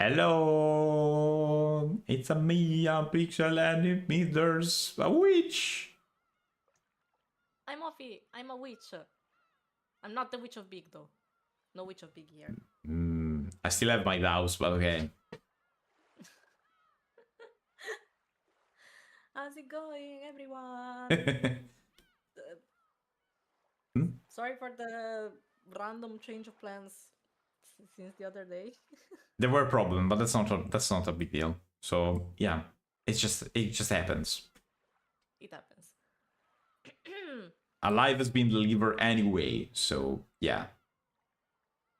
Hello, it's a me, I'm Pixel, and it means there's a witch. I'm Offie. I'm a witch. I'm not the witch of Big though. No witch of Big here. I still have my doubts, but okay. How's it going, everyone? Sorry for the random change of plans since the other day. There were problems, but that's not a big deal. So yeah, it just happens. It happens. A life has been delivered anyway, so yeah,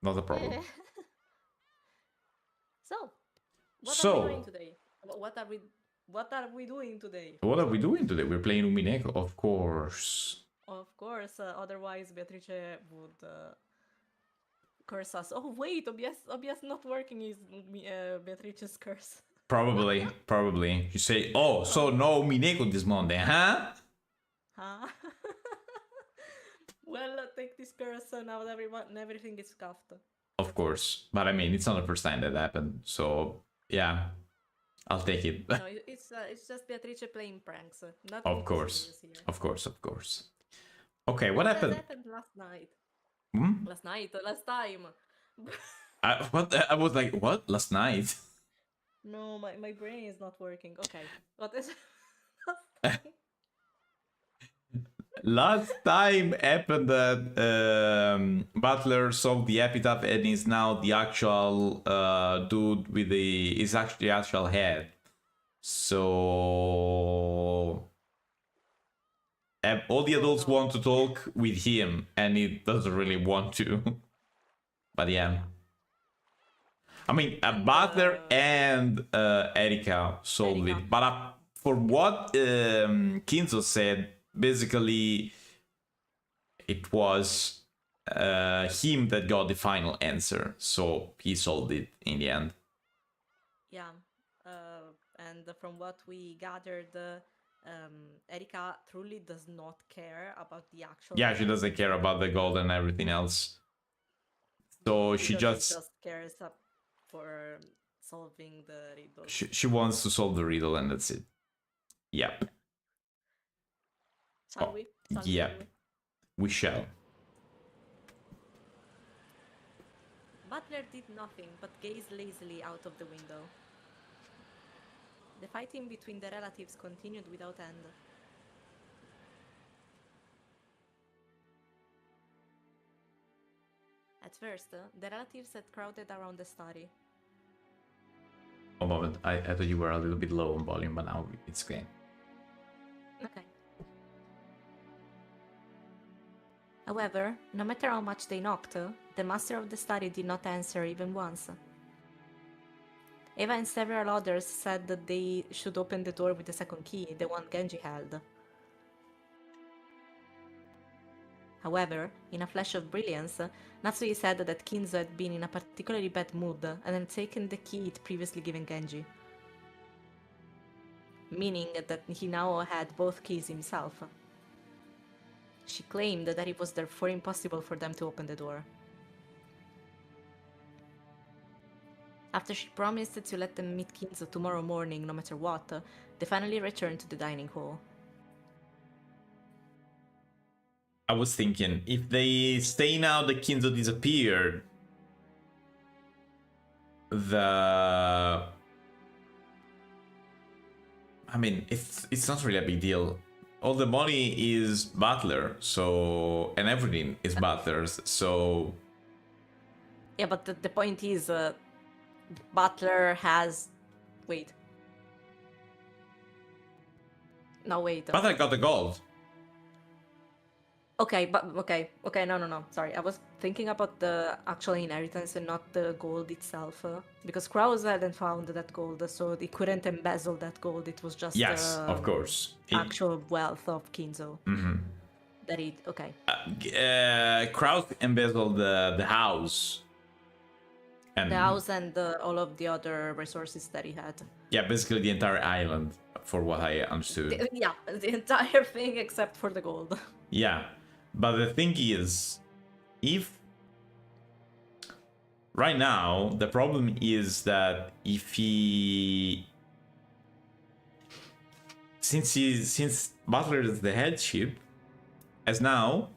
not a problem. So, what are we doing today? What are we doing today? What are we doing today? We're playing Umineko, of course. Of course, otherwise Beatrice would curse us. Oh wait, OBS not working is Beatrice's curse. Probably. You say, oh, so no Umineko this Monday, huh? Huh? Well, take this curse now everything is scuffed. Of course, but I mean, it's not the first time that happened, so yeah, I'll take it. No, it's just Beatrice playing pranks. Nothing Of course, here. of course. Okay, what happened? Happened last night? Last time. I was like, what? Last night? No, my brain is not working. Okay, what is Last time happened that Butler solved the epitaph and is now the actual dude with is actually the actual head. So all the adults want to talk with him, and he doesn't really want to. But yeah, I mean, Butler and Erika solved it. But for what Kinzo said, basically, it was him that got the final answer, so he solved it in the end. Yeah, and from what we gathered, Erika truly does not care about the actual. Yeah, she doesn't care about the gold and everything else. So she just cares for solving the riddle. She wants to solve the riddle, and that's it. Yep. Shall we? We shall. Butler did nothing but gaze lazily out of the window. The fighting between the relatives continued without end. At first, the relatives had crowded around the study. A moment, I thought you were a little bit low on volume, but now it's okay. Okay. However, no matter how much they knocked, the master of the study did not answer even once. Eva and several others said that they should open the door with the second key, the one Genji held. However, in a flash of brilliance, Natsui said that Kinzo had been in a particularly bad mood and had taken the key he'd previously given Genji, meaning that he now had both keys himself. She claimed that it was therefore impossible for them to open the door. After she promised to let them meet Kinzo tomorrow morning no matter what, they finally returned to the dining hall. I was thinking, if they stay now that Kinzo disappeared, I mean, it's not really a big deal. All the money is Butler, so, and everything is Butler's, so... Yeah, but the point is, Butler has... Wait. No, wait. Butler got the gold. Okay, no, sorry. I was thinking about the actual inheritance and not the gold itself. Because Krause hadn't found that gold, so he couldn't embezzle that gold. It was just... Yes, of course. Actual wealth of Kinzo. Mm-hmm. That he... Okay. Krause embezzled the house. And the house and all of the other resources that he had. Yeah, basically the entire island, for what I understood. The entire thing except for the gold. Yeah, but the thing is, if Right now, the problem is that if he... Since Butler is the headship, as now,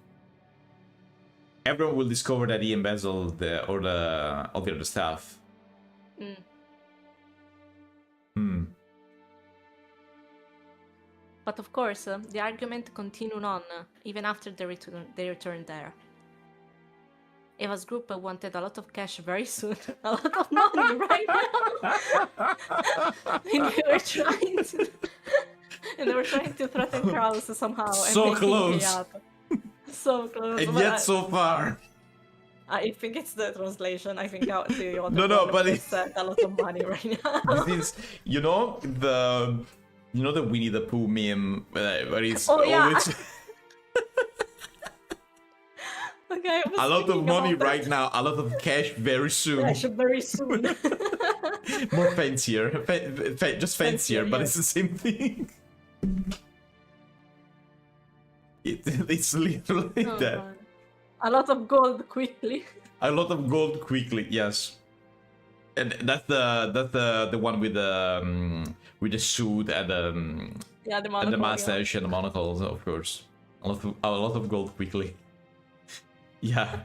everyone will discover that he embezzled all the other stuff. But of course, the argument continued on even after they returned there. Eva's group wanted a lot of cash very soon, a lot of money right now. And they were trying to, threaten Kraus somehow. So and close. Pay up. So close. And yet so far. I think it's the translation. I think the other No, but it's a lot of money right now. Since you know the Winnie the Pooh meme where it's always okay, a lot of money right now, a lot of cash very soon. Cash very soon. More fancier, just fancier, but yes. it's the same thing. It's literally that. Man. A lot of gold quickly. A lot of gold quickly, yes. And that's the one with the suit and the monocle, and the mustache and the monocles, of course. A lot of gold quickly. Yeah.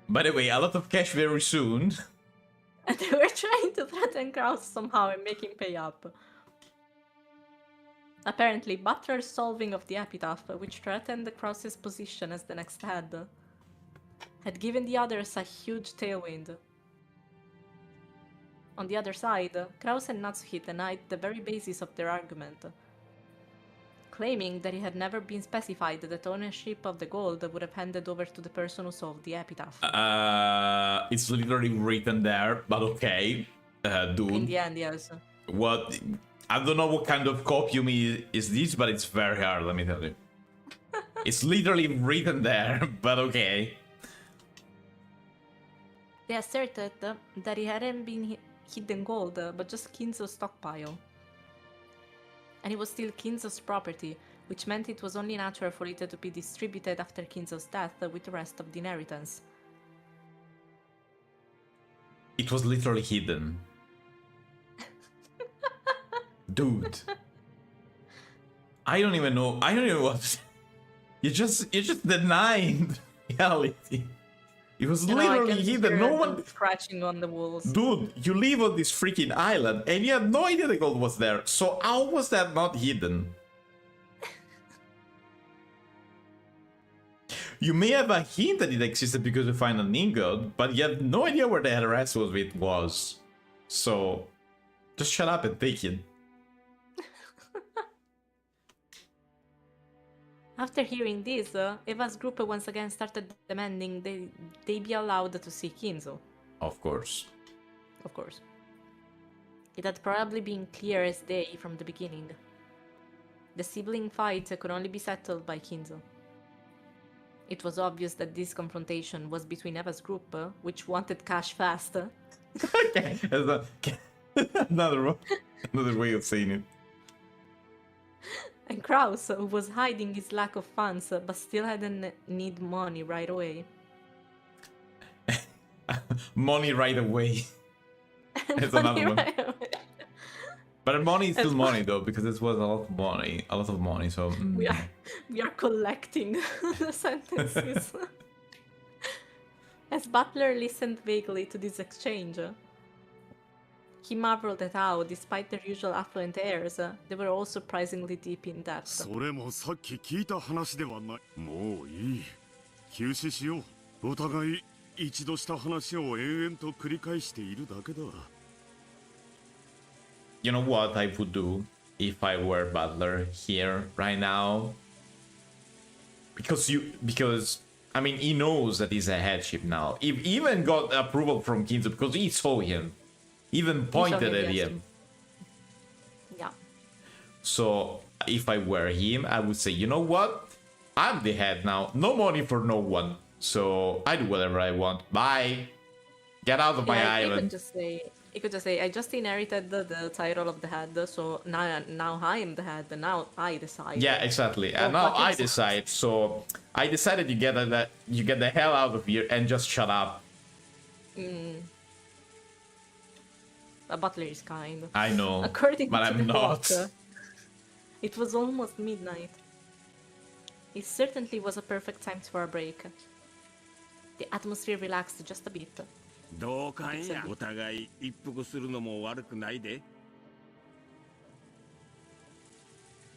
By the way, a lot of cash very soon. And they were trying to threaten Kraus somehow and make him pay up. Apparently, Butler's solving of the epitaph, which threatened Kraus's position as the next head, had given the others a huge tailwind. On the other side, Kraus and Natsuki denied the very basis of their argument, claiming that it had never been specified that ownership of the gold would have handed over to the person who solved the epitaph. It's literally written there, but okay, dude. In the end, yes. What? I don't know what kind of copium is this, but it's very hard, let me tell you. It's literally written there, but okay. They asserted that it hadn't been hidden gold, but just Kinzo's stockpile. And it was still Kinzo's property, which meant it was only natural for it to be distributed after Kinzo's death with the rest of the inheritance. It was literally hidden. Dude. I don't even know what to say. You just denied reality. It was literally hidden. No one scratching on the walls. Dude, you live on this freaking island and you had no idea the gold was there. So how was that not hidden? You may have a hint that it existed because you find an ingot, but you have no idea where the rest of it was. So just shut up and take it. After hearing this, Eva's group once again started demanding they be allowed to see Kinzo. Of course. Of course. It had probably been clear as day from the beginning. The sibling fight could only be settled by Kinzo. It was obvious that this confrontation was between Eva's group, which wanted cash fast. Okay. Another way of saying it. And Kraus, who was hiding his lack of funds, but still hadn't need money right away. Money right away. It's another one. Right away. But money is still money though, because this was a lot of money. So we are collecting the sentences. As Butler listened vaguely to this exchange, he marveled at how, despite their usual affluent airs, they were all surprisingly deep in debt. それもさっき聞いた話ではない。もういい。休止しよう。お互い一度した話を延々と繰り返しているだけだ。You know what I would do if I were Butler here right now? Because I mean he knows that he's a headship now. He even got approval from Kinzo because he saw him. Even pointed at him. Yeah. So if I were him, I would say, you know what? I'm the head now. No money for no one. So I do whatever I want. Bye. Get out of my island. You could just say, I just inherited the title of the head, so now I am the head, and now I decide. Yeah, exactly. Oh, And now fucking I sucks. decide. So I decided you get the hell out of here and just shut up. A butler is kind. I know, According but to I'm the not. clock, it was almost midnight. It certainly was a perfect time for a break. The atmosphere relaxed just a bit. 同感や。お互い一服するのも悪くないで。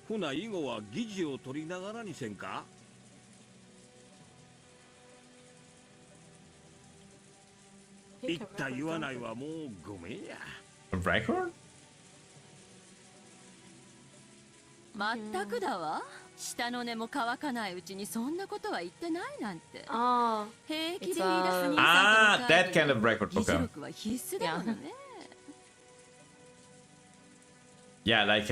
ほな以後は議事を取りながらにせんか。言った言わないはもうごめんや。A record? まったくだわ。下の根も乾かないうちにそんなことは言ってないなんて。Ah, 平気で言い出す兄 Ah, さんとの that 会 kind 議 of record. 議事 Okay. 録は必須だものね。Yeah, like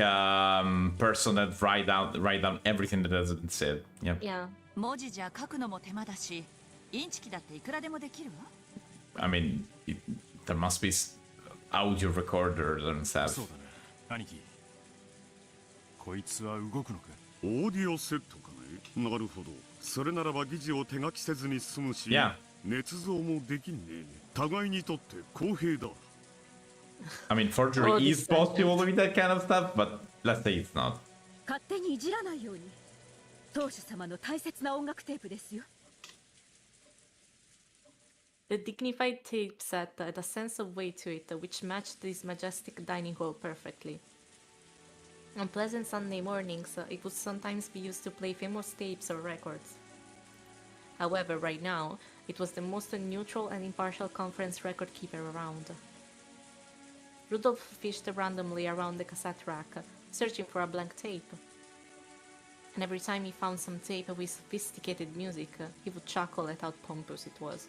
person that write down everything that has been said. Yeah. yeah. 文字じゃ書くのも手間だし、インチキだっていくらでもできるわ。I mean, there must be audio recorders and そう stuff. だね、兄貴。こいつは動くのか。オーディオセットかね。なるほど。それならば議事を手書きせずに済むし、Yeah. 捏造もできんね。互いにとって公平だ。I mean, forgery Oh, is this stuff, possible with that kind of stuff, but let's say it's not. 勝手にいじらないように。当主様の大切な音楽テープですよ。The dignified tape set had a sense of weight to it, which matched this majestic dining hall perfectly. On pleasant Sunday mornings, it would sometimes be used to play famous tapes or records. However, right now, it was the most neutral and impartial conference record keeper around. Rudolph fished randomly around the cassette rack, searching for a blank tape. And every time he found some tape with sophisticated music, he would chuckle at how pompous it was.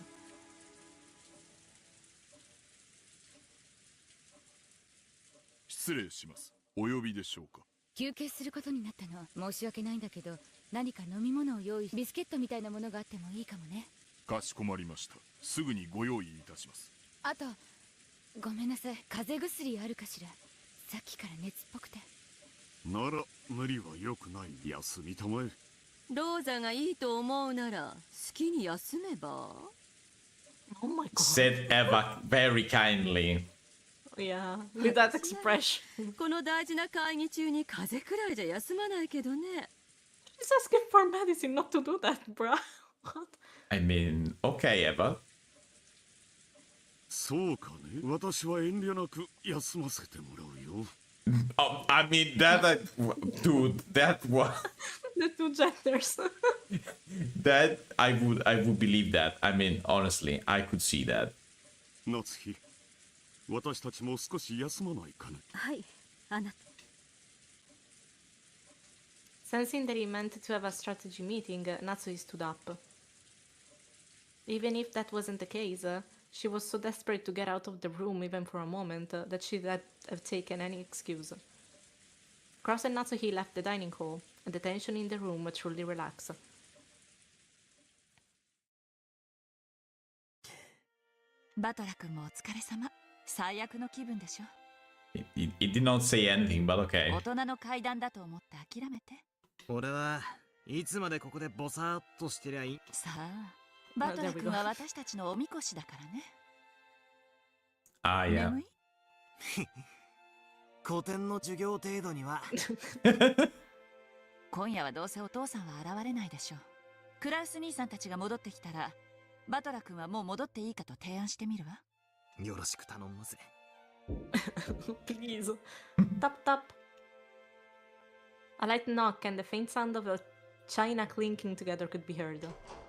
失礼します。お呼びでしょうか。休憩することになったの。申し訳ないんだけど、何か飲み物を用意、ビスケットみたいなものがあってもいいかもね。かしこまりました。すぐにご用意いたします。あと、ごめんなさい。風邪薬あるかしら。さっきから熱っぽくて。なら無理は良くない。休みたまえ。ローザがいいと思うなら好きに休めば。Oh my god. Said Eva very kindly. Yeah, with that expression. この大事な会議中に風邪くらいじゃ休まないけどね。He's asking for medicine not to do that, bruh. What? I mean, okay, Eva. そうかね。私は遠慮なく休ませてもらうよ。Oh, I mean dude, that was The two genders. that I would believe that. I mean, honestly, I could see that. 夏日。私たちも少し休まないかね。はい、あなた。Sensing that he meant to have a strategy meeting, Natsui stood up. Even if that wasn't the case, she was so desperate to get out of the room even for a moment that she'd have taken any excuse. Cross and Natsuhi left the dining hall, and the tension in the room truly relaxed. バトラ君もお疲れ様。最悪の気分でしょ。It did not say anything, but 大 okay. 人の階段だと思って諦めて。俺はいつまでここでボサーっとしてりゃいい。さあ、バトラ君は私たちのおみこしだからね。Ah, yeah. 眠い？古典の授業程度には。今夜はどうせお父さんは現れないでしょう。クラウス兄さんたちが戻ってきたら、バトラ君はもう戻っていいかと提案してみるわ。よろしく頼むぜ。Please. Tap tap. A light knock and the faint sound of a china clinking together could be heard.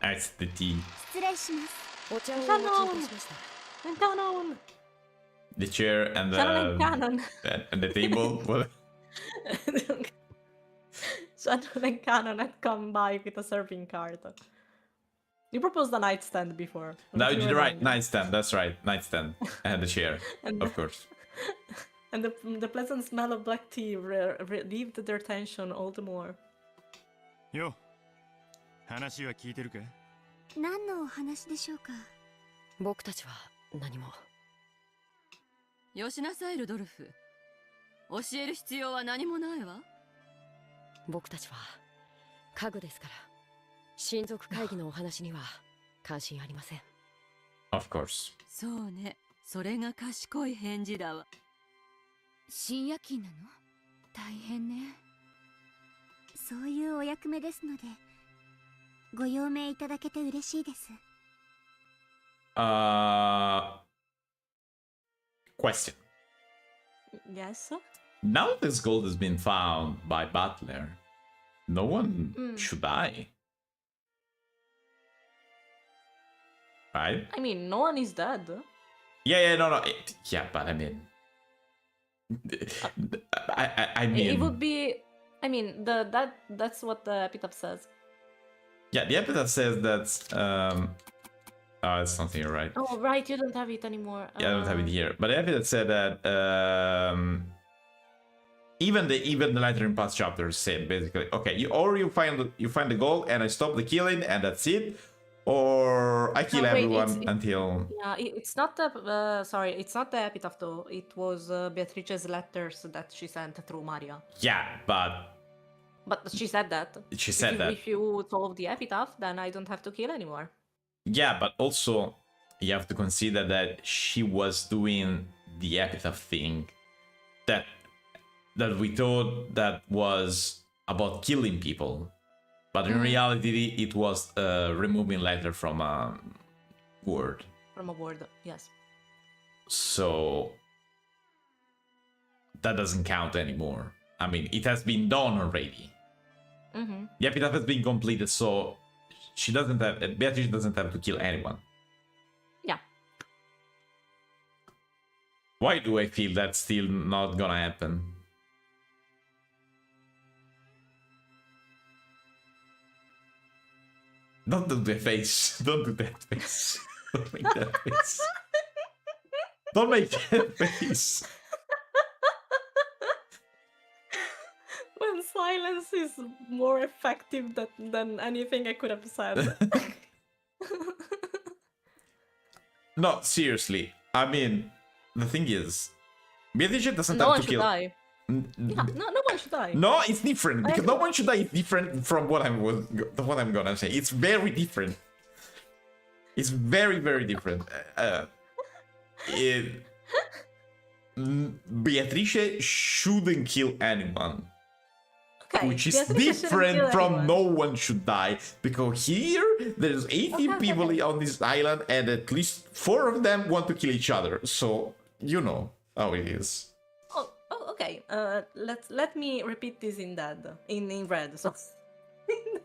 That's the tea. 失礼します。お茶をお持ちいたしました。 Cannon! The chair and Shannon and Cannon. and the table. What? Shannon and Cannon had come by with a serving cart. You proposed a nightstand before. No, You you're were right. wrong. Nightstand. That's right. Nightstand and the chair, And, of course. and the pleasant smell of black tea relieved their tension all the more. よ。話は聞いてるか。何のお話でしょうか。僕たちは何も。よしなさいルドルフ。教える必要は何もないわ。僕たちは家具ですから、親族会議のお話には関心ありません。Of course. そうね、それが賢い返事だわ。深夜勤なの？大変ね。そういうお役目ですので、ご用命いただけて嬉しいです。Question. Yes. Now this gold has been found by Butler. No one should die. Right? I mean, no one is dead. Yeah, no. Yeah, but I mean... I mean... It would be... I mean, that's what the epitaph says. Yeah, the epitaph says that... Oh, it's not here, right? Oh, right, you don't have it anymore. Yeah, I don't have it here. But the epitaph said that... Even the later in past chapters said basically, okay, you find the goal and I stop the killing and that's it, or I kill everyone until. Yeah, it's not the sorry, it's not the epitaph though. It was Beatrice's letters that she sent through Maria. Yeah, but she said that. She said that if you solve the epitaph, then I don't have to kill anymore. Yeah, but also you have to consider that she was doing the epitaph thing that we thought that was about killing people, but in reality it was removing letter from a word. From a word, yes. So that doesn't count anymore. I mean, it has been done already. The epitaph has been completed, so Beatrice doesn't have to kill anyone. Yeah. Why do I feel that's still not gonna happen? Don't do the face. Don't do that face. Don't make that face. Don't make that face. When silence is more effective than anything I could have said. No, seriously. I mean, the thing is, Beatrice doesn't No have one to should kill. die. Yeah, no one should die. No, it's different because no one should die. It's different from what I'm gonna say. It's very different. It's very, very different. Beatrice shouldn't kill anyone. Okay, Which is Beatrice different shouldn't kill from anyone. no one should die. Because here, there's 18 people on this island and at least 4 of them want to kill each other. So, you know how it is. Oh, okay. Let me repeat this in red. So in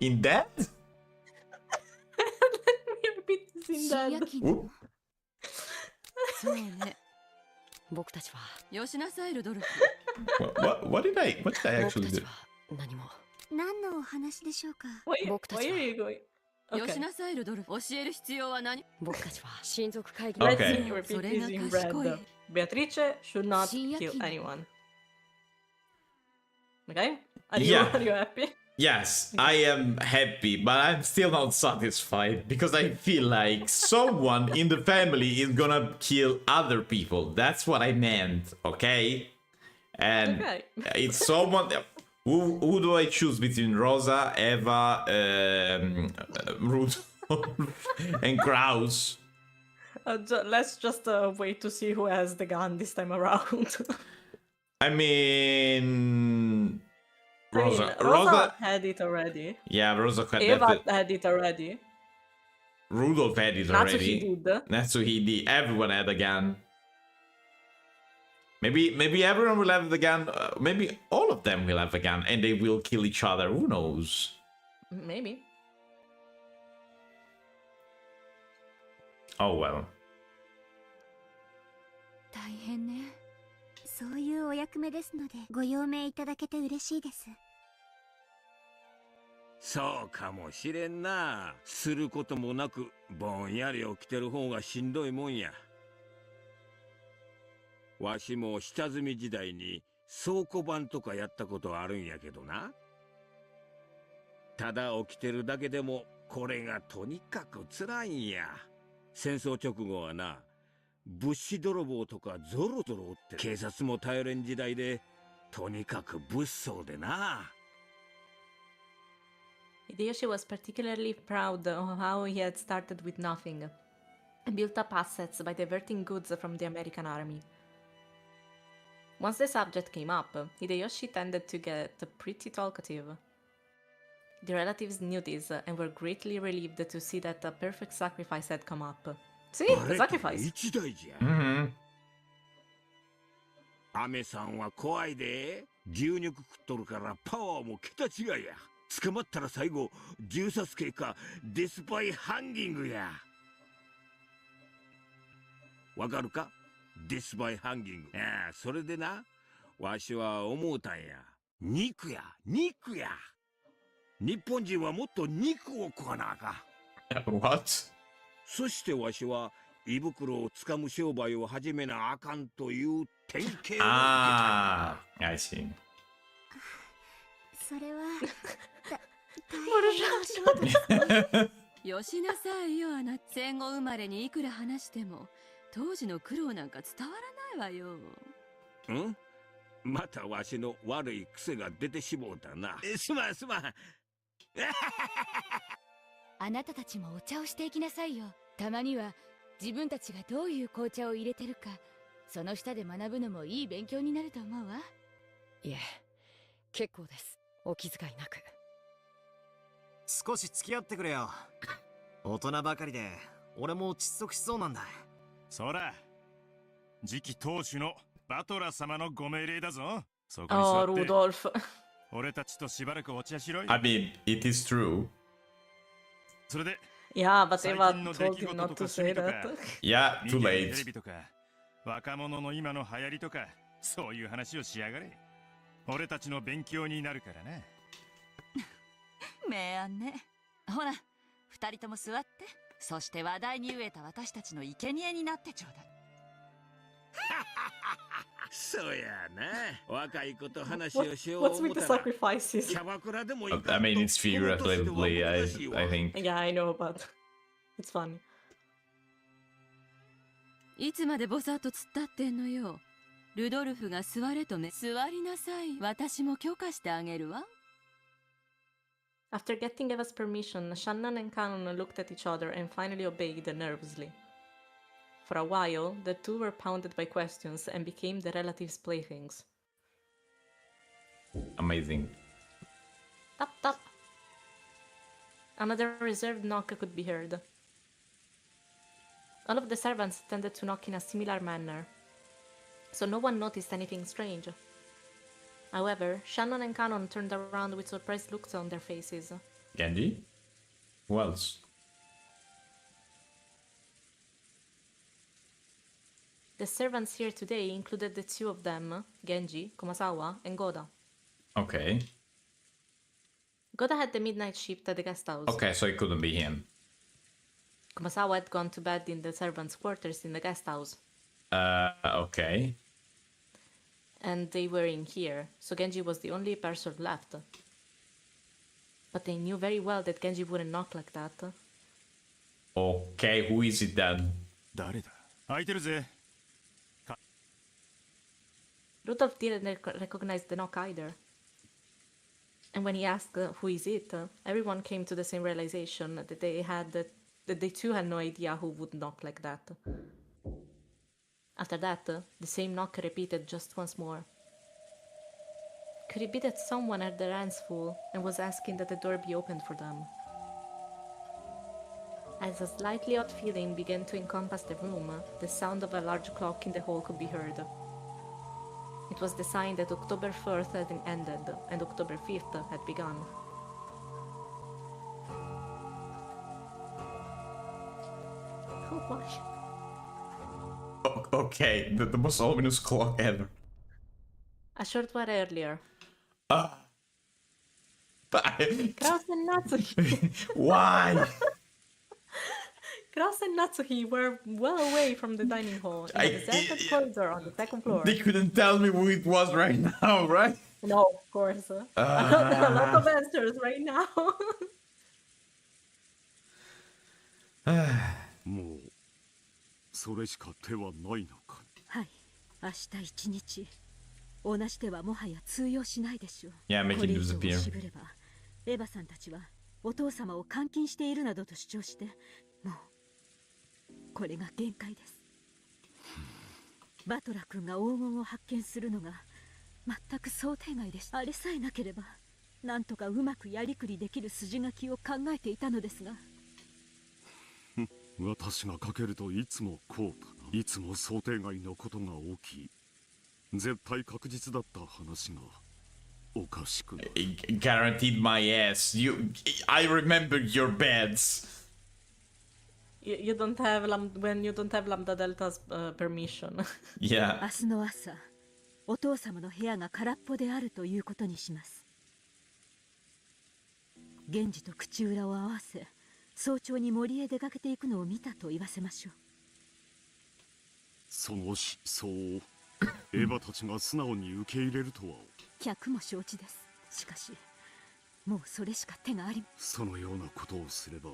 In that. that? Let me repeat this in 深夜 that. 勤なの？そうね。僕たちはよしなさいルドルフ。What did I 僕 actually たち do? は何も。何のお話でしょうか？ Why 僕たち are は you going? よし Okay. なさいルドルフ。教える必要は何？僕たちは親族会議の Okay. Let me repeat それ this が in 賢い。 red. Beatrice should not 深夜 kill 勤なの？ anyone. Okay? Are Yeah. you happy? Yes, I am happy, but I'm still not satisfied because I feel like someone in the family is gonna kill other people. That's what I meant, okay? And Okay. it's someone. Who do I choose between Rosa, Eva, Rudolph, and Kraus? Let's just wait to see who has the gun this time around. I mean, Rosa. Rosa had it already. Yeah, Rosa had Eva that. had it already. Rudolph had it already. Natsuki did. Natsuki, everyone had a gun. Maybe everyone will have the gun. Maybe all of them will have a gun, and they will kill each other. Who knows? Maybe. Oh well. 大変ね。そういうお役目ですので、ご用命いただけて嬉しいです。そうかもしれんな。することもなくぼんやり起きてる方がしんどいもんや。わしも下積み時代に倉庫番とかやったことあるんやけどな。ただ起きてるだけでもこれがとにかく辛いんや。戦争直後はな、物資泥棒とかゾロゾロって警察も頼れん時代で、とにかく物騒でな。Hideyoshi was particularly proud of how he had started with nothing and built up assets by diverting goods from the American army. Once the subject came up, Hideyoshi tended to get pretty talkative. The relatives knew this and were greatly relieved to see that a perfect sacrifice had come up. See, the sacrifice! 一大じゃ。Mm-hmm. アメさんは怖いで。牛肉食っとるからパワーも桁違いや。捕まったら最後、銃殺刑かデスパイハンギングや。わかるか？デスパイハンギング。それでな、わしは思うたんや。肉や、肉や。日本人はもっと肉を食わなあかん。What? そしてわしは胃袋をつかむ商売を始めなあかんという典型を受けた。Ah, I see. それはよしなさいよ、あなた。戦後生まれにいくら話しても当時の苦労なんか伝わらないわよ。ん？またわしの悪い癖が出てしもうたな。すまんすまん。あなたたちもお茶をしていきなさいよ。たまには自分たちがどういう紅茶を入れてるか、その下で学ぶのもいい勉強になると思うわ。いえ、結構です。お気遣いなく。少し付き合ってくれよ。大人ばかりで俺も窒息しそうなんだ。そら次期当主のバトラ様のご命令だぞ。そこに Oh, 座って Rudolph. 俺たちとしばらくお茶しろよ。 I mean, it is true. それで Yeah, but 最 Eva 近の出 told 来 him 事 not と to か say 趣味とか that. Yeah, 見 too てるテレ late. ビとか若者の今の流行りとかそういう話をしやがれ。俺たちの勉強になるからな。明暗ね。ほら、二人とも座って。そして話題に飢えた私たちの生贄になってちょうだい。そうやな。若い子と話をしよう What's 思 with った the ら sacrifices? キャバクラでも行 I かんと mean, it's この年では figuratively, 難しいわ I think. Yeah, I know, but it's funny. いつまでボサッと突っ立ってんのよ。ルドルフが座れと座りなさい。私も許可してあげるわ。After getting Eva's permission, Shannon and Canon looked at each other and finally obeyed nervously. For a while, the two were pounded by questions and became the relatives' playthings. Amazing. Tap tap! Another reserved knock could be heard. All of the servants tended to knock in a similar manner, so no one noticed anything strange. However, Shannon and Canon turned around with surprised looks on their faces. Genji? Who else? The servants here today included the two of them, Genji, Komasawa, and Goda. Okay. Goda had the midnight shift at the guest house. Okay, so it couldn't be him. Komasawa had gone to bed in the servants' quarters in the guest house. Okay. And they were in here, so Genji was the only person left. But they knew very well that Genji wouldn't knock like that. Okay, who is it then? 誰だ？空いてるぜ。 Rudolph didn't recognize the knock either. And when he asked who is it, everyone came to the same realization that they too had no idea who would knock like that. After that, the same knock repeated just once more. Could it be that someone had their hands full and was asking that the door be opened for them? As a slightly odd feeling began to encompass the room, the sound of a large clock in the hall could be heard. It was the sign that October 4th had ended and October 5th had begun. Oh my. Okay, the most ominous clock ever. A short while earlier. Kraus and Natsuki. Why? Kraus and Natsuki were well away from the dining hall in a deserted corridor on the second floor. They couldn't tell me who it was right now, right? No, of course. A lot of answers right now. もうそれしか手はないのか。はい、明日一日同じ手はもはや通用しないでしょう。 Yeah, make こ it れ以上 disappear. 渋ればエヴァさんたちはお父様を監禁しているなどと主張して、もうこれが限界です。バトラ君が黄金を発見するのが全く想定外でした。あれさえなければなんとかうまくやりくりできる筋書きを考えていたのですが。私がかけるといつもこうだな。いつも想定外のことが起き、絶対確実だった話がおかしくない。Guaranteed my ass. I remember your beds. You don't have when you don't have Lambda Delta's permission. Yeah. 明日の朝、お父様の部屋が空っぽであるということにします。源氏と口裏を合わせ、早朝に森へ出かけていくのを見たと言わせましょう。その思想をエヴァたちが素直に受け入れるとは。客も承知です。しかしもうそれしか手があり。そのようなことをすれば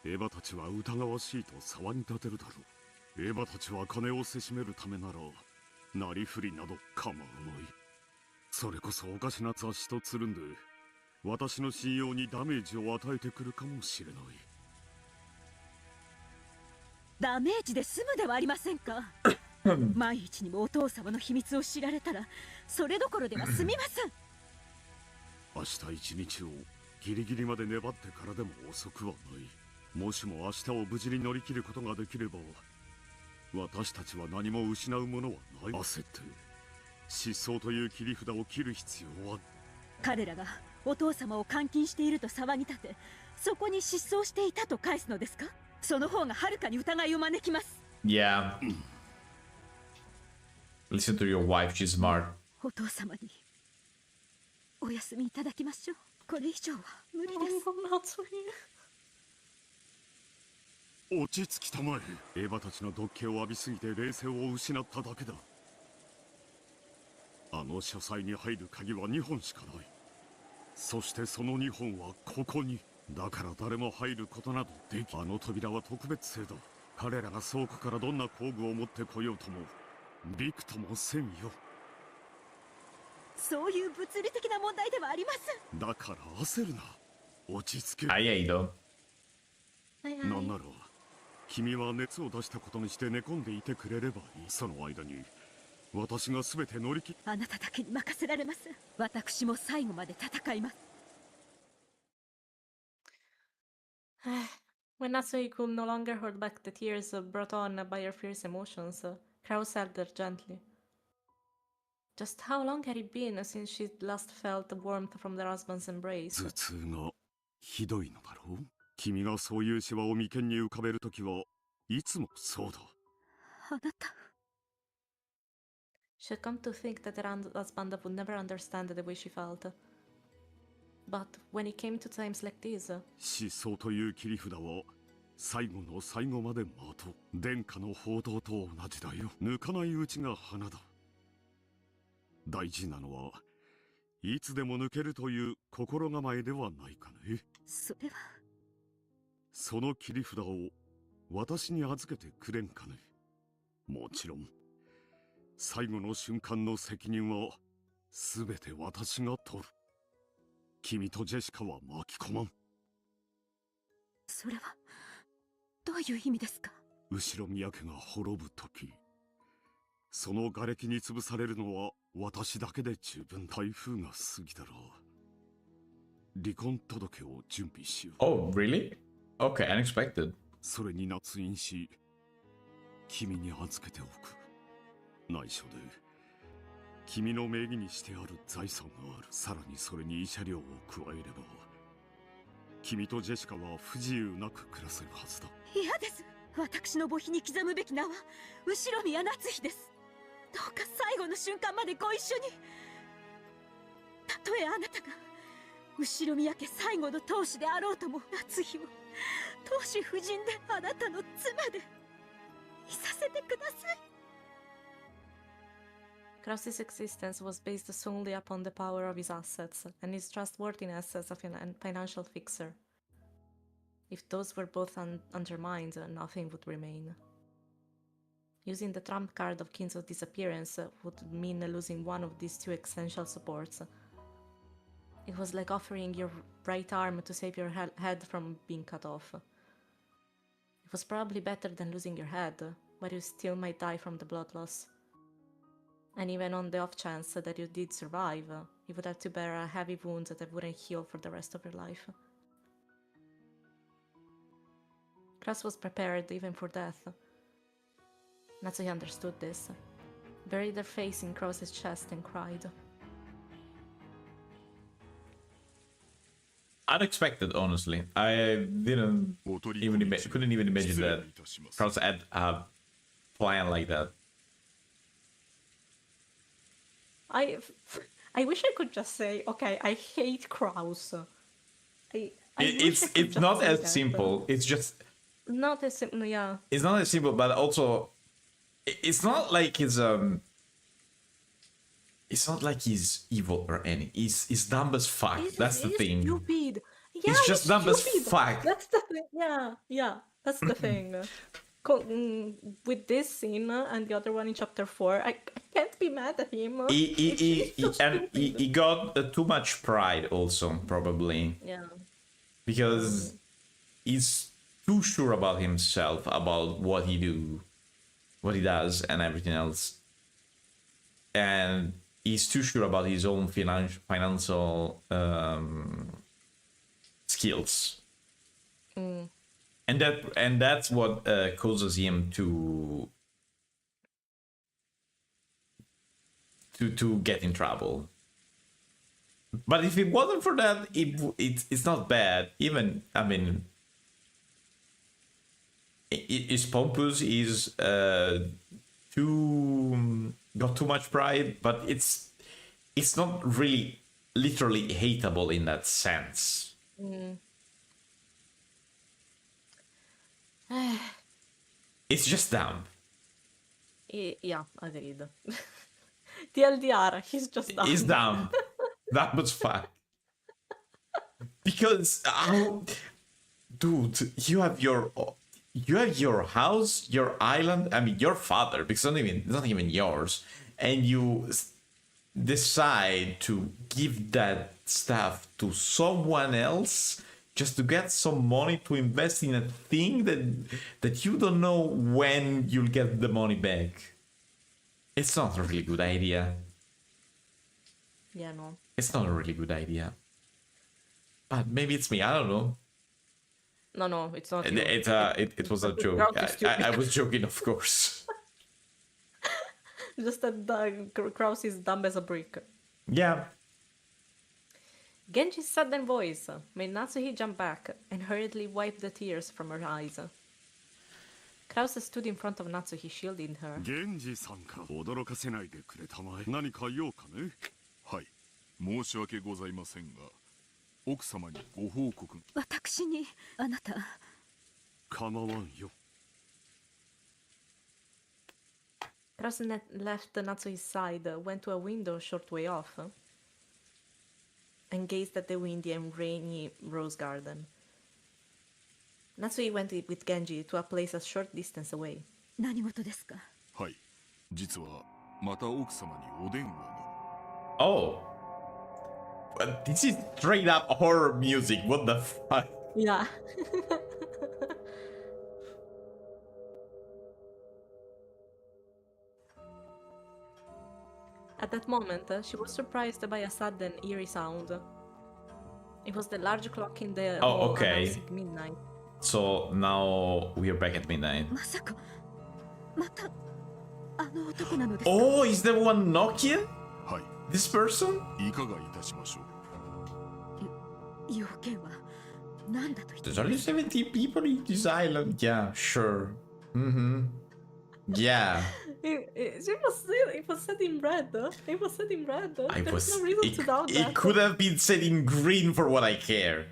エヴァたちは疑わしいと騒ぎ立てるだろう。エヴァたちは金をせしめるためならなりふりなど構わない。それこそおかしな雑誌とつるんで私の信用にダメージを与えてくるかもしれない。ダメージで済むではありませんか。万一にもお父様の秘密を知られたらそれどころでは済みません。明日一日をギリギリまで粘ってからでも遅くはない。もしも明日を無事に乗り切ることができれば私たちは何も失うものはない。焦って失踪という切り札を切る必要は。彼らがお父様を監禁していると騒ぎ立て、そこに失踪していたと返すのですか。その方がはるかに疑いを招きます。 Yeah. Listen to your wife, she's smart. お父様にお休みいただきましょう。これ以上は無理です。落ち着きたまえ。エヴァたちの毒気を浴びすぎて冷静を失っただけだ。あの書斎に入る鍵は2本しかない。そしてその2本はここに。だから誰も入ることなどでき。あの扉は特別製だ。彼らが倉庫からどんな工具を持ってこようともびくともせんよ。そういう物理的な問題ではありません。だから焦るな。落ち着け。Ahí ha ido. なんなら君は熱を出したことにして寝込んでいてくれればいい。その間に私が全て乗り切。あなただけに任せられません。私も最後まで戦います。When Natsui could no longer hold back the tears brought on by her fierce emotions, Kraus held her gently. Just how long had it been since she last felt the warmth from their husband's embrace? 頭痛がひどいのだろう。君がそういうシワを眉間に浮かべるときはいつもそうだ。あなた。She had come to think that her husband would never understand the way she felt. But when it came to times like these, 失踪という切り札は最後の最後まで待とう。殿下の報道と同じだよ。抜かないうちが花だ。大事なのはいつでも抜けるという心構えではないかね。それは。その切り札を私に預けてくれんかね。もちろん最後の瞬間の責任は全て私が取る。君とジェシカは巻き込まん。それはどういう意味ですか。後ろ宮家が滅ぶ時、その瓦礫に潰されるのは私だけで十分。台風が過ぎたら離婚届を準備しよう。 Oh, really? Okay, unexpected. それに捺印し君に預けておく。内緒で君の名義にしてある財産がある。さらにそれに慰謝料を加えれば君とジェシカは不自由なく暮らせるはずだ。嫌です。私の墓碑に刻むべき名は後宮夏日です。どうか最後の瞬間までご一緒に。たとえあなたが後宮家最後の当主であろうとも、夏日を当主夫人であなたの妻でいさせてください。Kraus's existence was based solely upon the power of his assets and his trustworthiness as a financial fixer. If those were both undermined, nothing would remain. Using the trump card of Kinzo's disappearance would mean losing one of these two essential supports. It was like offering your right arm to save your head from being cut off. It was probably better than losing your head, but you still might die from the blood loss. And even on the off chance that you did survive, you would have to bear a heavy wound that wouldn't heal for the rest of your life. Kraus was prepared even for death. Natsuhi understood this, buried her face in Kraus's chest and cried. Unexpected, honestly. I couldn't even imagine that Kraus had a plan like that. I wish I could just say, okay, I hate Kraus. It's not as simple. It's just not as simple, yeah. It's not as simple, but also it's not like it's not like he's evil or anything. He's dumb as fuck. That's the thing. Stupid. Yeah, he's just dumb as stupid. fuck. That's the thing. Yeah. That's the thing. With this scene and the other one in chapter 4, I can't be mad at him. He got too much pride also, probably. Yeah. Because he's too sure about himself, about what he does and everything else. And he's too sure about his own financial skills. Mm. And that's what causes him to get in trouble. But if it wasn't for that, it's not bad. Even, I mean, is pompous, is got too much pride, but it's not really literally hateable in that sense. Mm. It's just dumb. Yeah, agreed. TLDR, he's just dumb. He's dumb. That was fuck. Because dude, you have your house, your island. I mean, your father, because it's not even yours, and you decide to give that stuff to someone else just to get some money to invest in a thing that you don't know when you'll get the money back. It's not a really good idea. Yeah, no. It's not a really good idea. But maybe it's me, I don't know. No, it's not. It was a joke. I was joking, of course. Just that Kraus is dumb as a brick. Yeah. Genji's sudden voice made Natsuhi jump back and hurriedly wipe the tears from her eyes. Kraus stood in front of Natsuhi, shielding her. Genji-sanか。驚かせないでくれたまえ。何か用かね。はい。申し訳ございませんが、奥様にご報告。私にあなた。構わんよ。Kraus left Natsuhi's side, went to a window a short way off, and gazed at the windy and rainy rose garden. Natsuhi went with Genji to a place a short distance away. 何事ですか？はい。実はまた奥様にお電話が。Oh. But this is straight up horror music. What the fuck? Yeah. At that moment, she was surprised by a sudden eerie sound. It was the large clock in the hall announcing midnight. So now we are back at midnight. まさかまたあの男なのですか？ Oh, is the one knocking? はい。 This person? いかがいたしましょう。要件は何だと言って There's only 70 people in this island. Yeah, sure. Mm-hmm. Yeah. It was said in red. It was said in red. There's no reason to doubt that. It could have been said in green for what I care.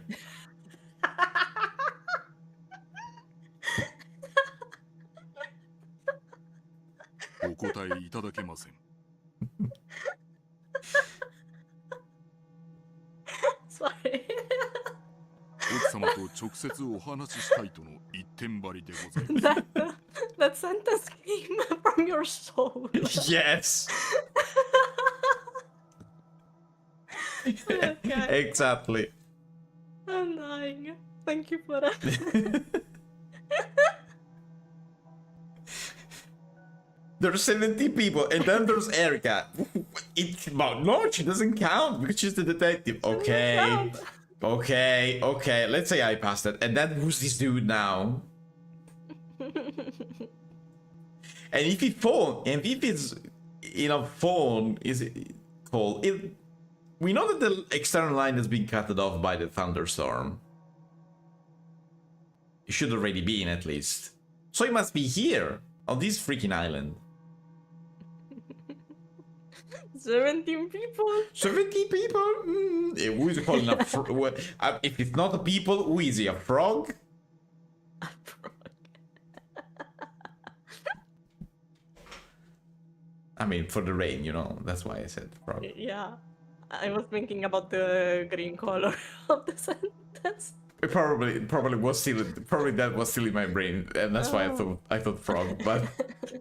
お答えいただけません。Sorry. 奥様と直接お話ししたいとの一点張りでございます。that sentence came from your soul. Yes. Okay. Exactly. I'm dying. Thank you for that. There's 70 people, and then there's Erica. No, she doesn't count because she's the detective. Okay. Okay. Let's say I passed it. And then who's this dude now? And if it's phone is called it. We know that the external line has been cut off by the thunderstorm. It should already be in, at least. So it must be here, on this freaking island. 17 people. 70 people? Who is calling a frog? If it's not a people, who is he? A frog? A frog. I mean, for the rain, you know. That's why I said frog. Yeah. I was thinking about the green color of the sentence. It probably was still that was still in my brain, and that's why I thought frog, but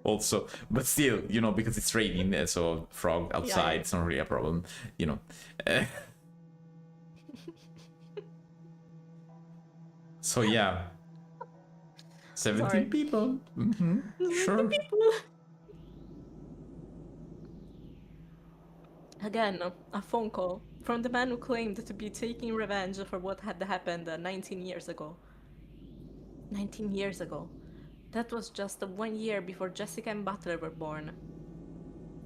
also, but still, you know, because it's raining, so frog outside, Yeah. it's not really a problem, you know. So yeah, 17 Sorry. people. Sure. People. Again, a phone call from the man who claimed to be taking revenge for what had happened 19 years ago. 19 years ago. That was just 1 year before Jessica and Butler were born.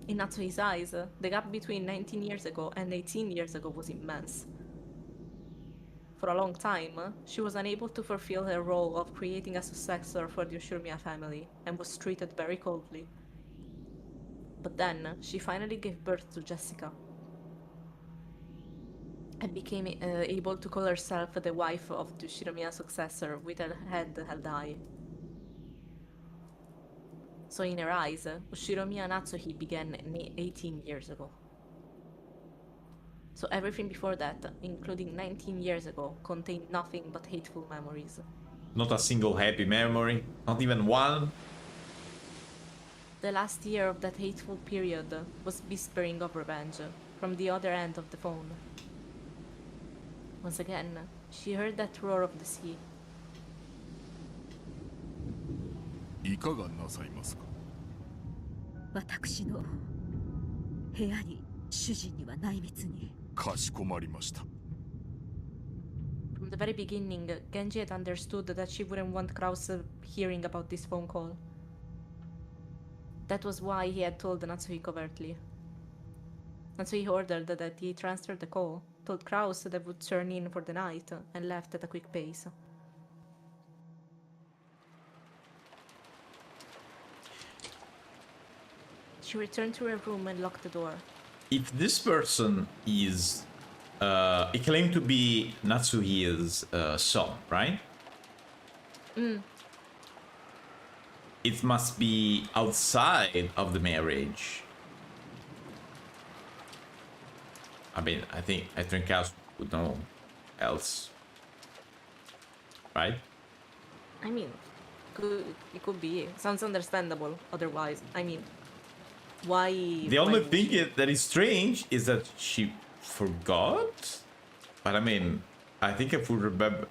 In Natsuhi's eyes, the gap between 19 years ago and 18 years ago was immense. For a long time, she was unable to fulfill her role of creating a successor for the Ushiromiya family and was treated very coldly. But then, she finally gave birth to Jessica and became able to call herself the wife of the Ushiromiya successor with her head held high. So in her eyes, Ushiromiya Natsuhi began 18 years ago. So everything before that, including 19 years ago, contained nothing but hateful memories. Not a single happy memory, not even one. The last year of that hateful period was whispering of revenge from the other end of the phone. Once again, she heard that roar of the sea. いかがなさいますか。私の部屋に主人には内密に。かしこまりました。 From the very beginning, Genji had understood that she wouldn't want Krause hearing about this phone call. That was why he had told Natsuhi covertly. Natsuhi ordered that he transfer the call, told Krause that would turn in for the night, and left at a quick pace. She returned to her room and locked the door. If this person is, he claimed to be Natsuhi's son, right? It must be outside of the marriage. I mean, I think House would know else, right? I mean, it could be. Sounds understandable otherwise. I mean, why... The only why thing that is strange is that she forgot. But I mean, I think I would remember.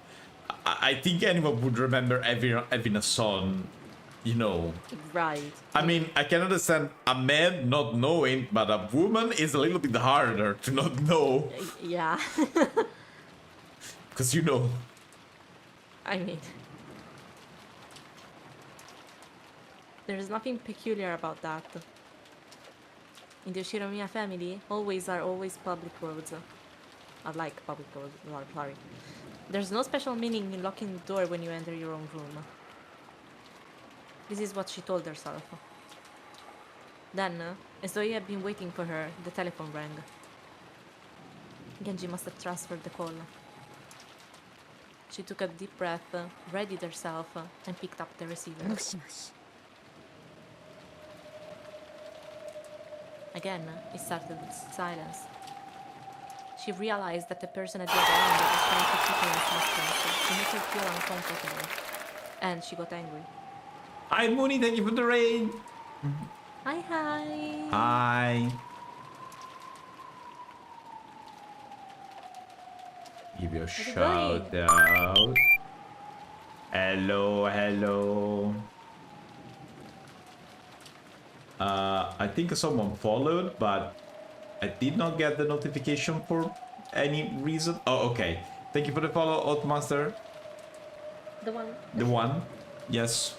I think anyone would remember having a son, you know. Right. I mean, I can understand a man not knowing, but a woman is a little bit harder to not know. Yeah. Because you know. I mean... There's nothing peculiar about that. In the Ushiromiya family, always are always public roads. I like public roads, sorry. There's no special meaning in locking the door when you enter your own room. This is what she told herself. Then, as though he had been waiting for her, the telephone rang. Genji must have transferred the call. She took a deep breath, readied herself, and picked up the receiver. もしもし。 Again, it started with silence. She realized that the person at the other end was trying to keep her in suspense to make her feel uncomfortable, and she got angry. Hi, Mooney. Thank you for the raid. Hi, hi. Hi. Give you a it shout going? out. Hello, hello. I think someone followed, but I did not get the notification for any reason. Oh, okay. Thank you for the follow, Outmaster. The one. The one. Yes.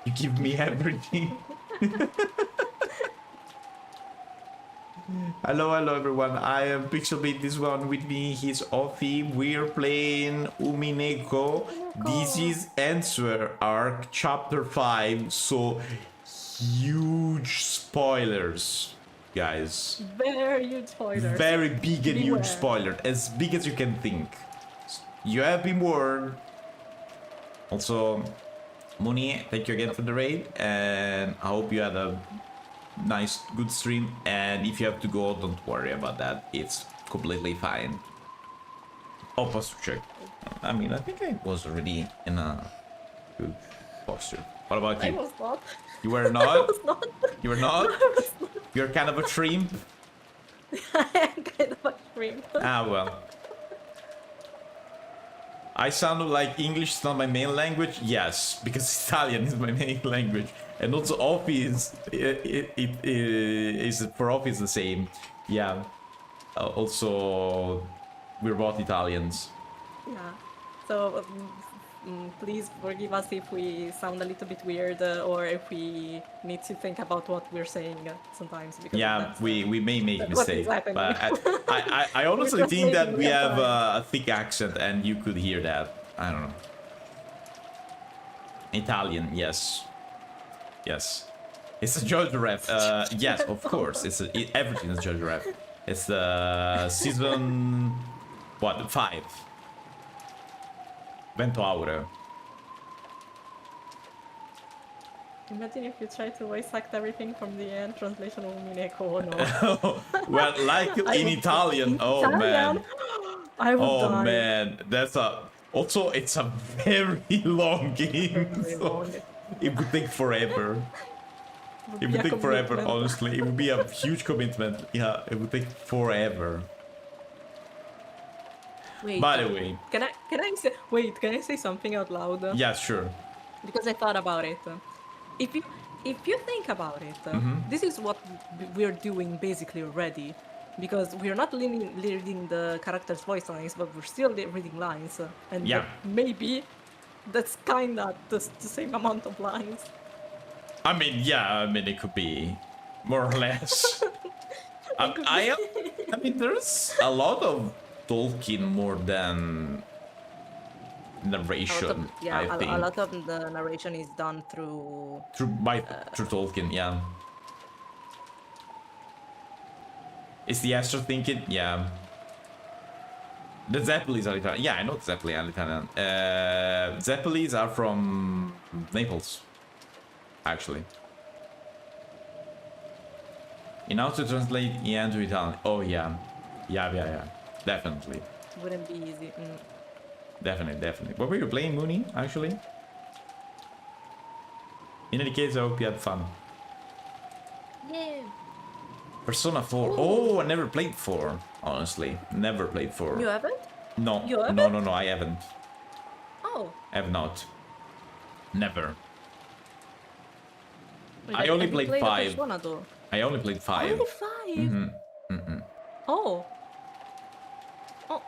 You give me everything. Hello, hello everyone. I am PixelBit. This one with me. He's Offie. We're playing Umineko. This is Answer Arc Chapter 5. So huge spoilers, guys. Very huge spoilers. Very big and Beware. huge spoiler. As big as you can think. You have been warned. Also, Mooney, thank you again for the raid. And I hope you had a nice, good stream. And if you have to go, don't worry about that. It's completely fine. Oh, posture check. I mean, I think I was already in a good posture. What about I you? was not. You were not? I was not. You were not? I was not. You're kind of a shrimp? I am kind of a shrimp. Ah, well. I sounded like English is not my main language? Yes, because Italian is my main language. And also Office, is for Office the same. Yeah. Also, we're both Italians. Yeah. So please forgive us if we sound a little bit weird or if we need to think about what we're saying sometimes. Because Yeah, we may make what is mistakes, happening. but I honestly We're think that translating we real have time. a thick accent and you could hear that. I don't know. Italian, yes. Yes. It's a Jojo ref. Yes, of course. Everything is Jojo ref. It's the season... What? 5. Vento Aureo. Imagine if you try to voice act everything from the end, translation of Umineko or no. Well, like in Italian. Oh, man. I would Oh, die. man. That's a... Also, it's a very long game. Very so long. it would take forever. It would be a take forever, commitment. honestly. It would be a huge commitment. Yeah, it would take forever. Wait, By the way, can I say wait? Can I say something out loud? yeah, sure. Because I thought about it. If you think about it, this is what we're doing basically already, because we're not reading the characters' voice lines, but we're still reading lines, and Yeah. maybe that's kinda the same amount of lines. I mean, yeah, I mean, it could be more or less. I mean, there's a lot of talking more than narration, I think. A lot of the narration is done through Through Tolkien, yeah. Is the Astro thinking? Yeah. The Zeppelis are Italian. Yeah, I know Zeppeli are Italian. Zeppelis are from Naples, actually. You know how to translate Ian to Italian? Oh, yeah. Yeah. Definitely. wouldn't be easy. Definitely. What were you playing, Mooney, actually? In any case, I hope you had fun. Yeah. Persona 4. Oh, I never played 4, honestly. Never played 4. You haven't? No. You haven't? No, I haven't. Oh. I have not. Never. Wait, I only have you played the 5. Persona, though? I only played 5. Only 5? Oh.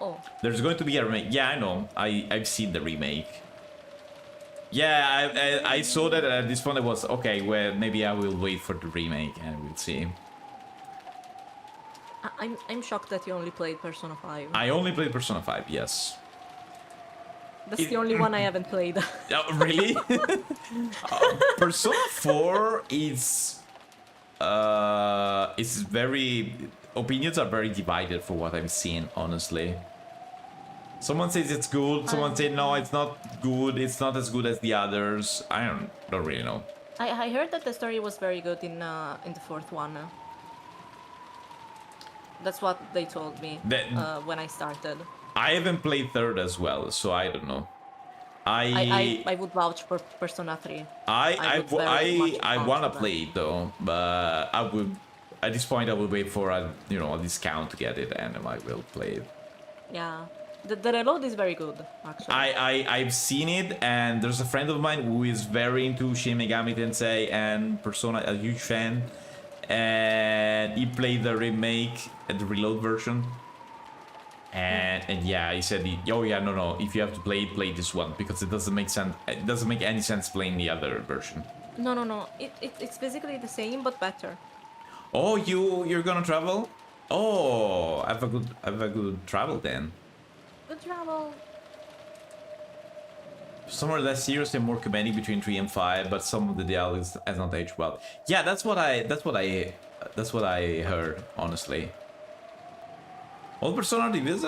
Oh. There's going to be a remake. Yeah, I know. I've seen the remake. Yeah, I saw that, and at this point I was, okay, well, maybe I will wait for the remake and we'll see. I'm shocked that you only played Persona 5. I only played Persona 5, yes. That's the only one I haven't played. Oh, really? Persona 4 is very... Opinions are very divided for what I'm seeing, honestly. Someone says it's good, someone says no, it's not good, it's not as good as the others. I don't really know. I heard that the story was very good in the fourth one. That's what they told me when I started. I haven't played third as well, so I don't know. I would vouch for Persona 3. I wanna play it though, but I would at this point I will wait for a discount to get it, and I will play it. Yeah, the reload is very good actually. I've seen it, and there's a friend of mine who is very into Shin Megami Tensei and Persona, a huge fan, and he played the remake and the reload version. And yeah, he said, oh yeah, no, if you have to play this one, because it doesn't make sense. It doesn't make any sense playing the other version. No. It's basically the same but better. Oh, you're gonna travel? Oh, have a good travel then. Good travel. Some are less serious and more comedic between 3 and 5, but some of the dialogues has not aged well. Yeah, that's what I heard, honestly. All Persona reviews,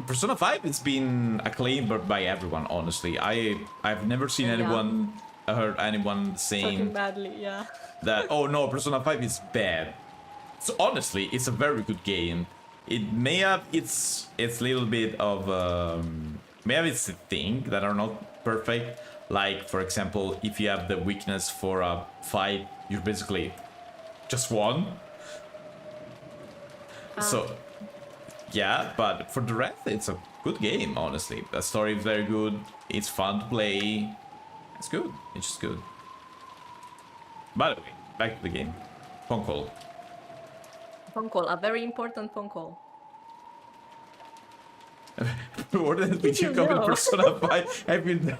Persona 5 it's been acclaimed by everyone, honestly. I've never seen heard anyone saying talking badly, yeah. that, oh no, Persona 5 is bad. So honestly, it's a very good game. It may have its little bit of may have its thing that are not perfect. Like, for example, if you have the weakness for a fight, you're basically just won. So yeah, but for the rest, it's a good game, honestly. The story is very good. It's fun to play. It's good. It's just good. By the way, back to the game. Phone call. Phone call. A very important phone call. What did you come in Persona 5? I mean,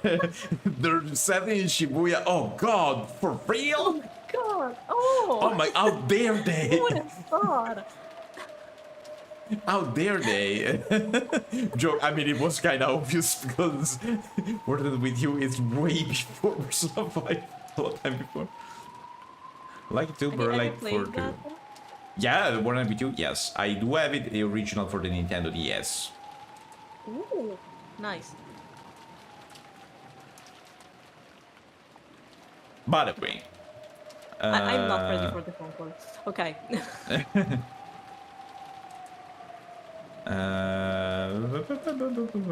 they're setting in Shibuya. Oh God, for real? Oh my God. Oh my, how dare they? Who would have thought? How dare they? Joke, I mean, it was kind of obvious because Worded with You is way before Persona 5. A lot of time before. Like Vtuber, like for 2. Yeah, Worded with You, yes. I do have it, the original for the Nintendo DS. Ooh, nice. By the way. I'm not ready for the phone call. Okay.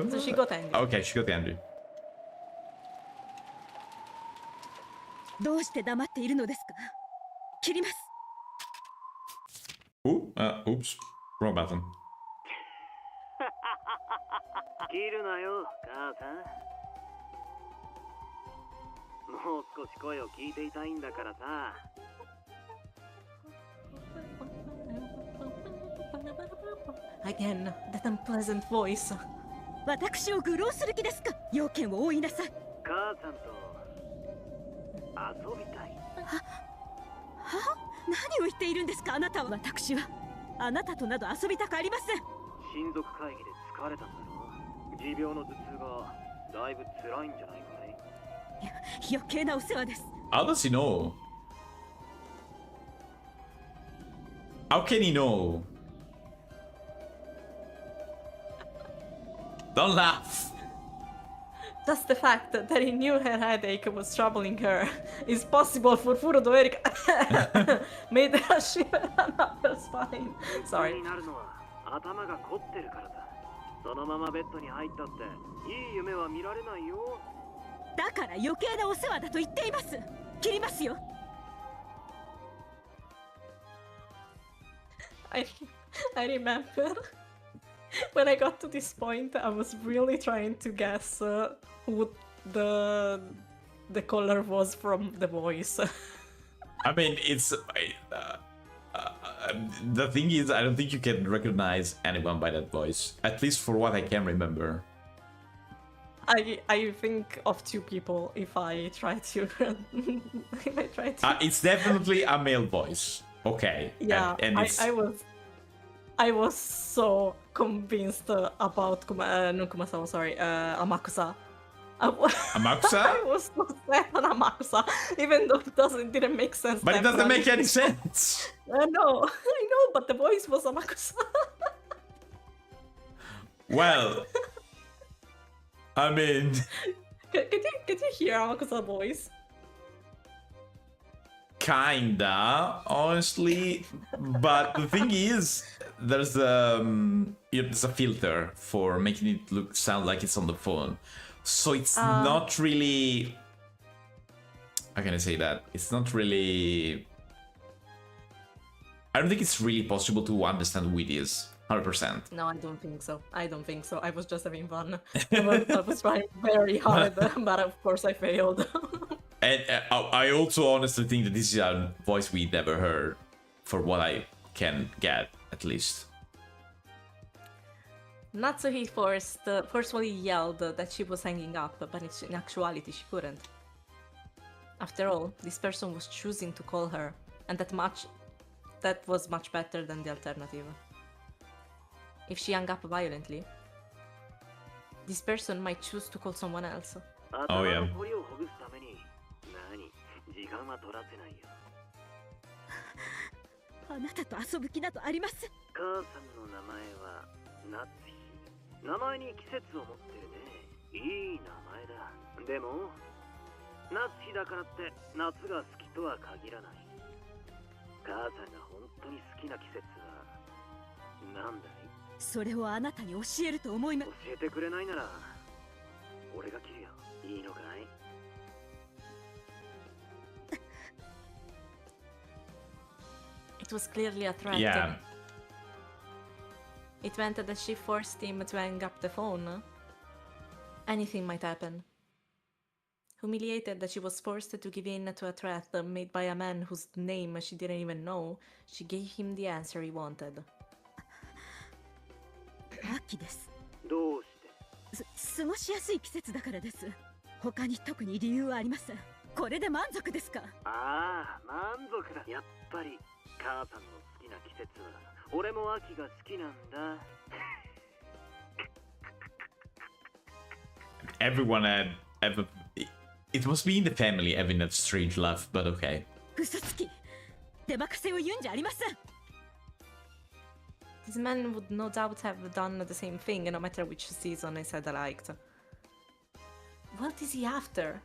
So she got angry. Okay, she got angry. どうして黙っているのですか。切ります。 Oops, wrong button. 切るなよ、母さん。もう少し声を聞いていたいんだからさ。 Again, that unpleasant voice. 私を愚弄する気ですか。要件を追いなさい。母さんと遊びたい。は？何を言っているんですか、あなたは。私はあなたとなど遊びたくありません。親族会議で疲れたんだろ。持病の頭痛がだいぶ辛いんじゃないかい。余計なお世話です。 How does he know? How can he know? Don't laugh. Just the fact that he knew her headache was troubling her is possible for Furudo Erika. Made her shiver up her spine. Sorry. 頭が凝ってるからだ。そのままベッドに入ったっていい夢は見られないよ。だから余計なお世話だと言っています。切りますよ。I remember when I got to this point, I was really trying to guess who the caller was from the voice. I mean, it's the thing is, I don't think you can recognize anyone by that voice. At least for what I can remember. I think of two people if I try to. If I try to. It's definitely a male voice. Okay. Yeah, and it's... I was so convinced about Amakusa. Amakusa? I was so set on Amakusa, even though it didn't make sense. But it doesn't make any sense. I know, but the voice was Amakusa. Well, I mean, could you hear Amakusa's voice? Kinda, honestly, but the thing is, there's a filter for making it sound like it's on the phone. So it's not really... How can I say that? It's not really... I don't think it's really possible to understand who it is, 100%. No, I don't think so. I don't think so. I was just having fun. I was trying very hard, but of course I failed. And I also honestly think that this is a voice we never heard, for what I can get, at least. Natsuhi forcefully yelled that she was hanging up, but in actuality she couldn't. After all, this person was choosing to call her, and that was much better than the alternative. If she hung up violently, this person might choose to call someone else. Oh yeah. あなたと遊ぶ気などありません。母さんの名前は夏日。名前に季節を持ってるね。いい名前だ。でも夏日だからって夏が好きとは限らない。母さんが本当に好きな季節は何だい？それをあなたに教えると思います。教えてくれないなら俺が切るよ。いいのかい？It was clearly a threat. Yeah. It meant that she forced him to hang up the phone. Anything might happen. Humiliated that she was forced to give in to a threat made by a man whose name she didn't even know, she gave him the answer he wanted. 秋です。どうして？過ごしやすい季節だからです。他に特に理由はありません。これで満足ですか？ああ、満足だ。やっぱり母さんの好きな季節は俺も秋が好きなんだ。Everyone had ever... It must be in the family having that strange laugh, but okay. 嘘つき。出任せを言うんじゃありません。This man would no doubt have done the same thing, no matter which season he said I liked. What is he after?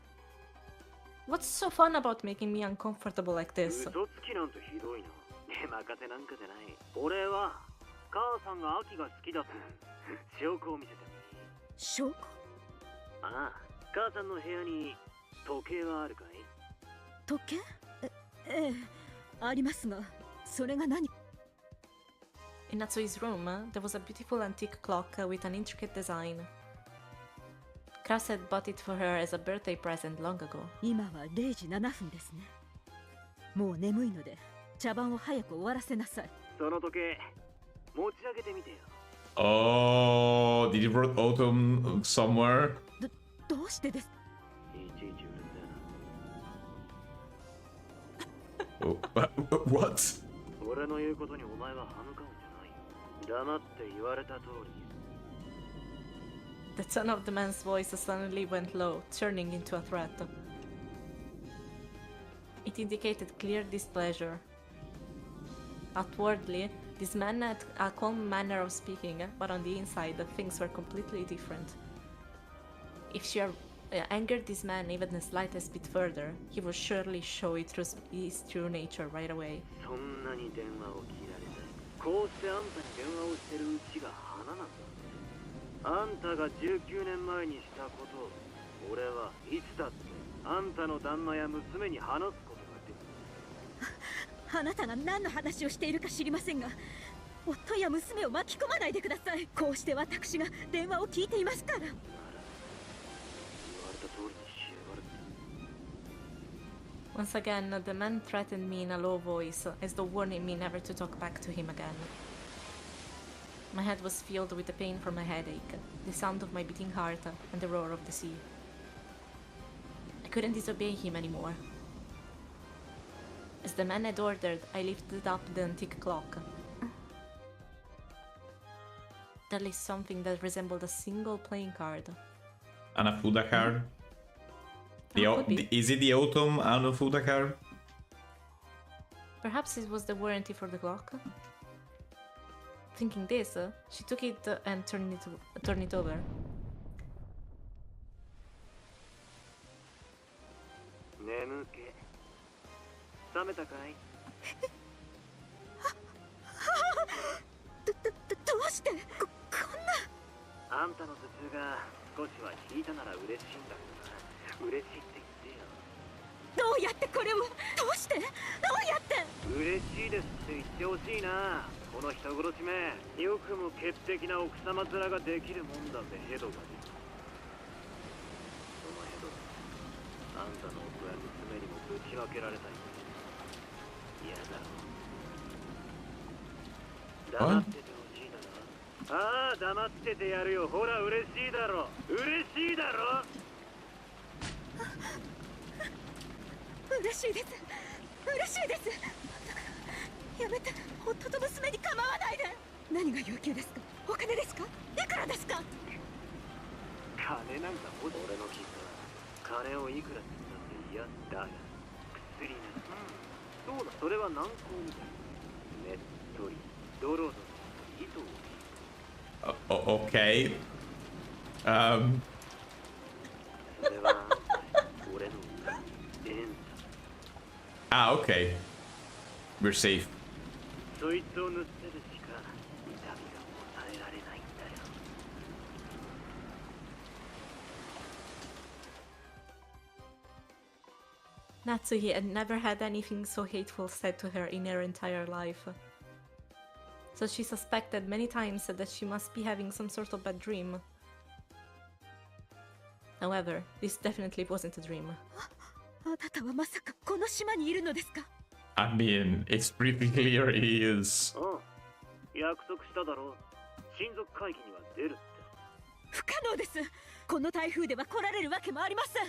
What's so fun about making me uncomfortable like this? 嘘つきなんてひどいな。出任せなんかじゃない。俺は母さんが秋が好きだと証拠を見せてもいい。証拠？ああ、母さんの部屋に時計はあるかい？時計？ええ、ありますが、それが何？ In Natsui's room, there was a beautiful antique clock with an intricate design. Kraus had bought it for her as a birthday present long ago. 今は0時7分ですね。もう眠いので、茶番を早く終わらせなさい。その時計、持ち上げてみてよ。Oh, did you wrote autumn somewhere? どうしてです？いちいちうるせえな。Oh, what? 俺の言うことにお前は歯向かうんじゃない。黙って言われた通り。The tone of the man's voice suddenly went low, turning into a threat. It indicated clear displeasure. Outwardly, this man had a calm manner of speaking, but on the inside, things were completely different. If she angered this man even the slightest bit further, he would surely show it through his true nature right away. そんなに電話を切られて、こうしてあんたに電話をしてるうちが花なんだ。あんたが19年前にしたことを、俺はいつだってあんたの旦那や娘に話すことができる。あなたが何の話をしているか知りませんが、夫や娘を巻き込まないでください。こうして私が電話を聞いていますから。 Once again, the man threatened me in a low voice, as though warning me never to talk back to him again. My head was filled with the pain from my headache, the sound of my beating heart, and the roar of the sea. I couldn't disobey him anymore. As the man had ordered, I lifted up the antique clock. There lay something that resembled a single playing card. Anafuda card? Is it the autumn Anafuda card? Perhaps it was the warranty for the clock? Thinking this, she took it and turned it over. Nemuke. 冷めたかい？どうしてこんな？あんあんたの頭痛が少しは引いたなら嬉しいんだけどな。嬉しいって言ってよ。どうやってこれを、どうしてどうやって。嬉しいですって言ってほしいな。この人殺しめ、よくも潔癖な奥様面ができるもんだぜ。ヘドがね。そのヘド、あんたの夫や娘にもぶち分けられたい。嫌だろ。黙っててほしいだろ。ああ、黙っててやるよ。ほら、嬉しいだろ。嬉しいだろ。嬉しいです。嬉しいです。やめて、夫と娘に構わないで。何が要求ですか。お金ですか。いくらですか。金なんか俺の聞いたら金をいくらって言ったって嫌だが薬な。そうだ、それは軟膏みたい。ねっとりドロドロ糸を。Okay. それは俺の縁。Ah, okay. We're safe. そいつを塗ってるしか痛みが抑えられないんだよ。Natsuhi had never had anything so hateful said to her in her entire life. So she suspected many times that she must be having some sort of bad dream. However, this definitely wasn't a dream. あなたはまさかこの島にいるのですか。 I mean, it's pretty clear he is. 約束しただろう。親族会議には出るって。不可能です。この台風では来られるわけもありません。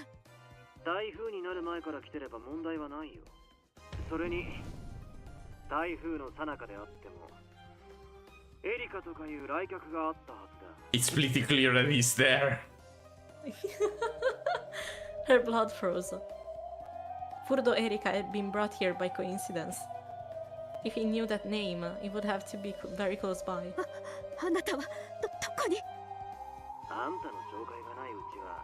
台風になる前から来てれば問題はないよ。それに台風の最中であってもエリカとかいう来客があったはずだ。 It's pretty clear that he's there. Her blood froze. Furdo Erika had been brought here by coincidence. If he knew that name, it would have to be very close by. あなたはどこに。あんたの紹介がないうちは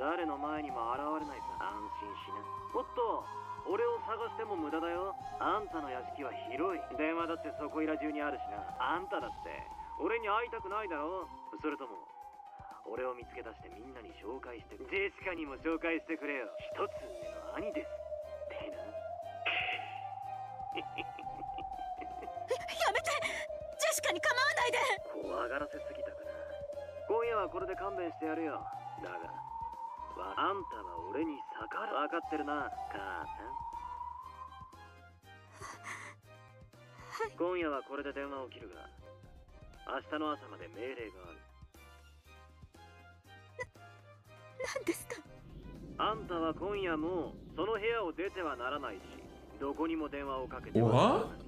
誰の前にも現れないさ。安心しな。おっと、俺を探しても無駄だよ。あんたの屋敷は広い。電話だってそこいら中にあるしな。あんただって俺に会いたくないだろう。それとも俺を見つけ出してみんなに紹介して、ジェシカにも紹介してくれよ。一つ上の兄ですってな。やめて、ジェシカに構わないで。怖がらせすぎたかな。今夜はこれで勘弁してやるよ。だがあんたは俺に逆らう。分かってるな、母さん。今夜はこれで電話を切るが、明日の朝まで命令がある。何ですか。あんたは今夜もその部屋を出てはならないし、どこにも電話をかけてはならない。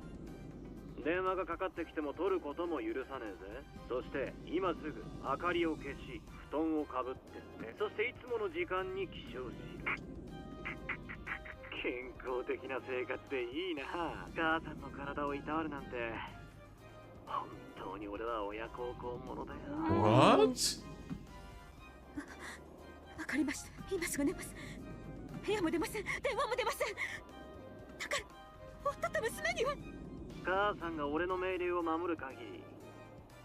電話がかかってきても取ることも許さねえぜ。そして今すぐ明かりを消し、布団をかぶってね。そしていつもの時間に起床し、健康的な生活でいいな。母さんの体をいたわるなんて本当に俺は親孝行者だよ。 What? わかりました。今すぐ寝ます。部屋も出ません。電話も出ません。だから夫と娘には。母さんが俺の命令を守る限り、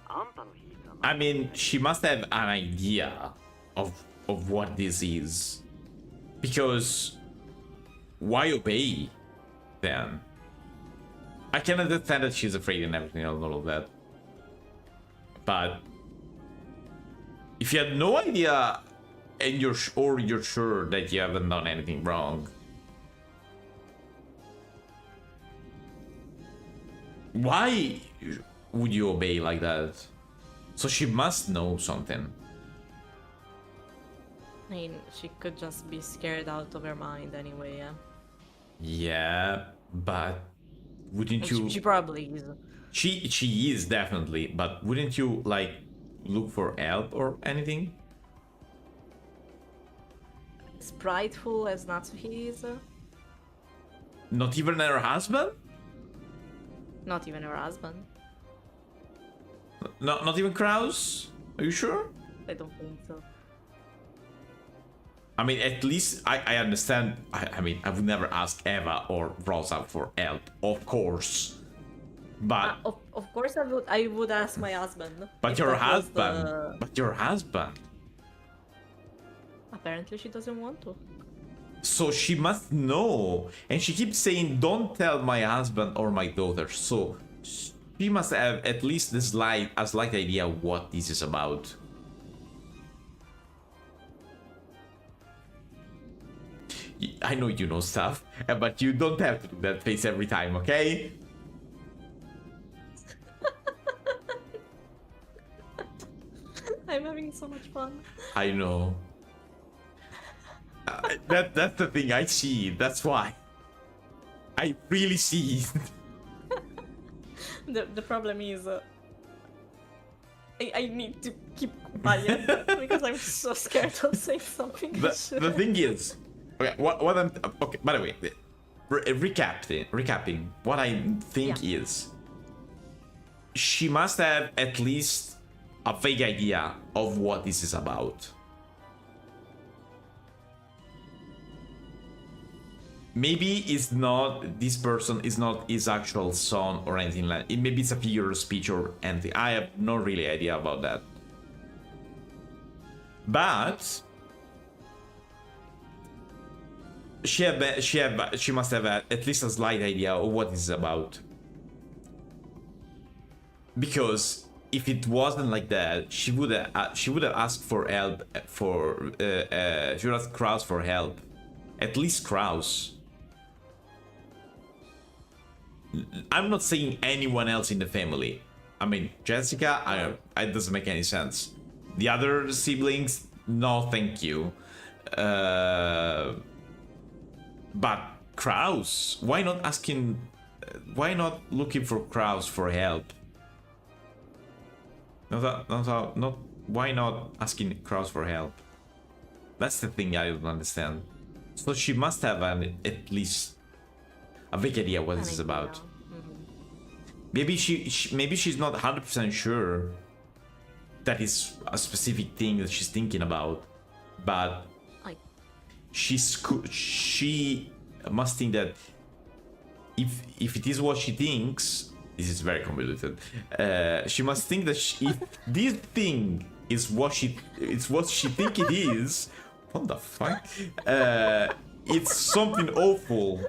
あんたの秘密は。 I mean, she must have an idea of what this is. Because why obey then? I can understand that she's afraid and everything and all of that. But if you had no idea and you're sure that you haven't done anything wrong, why would you obey like that? So she must know something. I mean, she could just be scared out of her mind anyway, yeah. Yeah, but wouldn't you? She probably is. She is definitely, but wouldn't you like look for help or anything? Spriteful as Natsuhi is. Not even her husband? Not even her husband. Not even Kraus? Are you sure? I don't think so. I mean, at least I understand. I mean, I would never ask Eva or Rosa for help, of course. But of course I would ask my husband. but if your that was husband, the- but your husband. Apparently she doesn't want to. So she must know, and she keeps saying, "Don't tell my husband or my daughter." So she must have at least a slight idea what this is about. I know you know stuff, but you don't have to do that face every time, okay? I'm having so much fun. I know. That's the thing, I see it, that's why. I really see it. The problem is I need to keep quiet because I'm so scared of saying something. The thing is, okay, what I'm okay. By the way, recapping, what I think is, she must have at least a vague idea of what this is about. Maybe it's not, this person is not his actual son or anything like it. Maybe it's a figure of speech or anything. I have no really idea about that. But she must have at least a slight idea of what this is about. Because if it wasn't like that, she would have asked for help for she would ask Kraus for help. At least Kraus. I'm not saying anyone else in the family. I mean, Jessica, it doesn't make any sense. The other siblings, no thank you. But Kraus, why not asking, why not looking for Kraus for help? Why not asking Kraus for help? That's the thing I don't understand. So she must have at least a big idea what this is about. Maybe maybe she's not 100% sure that is a specific thing that she's thinking about, but she must think that if it is what she thinks, this is very convoluted. She must think that if this thing is what she think it is, what the fuck? It's something awful.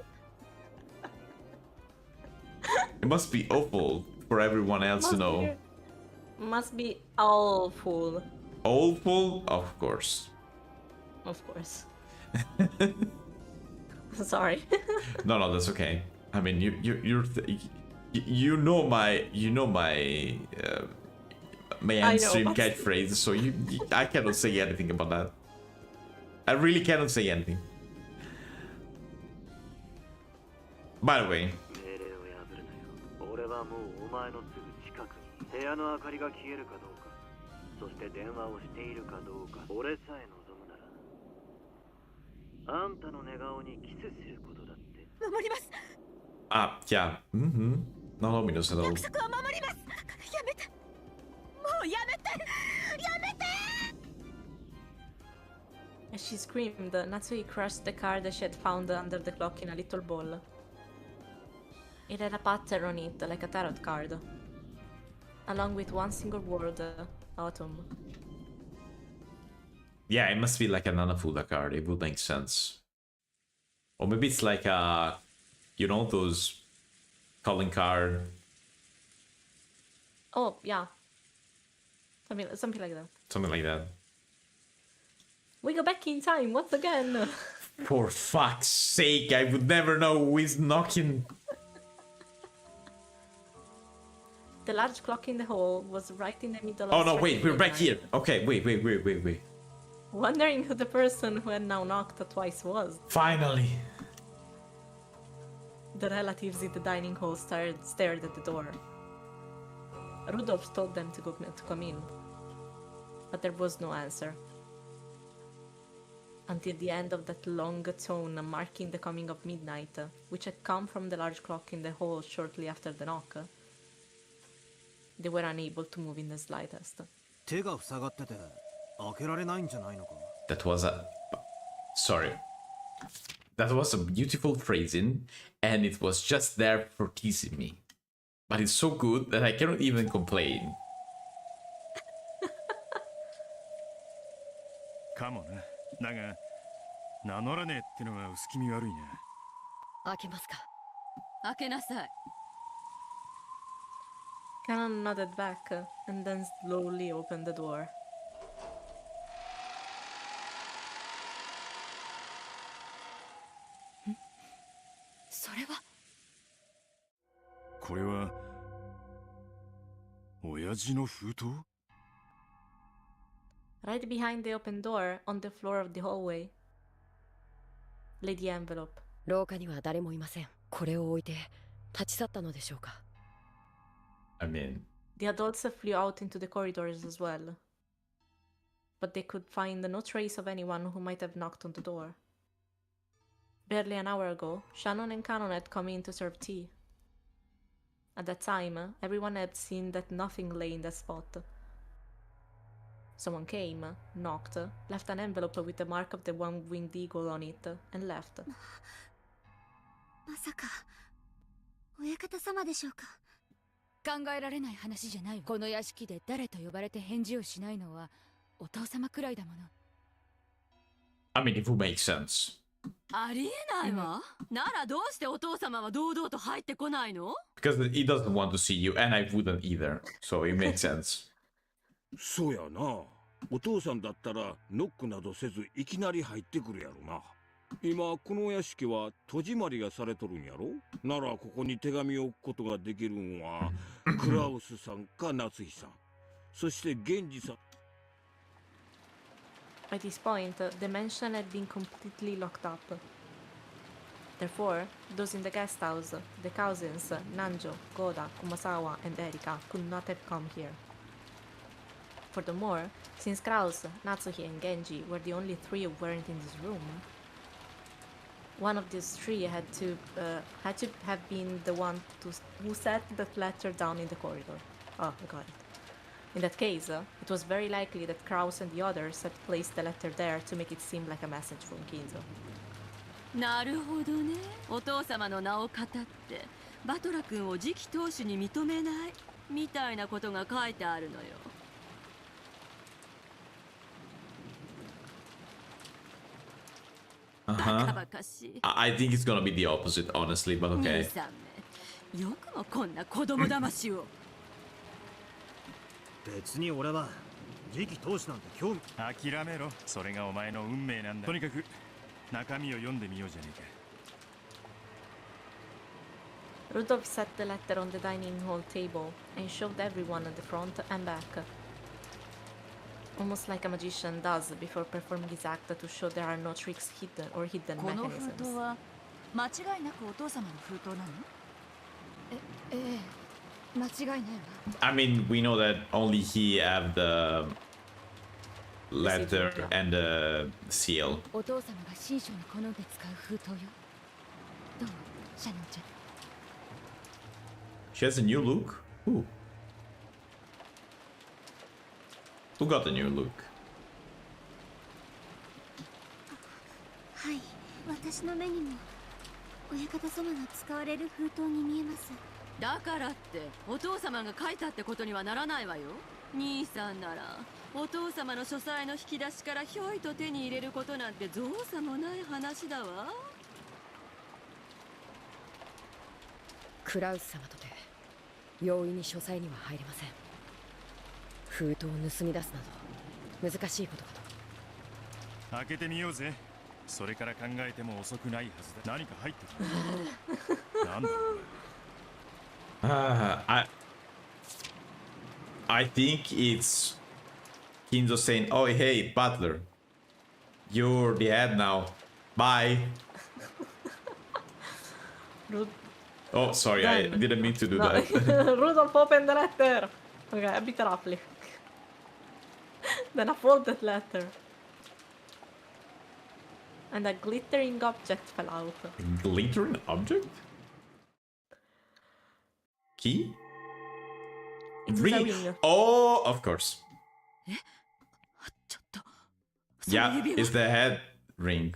It must be awful for everyone else to know. Must be awful. Awful? Of course. Of course. Sorry. No, that's okay. I mean, you know my mainstream catchphrase, so I cannot say anything about that. I really cannot say anything. By the way. 俺はもうお前のすぐ近くに部屋の明かりが消えるかどうか、そして電話をしているかどうか、俺さえ望むならあんたの寝顔にキスすることだって。守ります。Yeah. No ominous at all. 約束は守ります。やめて。もうやめて。やめて。 As she screamed, Natsui crushed the card that she had found under the clock in a little ball. It had a pattern on it, like a tarot card, along with one single word, autumn. Yeah, it must be like an Anafuda card, it would make sense. Or maybe it's like a, you know, those calling card. Oh, yeah. Something like that. Something like that. We go back in time once again. For fuck's sake, I would never know who is knocking. The large clock in the hall was right in the middle of... Oh no, wait, we're back midnight. here. Okay, wait. Wondering who the person who had now knocked twice was. Finally. The relatives in the dining hall stared at the door. Rudolph told them to come in, but there was no answer. Until the end of that long tone marking the coming of midnight, which had come from the large clock in the hall shortly after the knock, they were unable to move in the slightest. That was a... Sorry. That was a beautiful phrasing, and it was just there for teasing me. but it's so good that I cannot even complain. かもな。だが名乗らねえってのが薄気味悪いな。開けますか。開けなさい。 Canon nodded back and then slowly opened the door. それはこれは親父の封筒？ Right behind the open door, on the floor of the hallway, lay the envelope. 廊下には誰もいません。これを置いて立ち去ったのでしょうか。I mean, The adults flew out into the corridors as well, but they could find no trace of anyone who might have knocked on the door. Barely an hour ago, Shannon and Canon had come in to serve tea. At that time, everyone had seen that nothing lay in that spot. Someone came, knocked, left an envelope with the mark of the one-winged eagle on it, and left. まさか親方様でしょうか。考えられない話じゃないわ。この屋敷で誰と呼ばれて返事をしないのはお父様くらいだもの。 I mean, it would make sense. ありえないわ。ならどうしてお父様は堂々と入ってこないの？ Because he doesn't want to see you, and I wouldn't either, so it makes sense. そうやな。お父さんだったらノックなどせずいきなり入ってくるやろな。今この屋敷は戸締まりがされとるんやろ。ならここに手紙を置くことができるんはクラウスさんか夏日さん、そして源氏さん。 By this point, the mansion had been completely locked up. Therefore, those in the guest house, the cousins, Nanjo, Goda, Kumasawa, and Erika, could not have come here. Furthermore, since Kraus, Natsuhi, and Genji were the only three who weren't in this room, one of these three had to have been the one who set that letter down in the corridor. Oh, I got it. In that case, it was very likely that Kraus and the others had placed the letter there to make it seem like a message from Kinzo. なるほどね。お父様の名を語ってバトラ君を次期当主に認めないみたいなことが書いてあるのよ。バカバカしい。 I think it's gonna be the opposite, honestly, but 兄 okay. さんめ、よくもこんな子供騙しを。別に俺は次期当主なんて興味。諦めろ。それがお前の運命なんだ。とにかく中身を読んでみようじゃねえか。 Rudolph set the letter on the dining hall table and showed everyone at the front and back. Almost like a magician does before performing his act to show there are no tricks hidden or hidden この封筒 mechanisms. は間違いなくお父様の封筒なの？ええ、間違いないわ。 I mean, we know that only he have the letter and the seal. お父様が新書に好んで使う封筒よ。どう、シャノンちゃん。 She has a new look? Who got a new look? はい、私の目にも親方様の使われる封筒に見えます。だからってお父様が書いたってことにはならないわよ。兄さんならお父様の書斎の引き出しからひょいと手に入れることなんて造作もない話だわ。クラウス様とて容易に書斎には入れません。封筒を盗み出すなど難しいことかと。開けてみようぜ。それから考えても遅くないはずだ。何か入ってる。なんだ。I think it's Kinzo saying, "Oh hey, Butler, you're the head now. Bye." Oh, sorry, I didn't mean to do No. that. Rudolph opened the letter. Okay, a bit roughly. Then a folded letter. And a glittering object fell out. Glittering object? Key? It's a Ring. ring. Oh, of course. ちょっと。 Yeah, it's the head ring.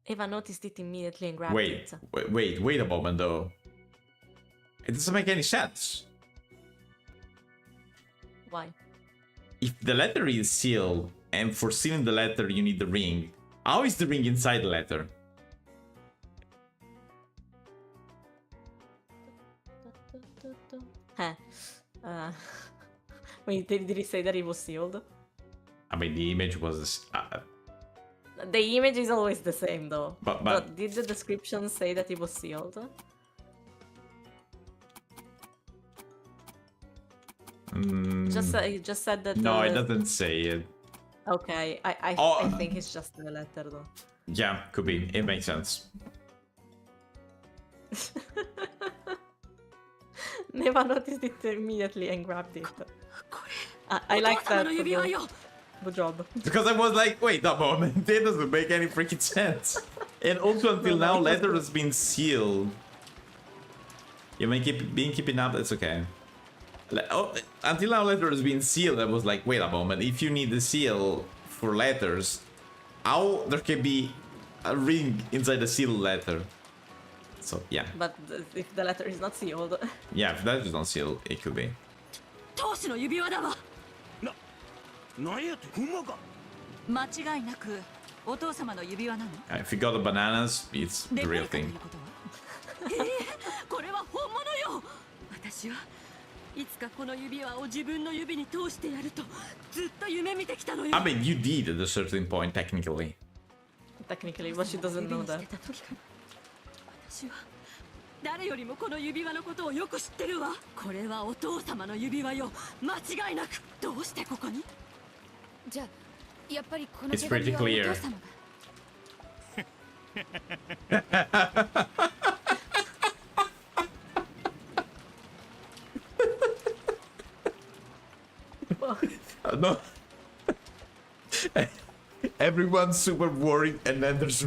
Eva noticed it immediately and grabbed Wait, it. wait a moment though. It doesn't make any sense. Why? If the letter is sealed, and for sealing the letter you need the ring, how is the ring inside the letter? Wait, did he say that it was sealed? I mean, the image was... The image is always the same, though. But did the description say that it was sealed? It just said that... No, it doesn't say it. Okay, I think it's just the letter, though. Yeah, could be. It makes sense. Neva noticed it immediately and grabbed it. I like that. Good job. Because I was like, wait a moment, that doesn't make any freaking sense. And also until now, letter has been sealed. You may been keeping up, that's okay. Until now, letter has been sealed. I was like, wait a moment, if you need the seal for letters, how there can be a ring inside the sealed letter? So, yeah. But if the letter is not sealed... Yeah, if the letter is not sealed, it could be. If you got the bananas, it's the real thing. I mean, you did at a certain point, technically. Technically, but she doesn't know that. 誰よりもこの指輪のことをよく知ってるわ。これはお父様の指輪よ。間違いなく。どうしてここに？じゃあやっぱりこの It's pretty clear. No. Everyone's super worried, and then there's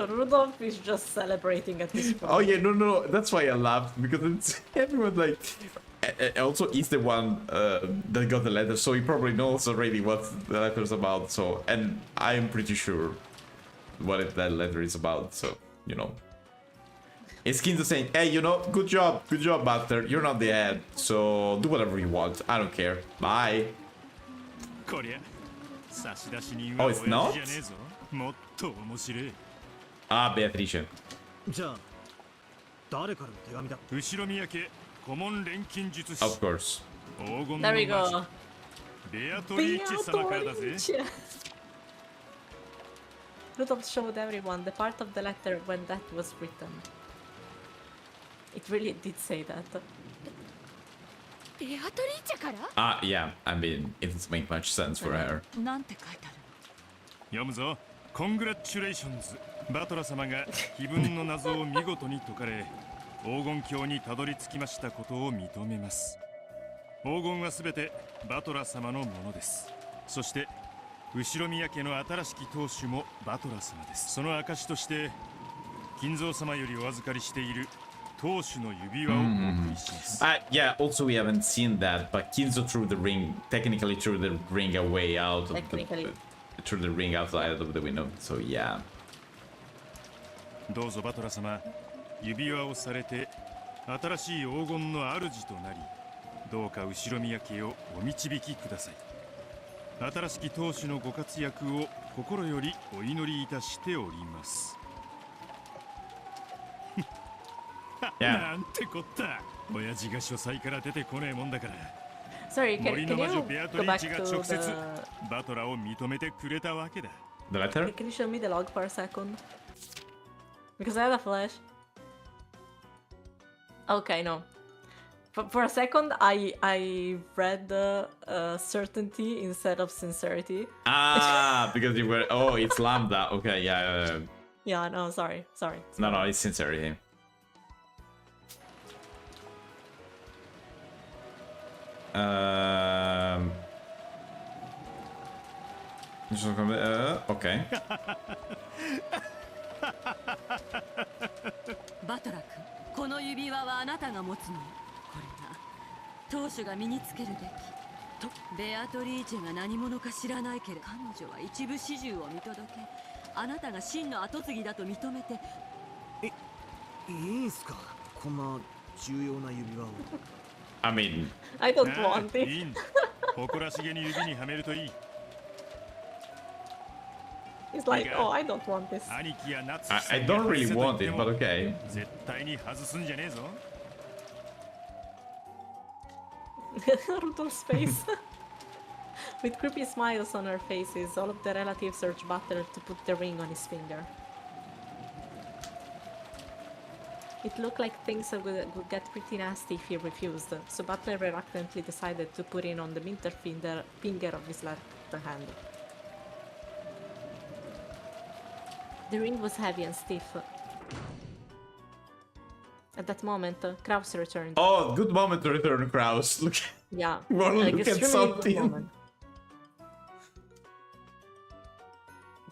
Rudolph is just celebrating at this point. Oh yeah, no, that's why I laughed, because it's everyone like... Also, he's the one that got the letter, so he probably knows already what the letter's about, so... And I'm pretty sure what that letter is about, so, you know. It's Kinzo saying, hey, you know, good job, Buster, you're not the head, so do whatever you want, I don't care, bye. Oh, it's not? Ah, Beatrice. Of course. There we go. Beatrice. Rudolph showed everyone the part of the letter when that was written. It really did say that. Ah, yeah, I mean, it doesn't make much sense for her. Congratulations. バトラ様が碑文の謎を見事に解かれ、黄金鏡にたどり着きましたことを認めます。黄金はすべてバトラ様のものです。そして後ろ宮家の新しき当主もバトラ様です。その証として金蔵様よりお預かりしている当主の指輪をお送りします。Yeah, also we haven't seen that, but Kinzo threw the ring, technically threw the ring away out of threw the ring outside of the window, so yeah. どうぞバトラ様、指輪をされて新しい黄金の主となり、どうか後ろ宮家をお導きください。新しき当主のご活躍を心よりお祈りいたしております。なんてこった。親父が書斎から出てこねえもんだから。Sorry, can you go back to the... The letter? Can you show me the log for a second? Because I had a flash. Okay, no. For a second, I read certainty instead of sincerity. Ah, because you were... Oh, it's lambda. Okay, yeah. Yeah, no, sorry. No, it's sincerity. Okay. バトラ君、この指輪はあなたが持つの。これが当主が身につけるべき。ベアトリーチェが何者か知らないけれど、彼女は一部始終を見届け、あなたが真の跡継ぎだと認めて。いいんすかこんな重要な指輪を。I mean, I don't want it. いいんだ。誇らしげに指にはめるといい。 He's like, oh, I don't want this. 兄貴や夏日さ I んが don't really 外せと want 言 it, っても but okay. 絶対に外すんじゃねえぞ。Rudolph's face. With creepy smiles on her faces, all of the relatives urge Butler to put the ring on his finger. It looked like things would get pretty nasty if he refused, so Butler reluctantly decided to put it on the minter finger of his left hand. The ring was heavy and stiff. At that moment, Kraus returned. Oh, good moment to return, Kraus. Look, Yeah, well, like look at extremely good something. moment.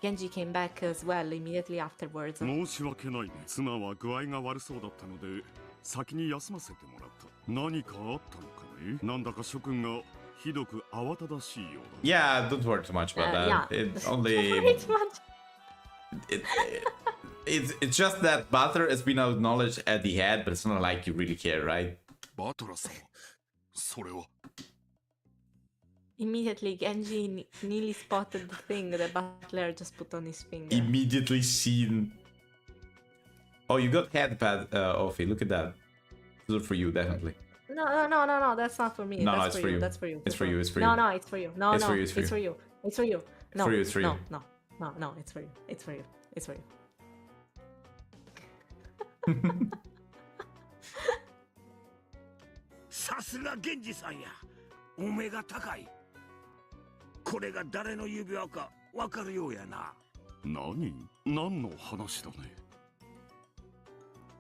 Genji came back as well immediately afterwards. 申し訳ないね。妻は具合が悪そうだったので先に休ませてもらった。何かあったのかね。なんだか諸君がひどく慌ただしいようだ。 Yeah, don't worry too much about that. Yeah. It's only Pretty much. it's just that Butler has been acknowledged at the head, but it's not like you really care, right? バトラさん、それは。 Immediately, Genji nearly spotted the thing that Butler just put on his finger. Immediately seen. Oh, you got head pad, Ophi. Look at that. Good for you, definitely. No, that's not for me. No, That's it's for for you. That's for you. It's for you. It's for you. No, it's for you. No, It's no, for you, it's for it's you. for you. It's for you. No, for you, it's for you. No, it's for you. It's for you. It's for you. さすが源氏さんや。お目が高い。これが誰の指輪かわかるようやな。何の話だね。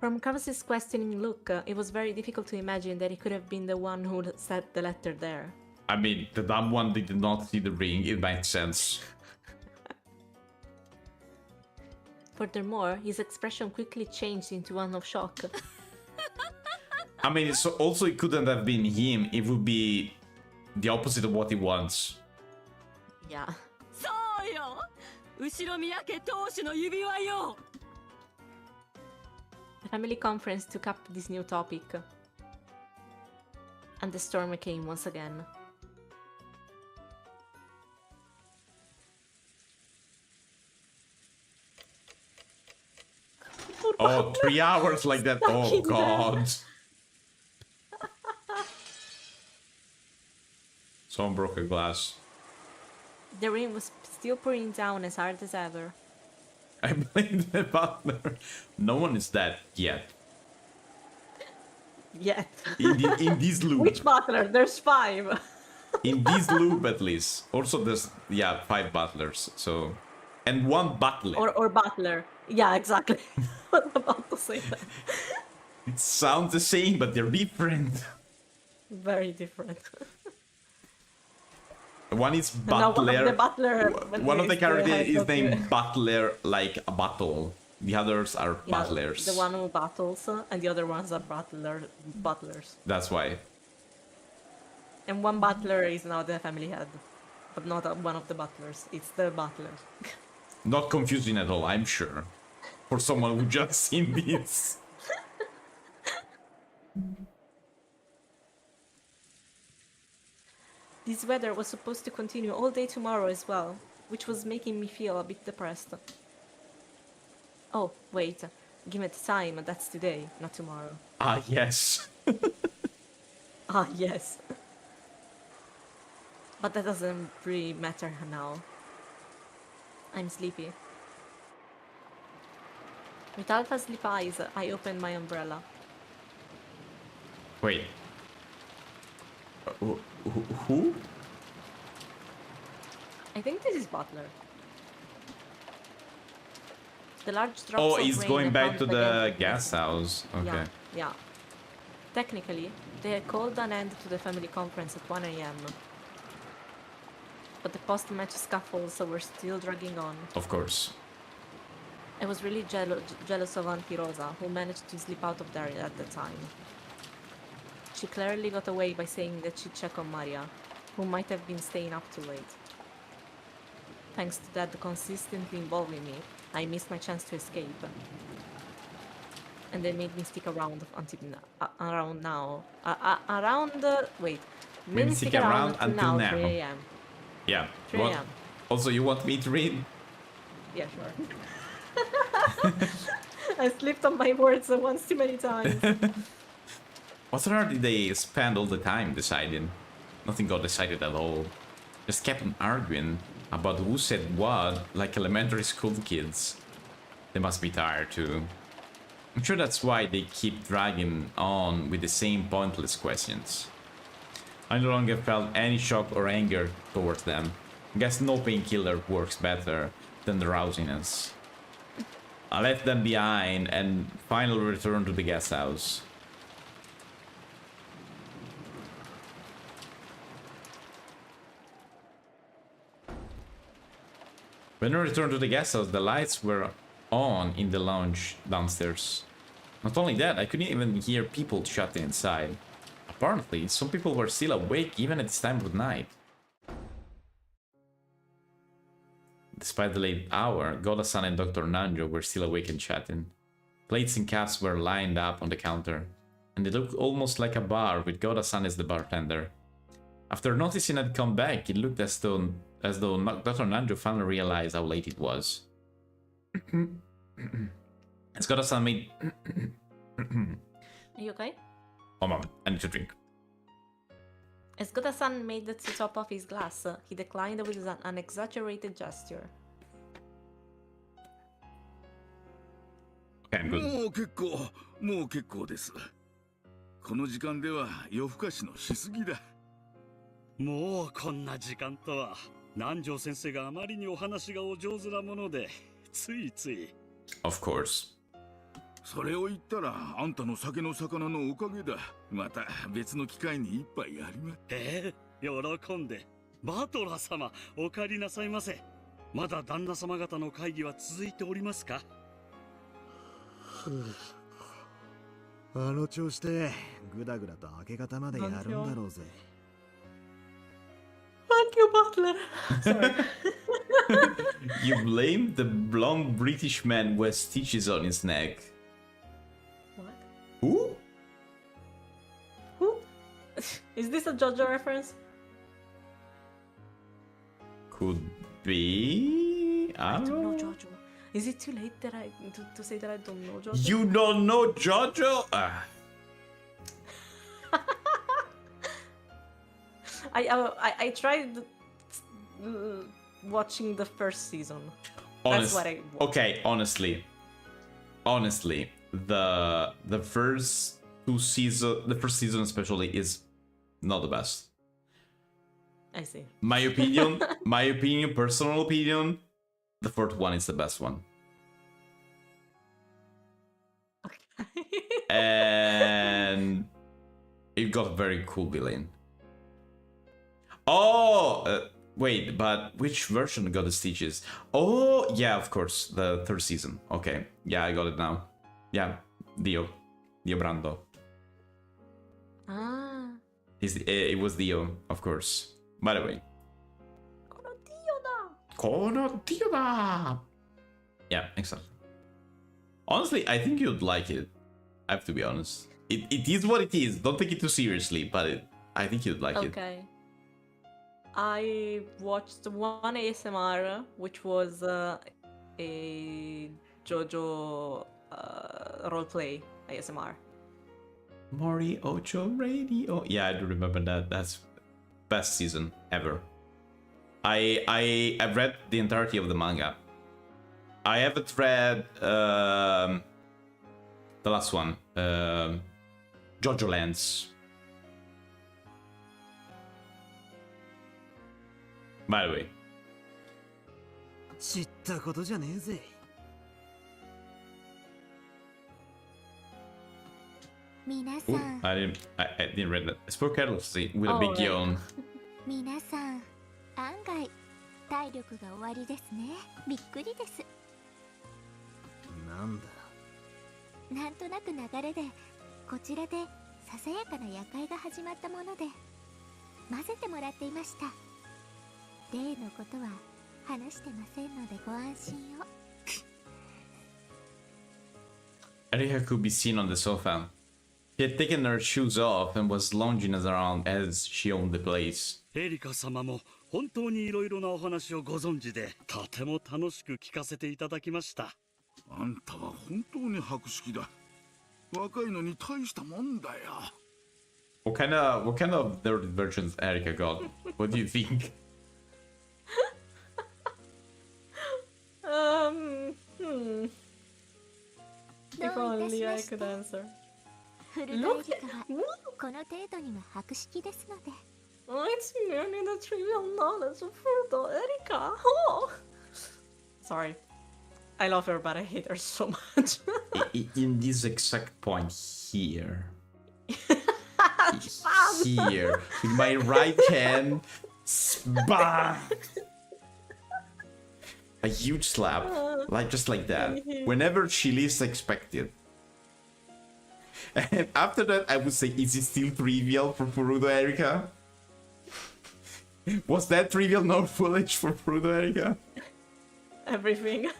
From Kraus's questioning look, it was very difficult to imagine that he could have been the one who set the letter there. I mean, the dumb one did not see the ring. It makes sense. Furthermore, his expression quickly changed into one of shock. I mean, it's also it couldn't have been him. It would be the opposite of what he wants. Yeah. そうよ。後ろ宮家当主の指輪よ。 The family conference took up this new topic. And the storm came once again. Oh, 3 hours like that. Oh, God. Someone broke a glass. The rain was still pouring down as hard as ever. I blame the butler. No one is dead yet. Yet. In this loop. Which butler? There's 5. In this loop, at least. Also, there's, yeah, 5 butlers. So, and 1 butler. Or butler. Yeah, exactly. I was about to say that. It sounds the same, but they're different. Very different. One is No, butler. one of the is characters head is of the- named Butler, like a battle. The others are Yeah, butlers. the one who battles, and the other ones are butlers. That's why. And one butler is now the family head, but not one of the butlers. It's the butler. Not confusing at all, I'm sure. For someone who just seen this. This weather was supposed to continue all day tomorrow as well, which was making me feel a bit depressed. Oh, wait. Give it time, that's today, not tomorrow. Ah, yes. Ah, yes. But that doesn't really matter now. I'm sleepy. With Alpha's sleep eyes, I opened my umbrella. Wait. Who? I think this is Butler. The large drops Oh, of he's rain going back to pounded the against gas house. Okay. Yeah. Technically, they had called an end to the family conference at 1 a.m. But the post-match scuffles were still dragging on. Of course. I was really jealous of Auntie Rosa, who managed to slip out of there at the time. She clearly got away by saying that she'd check on Maria, who might have been staying up too late. Thanks to Dad consistently involving me, I missed my chance to escape. And they made me stick around until around now. Wait. Made me stick around until now. 3 a.m. Yeah. 3 a.m. Also, you want me to read? Yeah, sure. I slipped on my words once too many times. What did they spend all the time deciding? Nothing got decided at all. Just kept on arguing about who said what, like elementary school kids. They must be tired too. I'm sure that's why they keep dragging on with the same pointless questions. I no longer felt any shock or anger towards them. I guess no painkiller works better than the rousiness. I left them behind and finally returned to the guest house. When I returned to the guest house, the lights were on in the lounge downstairs. Not only that, I couldn't even hear people chatting inside. Apparently, some people were still awake even at this time of night. Despite the late hour, Goda-san and Dr. Nanjo were still awake and chatting. Plates and cups were lined up on the counter, and it looked almost like a bar with Goda-san as the bartender. After noticing I'd come back, it looked as though Dr. Nanjo finally realized how late it was. As Goda-san made... Are you okay? Oh, mom, I need to drink. As Goda-san made the top off his glass, he declined with an exaggerated gesture. Okay, I'm good. もう結構です。この時間では夜更かしのしすぎだ。もうこんな時間とは、南條先生があまりにお話がお上手なもので、ついつい。Of course. それを言ったら、あんたの酒の魚のおかげだ。また別の機会に一杯やりま。喜んで。バトラ様、お帰りなさいませ。まだ旦那様方の会議は続いておりますか？あの調子でぐだぐだと明け方までやるんだろうぜ。Thank you, Butler. Sorry. You blamed the blonde British man who has stitches on his neck. What? Who? Who? Is this a JoJo reference? Could be. I don't know JoJo. Is it too late that to say that I don't know JoJo? You don't know JoJo? I tried watching the first season. That's what I watched. Okay, honestly, the first season especially is not the best. I see. My opinion, personal opinion, the fourth one is the best one. Okay. And it got a very cool villain. Oh, wait, but which version got the stitches? Oh, yeah, of course, the third season. Okay, yeah, I got it now. Yeah, Dio Brando. Ah. It was Dio, of course. By the way. Kono Dio da! Yeah, exactly. Honestly, I think you'd like it. I have to be honest. It is what it is. Don't take it too seriously, but I think you'd like it. Okay. I watched one ASMR, which was a JoJo roleplay ASMR. Mori Ocho Radio. Yeah, I do remember that. That's best season ever. I've read the entirety of the manga. I haven't read the last one, JoJo Lands. By the way. 知ったことじゃねえぜ。皆さん。I didn't read that. I spoke carelessly with a big yawn. 皆さん、案外体力が終わりですね。びっくりです。なんだ。なんとなく流れでこちらでささやかな夜会が始まったもので混ぜてもらっていました。例のことは話してませんのでご安心を。Erika could be seen on the sofa. She had taken her shoes off and was lounging around as she owned the place. エリカ様も本当にいろいろなお話をご存知で、とても楽しく聞かせていただきました。あんたは本当に博識だ。若いのに大したもんだよ。What kind of dirty versions Erika got? What do you think? If only I could answer. フルダイリカはこの程度には博識ですので。Oh, it's merely the trivial knowledge of Furuto Erika. Oh. Sorry. I love her, but I hate her so much. In this exact point here. Here. With my right hand. Bam! A huge slap. Like just like that. Whenever she least expected. And after that, I would say, is it still trivial for Furuto Erika? Was that trivial no footage for Furuto Erika? Everything.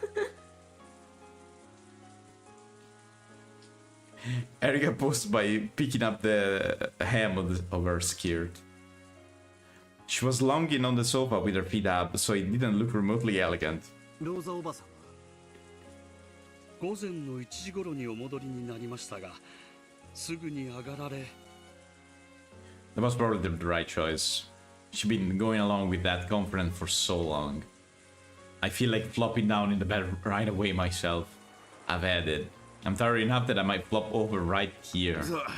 Erika posed by picking up the hem of her skirt. She was lounging on the sofa with her feet up, so it didn't look remotely elegant. ローザおばさんは午前の1時頃にお戻りになりましたが、すぐに上がられ。That was probably the right choice. She'd been going along with that conference for so long. I feel like flopping down in the bed right away myself. I've had it. I'm tired enough that I might flop over right here. さあ、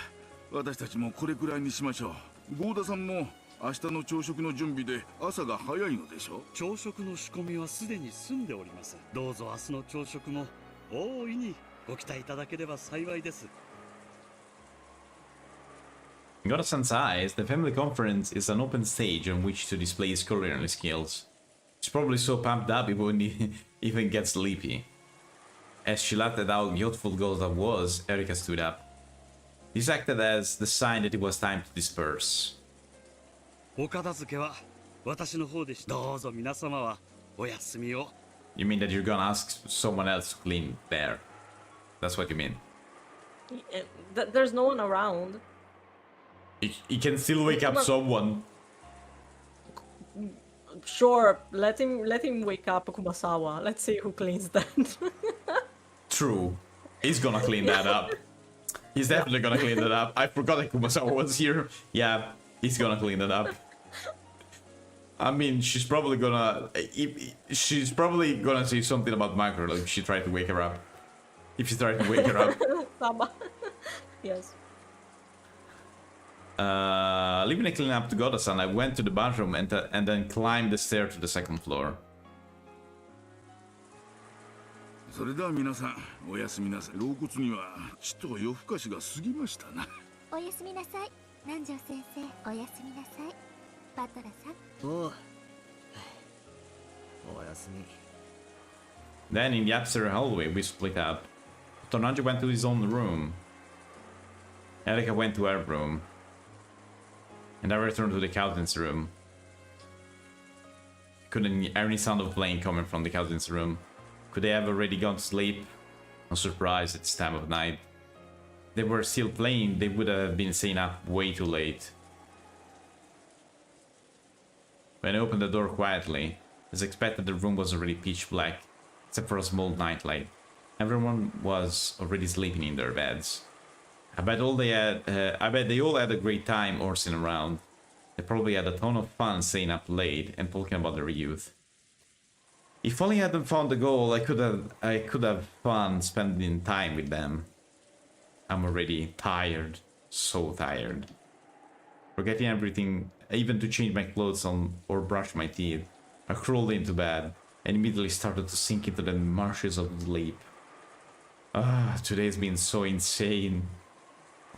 私たちもこれくらいにしましょう。ゴーダさんも明日の朝食の準備で朝が早いのでしょ。朝食の仕込みはすでに済んでおります。どうぞ明日の朝食も大いにご期待いただければ幸いです。In Goda-san's eyes, the family conference is an open stage on which to display his culinary skills. He's probably so pumped up he wouldn't even get sleepy. As she laughed at how beautiful Golda was, Erika stood up. This acted as the sign that it was time to disperse. お片付けは私の方でし。どうぞ皆様はお休みを。You mean that you're gonna ask someone else to clean there? That's what you mean. There's no one around. He can still wake up someone. Sure, let him wake up Kumasawa. Let's see who cleans that. True. He's gonna clean that up. He's definitely gonna clean that up. I forgot that Kumasawa was here. Yeah, he's gonna clean that up. I mean, she's probably gonna say something about Macro if she tried to wake her up. If she tried to wake her up. Sama. Yes. Leaving a clean up to Goda-san, I went to the bathroom and then climbed the stair to the second floor. それでは皆さん、おやすみなさい。老骨にはちと夜更かしが過ぎましたな。おやすみなさい。南條先生、おやすみなさい。バトラさん。おう。おやすみ。 Then in the upstairs hallway, we split up. Tonanji went to his own room. Erika went to her room. And I returned to the captain's room. Couldn't hear any sound of playing coming from the captain's room. Could they have already gone to sleep? No surprise at this time of night. If they were still playing, they would have been staying up way too late. When I opened the door quietly, as expected, the room was already pitch black, except for a small nightlight. Everyone was already sleeping in their beds. I bet they all had a great time horsing around. They probably had a ton of fun staying up late and talking about their youth. If only I hadn't found the goal, I could have fun spending time with them. I'm already tired, so tired. Forgetting everything, even to change my clothes or brush my teeth, I crawled into bed and immediately started to sink into the marshes of sleep. Today's been so insane.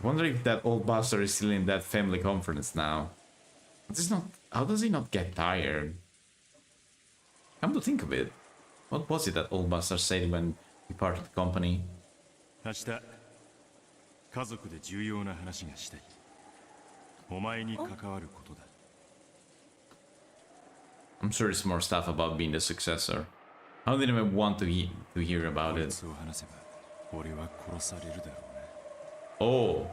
I wonder if that old bastard is still in that family conference now. How does he not get tired? Come to think of it, what was it that old bastard said when we parted company? 明日、家族で重要な話がしたい。お前に関わることだ。I'm sure it's more stuff about being the successor. I didn't even want to hear about it. 俺は殺されるだろうね。 Oh.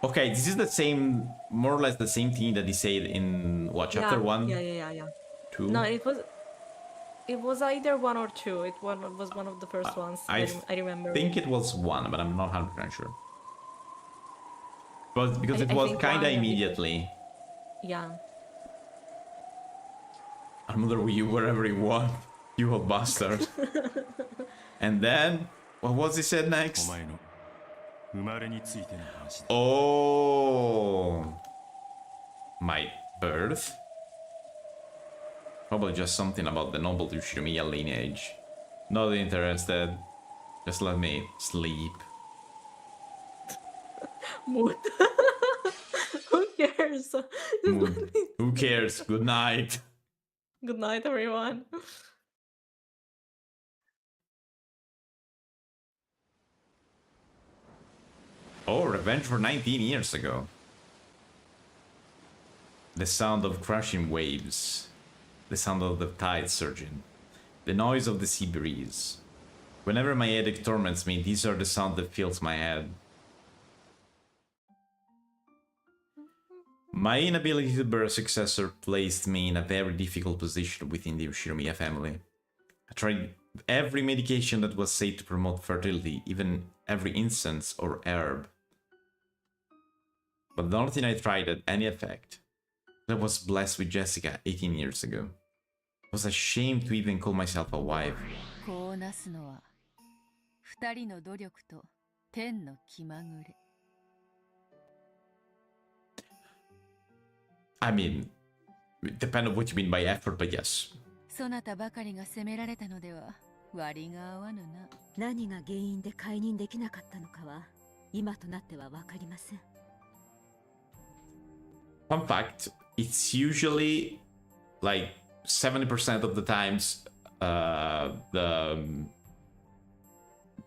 Okay, this is the same, more or less the same thing that he said in what, chapter 1? Yeah. 2? No, it was either 1 or 2. It was one of the first ones. I remember. I think it was 1, but I'm not 100% sure. But because it I was think kinda 1, immediately. Yeah. I'll murder you wherever you want, you old bastard. And then, what was he said next? お前の生まれについての話だ。 Oh, my birth? Probably just something about the noble Ushirimiya lineage. Not interested. Just let me sleep. Mood. Who cares? Just Mood. let me- Who cares? Good night. Good night, everyone. Oh, revenge for 19 years ago. The sound of crashing waves. The sound of the tide surging. The noise of the sea breeze. Whenever my headache torments me, these are the sounds that fills my head. My inability to bear a successor placed me in a very difficult position within the Ushirimiya family. I tried every medication that was said to promote fertility, even every incense or herb. But nothing I tried had any effect. I was blessed with Jessica 18 years ago. I was ashamed to even call myself a wife. こうなすのは二人の努力と天の気まぐれ。 I mean, it depends on what you mean by effort, but yes. そなたばかりが責められたのでは割が合わぬな。何が原因で解任できなかったのかは今となっては分かりません。 Fun fact, it's usually like 70% of the times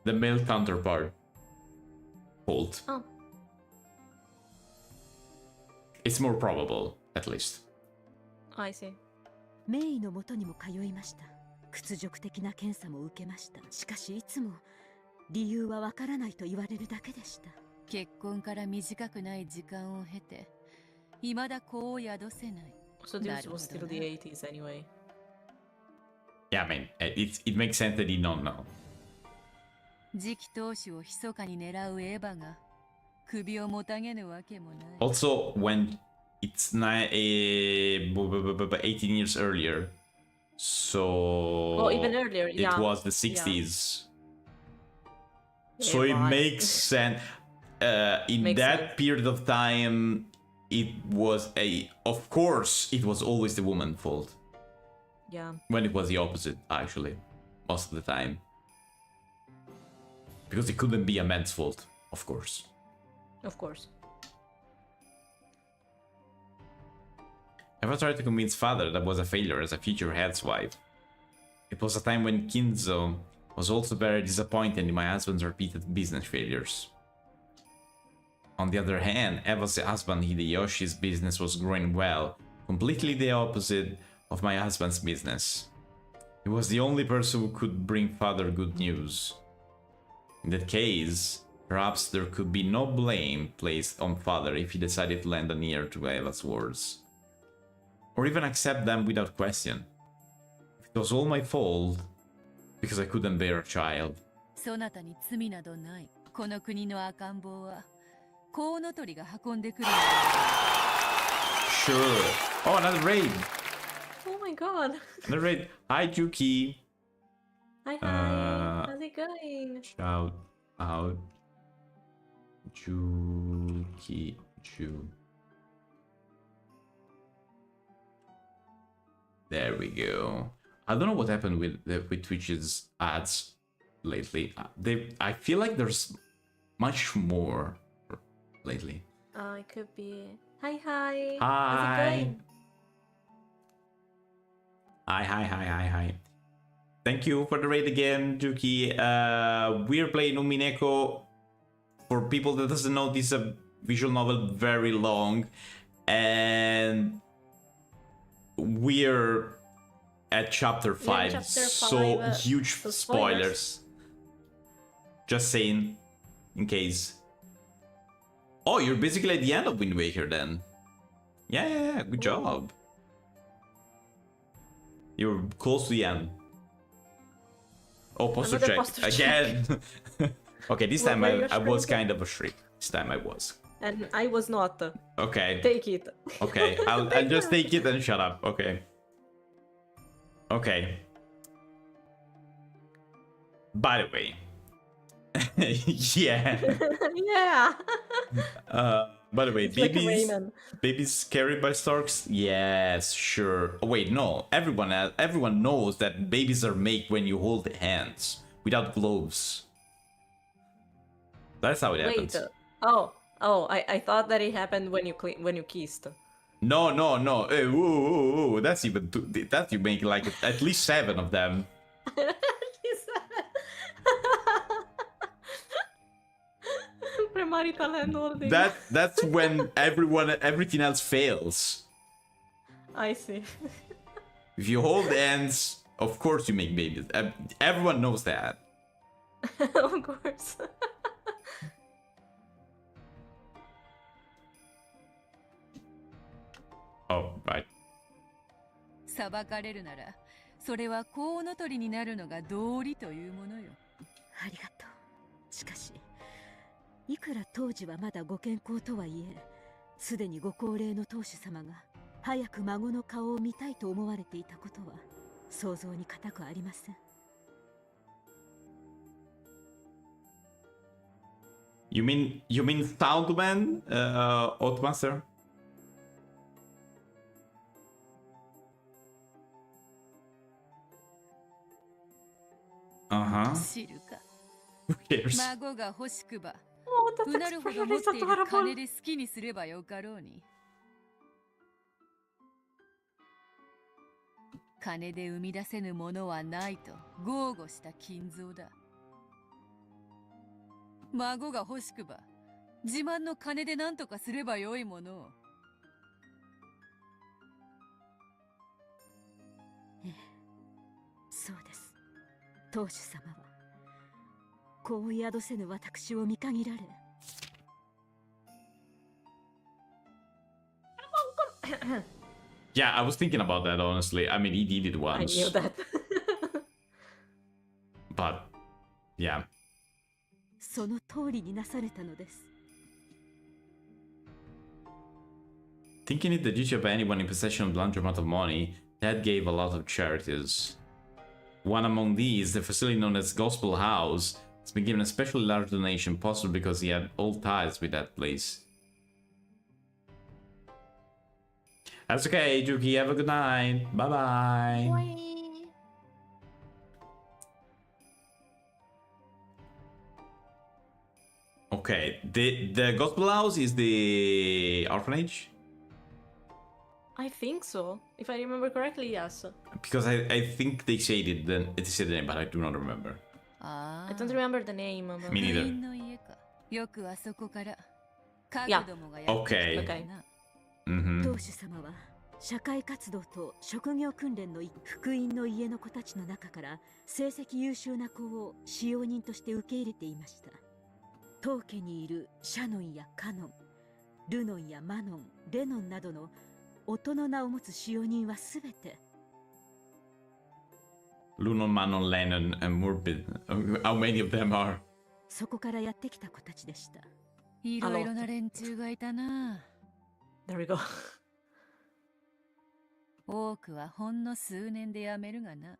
the male counterpart fault. Oh. It's more probable, at least. I see. 名医のもとにも通いました。屈辱的な検査も受けました。しかしいつも理由はわからないと言われるだけでした。結婚から短くない時間を経て未だ子を宿せない。 So this was still the 80s anyway. Yeah, I mean, it makes sense that he don't know. 次期当主を密かに狙うエヴァが首をもたげぬわけもない。 Also, when it's 18 years earlier, so Oh, even earlier, yeah. it was the 60s. Yeah. So it Yeah, makes sense. In Makes that sense. period of time, it was of course, it was always the woman's fault. Yeah. When it was the opposite, actually, most of the time. Because it couldn't be a man's fault, of course. Of course. Eva tried to convince father that was a failure as a future head's wife. It was a time when Kinzo was also very disappointed in my husband's repeated business failures. On the other hand, Eva's husband Hideyoshi's business was growing well, completely the opposite of my husband's business. He was the only person who could bring father good news. In that case, perhaps there could be no blame placed on father if he decided to lend an ear to Eva's words. Or even accept them without question. It was all my fault because I couldn't bear a child. そなたに罪などない。この国の赤ん坊はコウノトリが運んでくるのだ。 Sure. Oh, another raid. Oh my god. Another raid. Hi, Juki. Hi, how's it going? Shout out. Juki. Ju. There we go. I don't know what happened with Twitch's ads lately. I feel like there's much more lately. It could be. Hi. How's it Hi. going? Hi. Thank you for the raid again, Juki. We're playing Umineko. For people that doesn't know, this is a visual novel, very long, and we're at chapter 5, chapter so 5, huge so spoilers. Just saying, in case. Oh, you're basically at the end of Wind Waker then. Yeah, good job. You're close to the end. Oh, posture Another check. posture Again. Okay, this time were you I was shrinking? kind of a shriek. This time I was. And I was not. Okay. Take it. Okay, I'll just take it and shut up. Okay. Okay. By the way. Yeah. Yeah. By the way, It's like babies Rayman. babies carried by storks? Yes, sure. Oh, wait, no. Everyone knows that babies are made when you hold hands without gloves. That's how it happens. Wait. I thought that it happened when you kissed. No. Hey, whoa. That's even that you make like at least 7 of them. Premarital handholding. That's when everything else fails. I see. If you hold hands, of course you make babies. Everyone knows that. Of course. Oh, right. 裁かれるなら、それはコウノトリになるのが道理というものよ。ありがとう。しかし、いくら当時はまだご健康とはいえ、すでにご高齢の当主様が早く孫の顔を見たいと思われていたことは想像に難くありません。You mean Soundman, Outmaster? Uh-huh. 知るか。 Who cares? 孫が欲しくば、 Oh, う that なるほ expression ど持っ is ている adorable. 金で好きにすればよかろうに。金で生み出せぬものはないと豪語した金蔵だ。孫が欲しくば、自慢の金で何とかすればよいものを。ええ、そうです。当主様は子を宿せぬ私を見限られ、Yeah, I was thinking about that, honestly. I mean, he did it once. I knew that. But, yeah. その通りになされたのです。 Thinking it the duty of anyone in possession of a large amount of money, Dad gave a lot of charities. One among these, the facility known as Gospel House, has been given a especially large donation, possibly because he had old ties with that place. That's okay, Juki. Have a good night. Bye-bye. Okay, the Gospel House is the orphanage? I think so. If I remember correctly, yes. Because I think they said it, then it said the name, but I do not remember. I don't remember the name. But... Me neither. よくあそこから Yeah. Okay. Okay. 当主様は社会活動と職業訓練の福音の家の子たちの中から成績優秀な子を使用人として受け入れていました。当家にいるシャノンやカノン、ルノンやマノン、レノンなどの音の名を持つ使用人はすべて Luno, Manon, Lennon, and Murbid. How many of them are? そこからやってきた子たちでした。いろいろな連中がいたな。There we go. 多くはほんの数年で辞めるがな。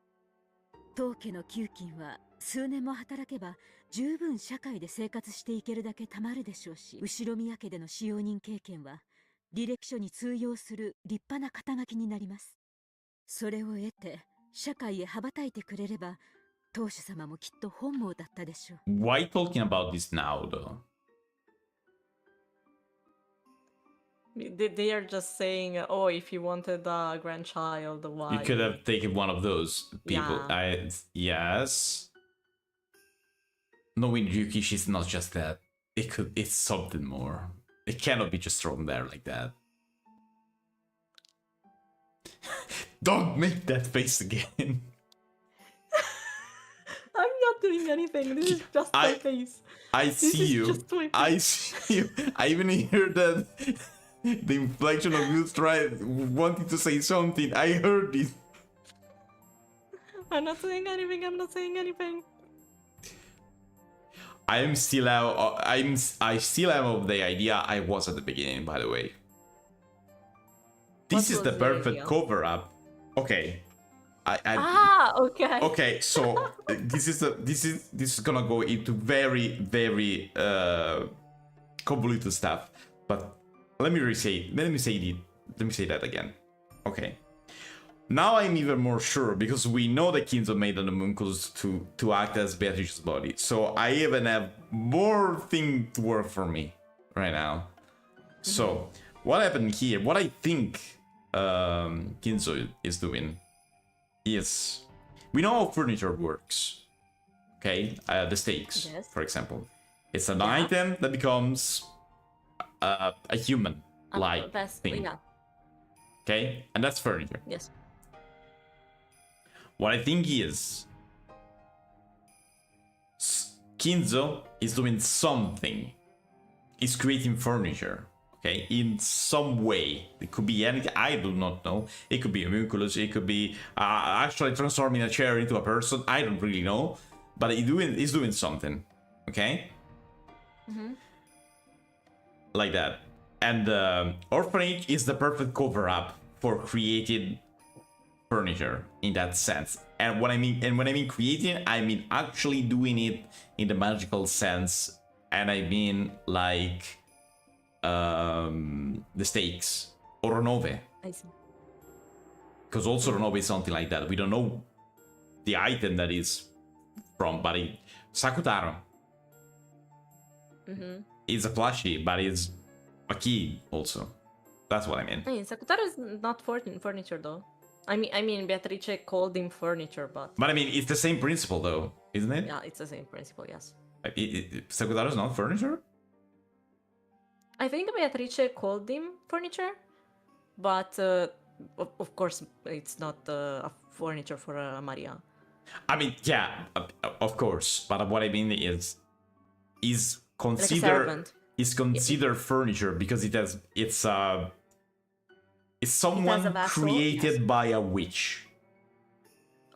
当家の給金は数年も働けば十分社会で生活していけるだけ貯まるでしょうし、後宮家での使用人経験は履歴書に通用する立派な肩書きになります。それを得て社会へ羽ばたいてくれれば当主様もきっと本望だったでしょう。Why talking about this now, though? They are just saying, oh, if you wanted a grandchild, why? You could have taken one of those people. Yeah. Yes. Knowing Yuki, she's not just that. It's something more. It cannot be just thrown there like that. Don't make that face again. I'm not doing anything. This is just my face. I This see is you. just my I face. see you. I even heard that the inflection of you wanting to say something. I heard it. I'm not saying anything. I'm not saying anything. I still am of the idea I was at the beginning, by the way. This What is the was the perfect idea? cover up. Okay. Okay. Okay, so this is gonna go into very convoluted stuff. But let me say that again. Okay. Now I'm even more sure, because we know that Kinzo made an homunculus to act as Beatrice's body. So I even have more thing to work for me right now. So what happened here, what I think Kinzo is doing is, we know how furniture works. Okay, the stakes, Yes. for example. It's an item that becomes a human like thing. Yeah. Okay, and that's furniture. Yes. What I think is, Kinzo is doing something. He's creating furniture, okay, in some way. It could be anything, I do not know. It could be a homunculus, it could be actually transforming a chair into a person, I don't really know. But he's doing something, okay? Like that. And Orphanage is the perfect cover-up for creating furniture in that sense. And when I mean creating, I mean actually doing it in the magical sense, and I mean like the stakes or Renove. I see. Because also Renove is something like that. We don't know the item that is from, but Sakutaro. It's a plushie, but it's a key also. That's what I mean. I mean, Sakutaro is not furniture though. I mean, Beatrice called him furniture, but I mean, it's the same principle though, isn't it? yeah, it's the same principle. Yes. Sakutaro is not furniture? I think Beatrice called him furniture, but of course it's not a furniture for Maria. I mean, yeah, of course. But what I mean is servant. considered furniture because it's someone vessel, created by a witch.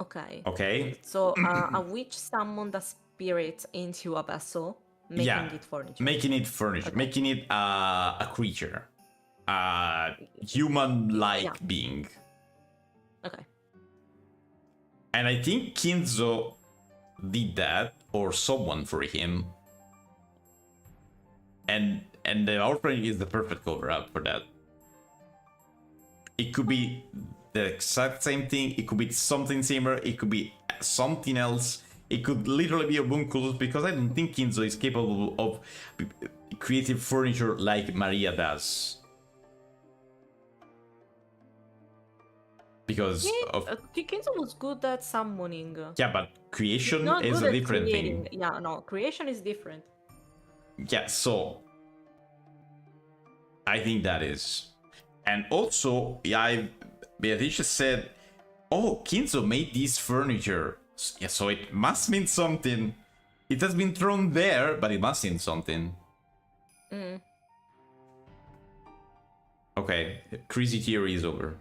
Okay. Okay. So a witch summoned a spirit into a vessel, making it furniture. Making it furniture, Okay. making it a creature, a human-like being. Okay. And I think Kinzo did that, or someone for him. And the Orphanage is the perfect cover-up for that. It could be the exact same thing, it could be something similar, it could be something else, it could literally be a homunculus, because I don't think Kinzo is capable of creating furniture like Maria does. Because Kinzo was good at summoning. Yeah, but creation Not is good a at different creating. thing. Yeah, no, creation is different. Yeah, so I think that is. And also, Beatrice said, oh, Kinzo made this furniture. Yeah, so it must mean something. It has been thrown there, but it must mean something. Okay, crazy theory is over.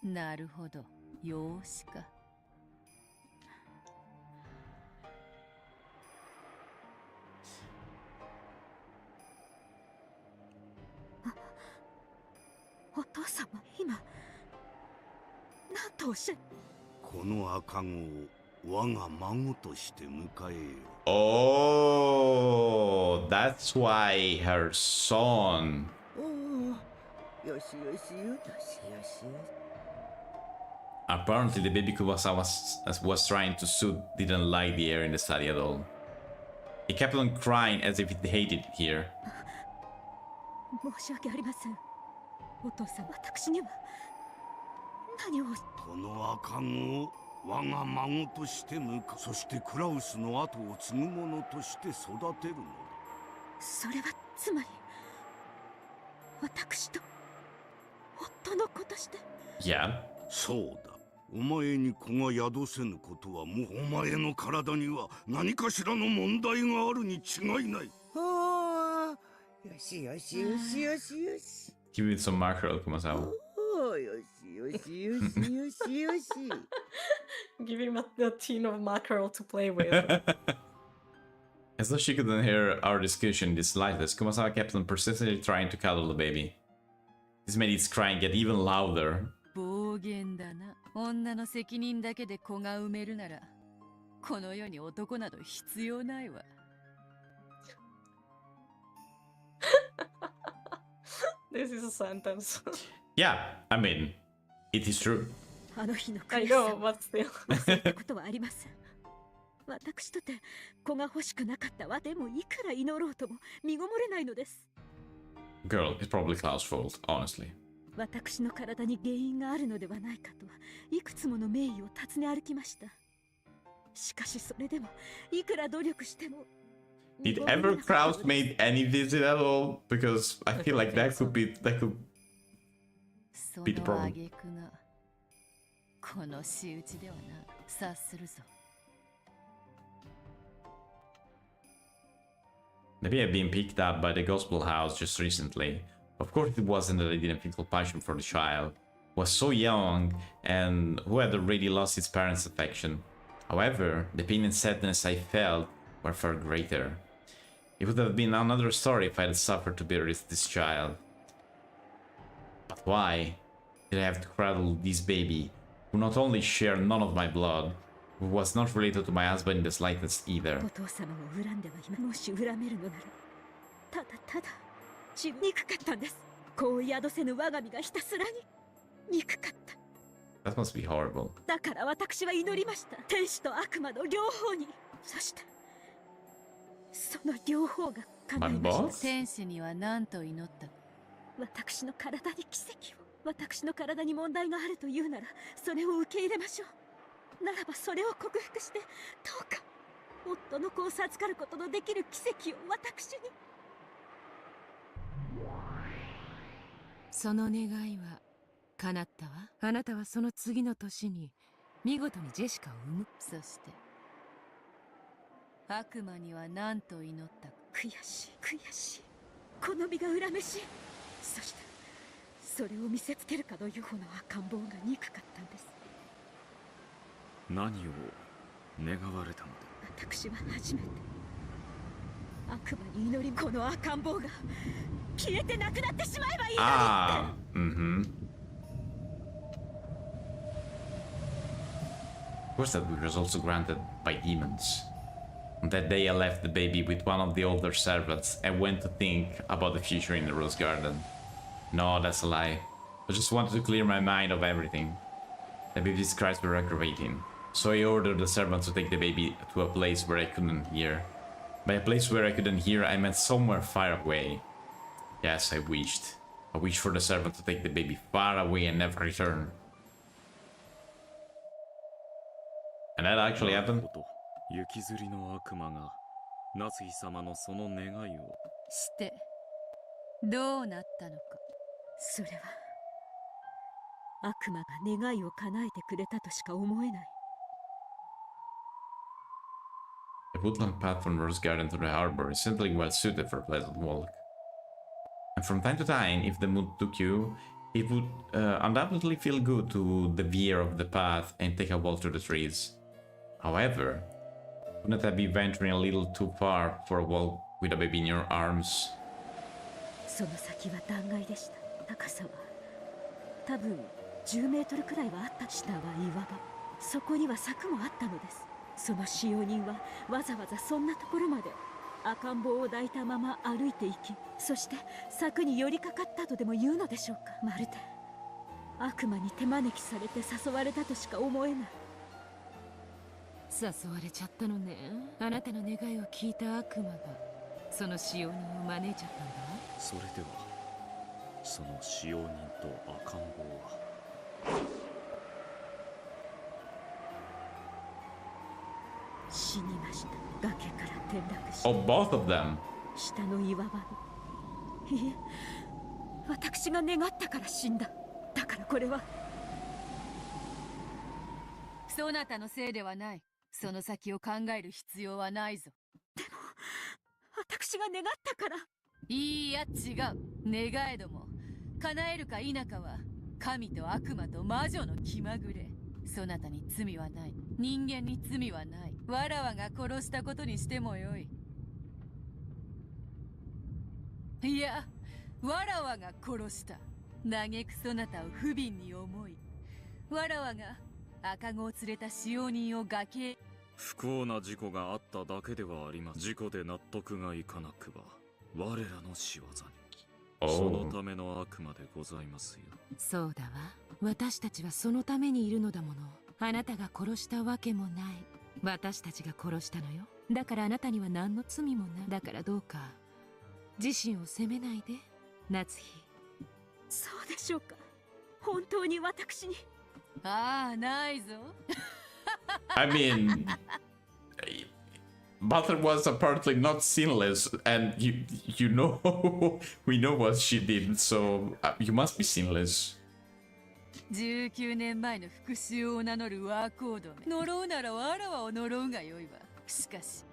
なるほど、養子か。お父様、今、何とおっしゃる。この赤子を我が孫として迎えよ。 Oh, that's why her son. よしよしよしよし。 Apparently, the baby Kubasa was trying to soothe, didn't like the air in the study at all. He kept on crying as if he hated it here. 申し訳ありません。お父様、私には何を。この赤子を我が孫としてそしてクラウスの後を継ぐ者として育てるのだ。それはつまり私と夫の子として。Yeah. そうだ。お前に子が宿せぬことはもうお前の体には何かしらの問題があるに違いない。ああ、よしよしよしよしよし。Give it some mackerel, Kumasawa. おー、よしよしよしよしよし。Give him a tin of mackerel to play with. As though she couldn't hear our discussion in the slightest, Kumasawa kept on persistently trying to cuddle the baby. This made its crying get even louder. 暴言だな。女の責任だけで子が産めるなら、この世に男など必要ないわ。This is a sentence. Yeah, I mean, it is true. あの日の I 悔しさ know, を but still. 忘れたことはありません。私とて子が欲しくなかったわ。でもいくら祈ろうとも身ごもれないのです。 Girl, it's probably Cloud's fault, honestly. 私の体に原因があるのではないかといくつもの名医を訪ね歩きました。しかしそれでもいくら努力しても Did ever Kraus made any visit at all? Because I feel like that could be the problem. この仕打ちではな、察するぞ。Maybe I've been picked up by the gospel house just recently. Of course it wasn't that I didn't feel compassion for the child, who was so young and who had already lost its parents' affection. However, the pain and sadness I felt were far greater. It would have been another story if I had suffered to bury this child. But why did I have to cradle this baby, who not only shared none of my blood, who was not related to my husband in the slightest either? お父様を恨んでは今もし恨めるのならただただ憎かったんです。子を宿せぬ我が身がひたすらに憎かった。 That must be horrible. だから私は祈りました。天使と悪魔の両方に。そしてその両方が叶いました。天使には何と祈った？私の体に奇跡を。私の体に問題があるというならそれを受け入れましょう。ならばそれを克服してどうか夫の子を授かることのできる奇跡を私に。その願いは叶ったわ。あなたはその次の年に見事にジェシカを産む。そして悪魔には何と祈った？悔しい悔しい。この身が恨めしい。そしてそれを見せつけるかのような赤ん坊が憎かったんです。何を願われたので？私は初めて悪魔に祈り、この赤ん坊が消えてなくなってしまえばいいだろうって。Of course that was also granted by demons. On that day I left the baby with one of the older servants and went to think about the future in the rose garden. No, that's a lie. I just wanted to clear my mind of everything. The baby's cries were aggravating, so I ordered the servant to take the baby to a place where I couldn't hear. By a place where I couldn't hear, I meant somewhere far away. Yes, I wished. I wished for the servant to take the baby far away and never return. And that actually happened? 雪吊りの悪魔が夏日様のその願いをしてどうなったのか。それは悪魔が願いを叶えてくれたとしか思えない。 The woodland path from Rose Garden to the harbor is simply well suited for a pleasant walk. And from time to time, if the mood took you, it would undoubtedly feel good to veer off the path and take a walk through the trees. However, wouldn't that be venturing a little too far for a walk with a baby in your arms? その先は断崖でした。高さは多分10メートルくらいはあった。下は岩場。そこには柵もあったのです。その使用人はわざわざそんなところまで赤ん坊を抱いたまま歩いて行き、そして柵に寄りかかったとでも言うのでしょうか。まるで悪魔に手招きされて誘われたとしか思えない。誘われちゃったのね。あなたの願いを聞いた悪魔がその使用人を招いちゃったんだ。それではその使用人と赤ん坊は死にました。崖から転落し。 Oh, both of them. 下の岩場に。いえ、私が願ったから死んだ。だからこれはそなたのせいではない。その先を考える必要はないぞ。私が願ったから。いいや、違う。願えども叶えるか否かは神と悪魔と魔女の気まぐれ。そなたに罪はない。人間に罪はない。わらわが殺したことにしてもよい。いや、わらわが殺した。嘆くそなたを不憫に思い、わらわが赤子を連れた使用人を崖へ。不幸な事故があっただけではあります。事故で納得がいかなくば我らの仕業に。そのための悪魔でございますよ。そうだわ。私たちはそのためにいるのだもの。あなたが殺したわけもない。私たちが殺したのよ。だからあなたには何の罪もない。だからどうか自身を責めないで、夏日。そうでしょうか。本当に私に。ああ、ないぞ。I mean, Butter was apparently not sinless, and you know we know what she did, so you must be sinless. 19年前の復讐を名乗るワーコードめ。呪うならわらわを呪うがよいわ。しかし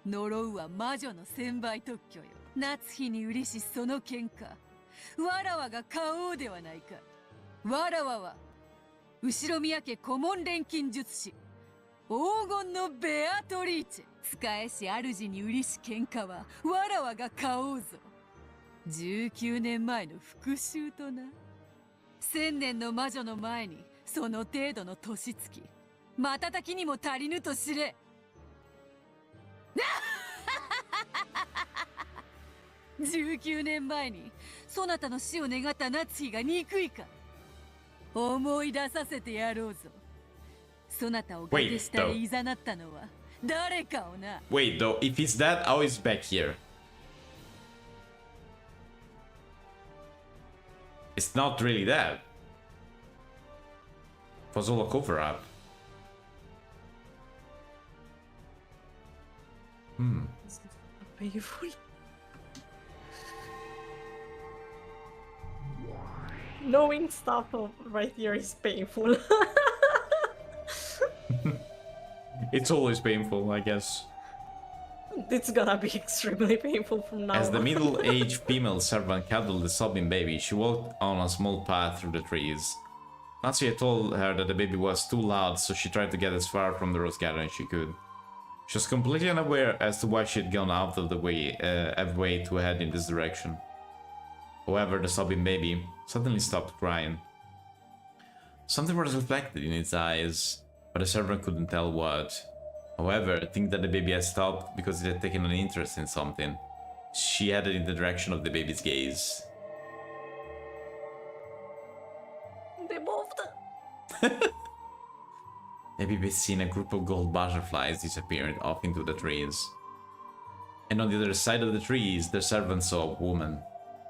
呪うは魔女の1000倍特許よ。夏日に嬉しその喧嘩、わらわが買おうではないか。わらわは後ろ宮家顧問錬金術師黄金のベアトリーチェ。使えし主に嬉し喧嘩はわらわが買おうぞ。19年前の復讐とな。1000年の魔女の前にその程度の年月、瞬きにも足りぬと知れ。19年前にそなたの死を願った夏日が憎いか。思い出させてやろうぞ。そなたを崖下へ誘ったのは誰かをな。 Wait though, if it's that, how is back here? It's not really that. It was all a cover-up. Painful. Knowing stuff right here is painful. It's always painful, I guess. It's gonna be extremely painful from now As the on. middle-aged female servant cuddled the sobbing baby, she walked on a small path through the trees. Natsuki had told her that the baby was too loud, so she tried to get as far from the rose garden as she could. She was completely unaware as to why she had gone out of the way, every way to head in this direction. However, the sobbing baby suddenly stopped crying. Something was reflected in its eyes, but the servant couldn't tell what. However, I think that the baby had stopped because it had taken an interest in something. She headed in the direction of the baby's gaze. They moved. The baby had seen a group of gold butterflies disappearing off into the trees. And on the other side of the trees, the servant saw a woman.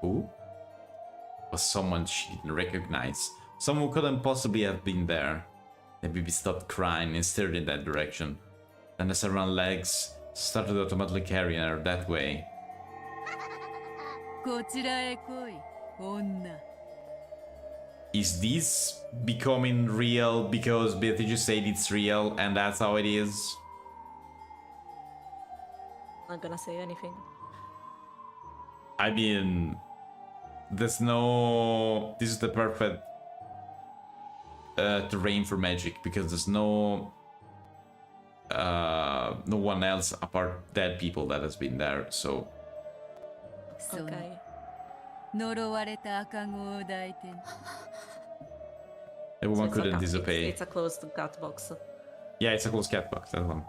Who? Was someone she didn't recognize. Someone who couldn't possibly have been there. The baby stopped crying and stared in that direction. Then the servant's legs started automatically carrying her that way. こちらへ来い、女。 Is this becoming real because Beatrice said it's real and that's how it is? Not gonna say anything. I mean, there's no... This is the perfect terrain for magic because there's no one else apart dead people that has been there, so... Okay. 呪われた赤子を抱いて。 The woman So couldn't it's disobey. it's a closed cat box. Yeah, it's a closed cat box, that one.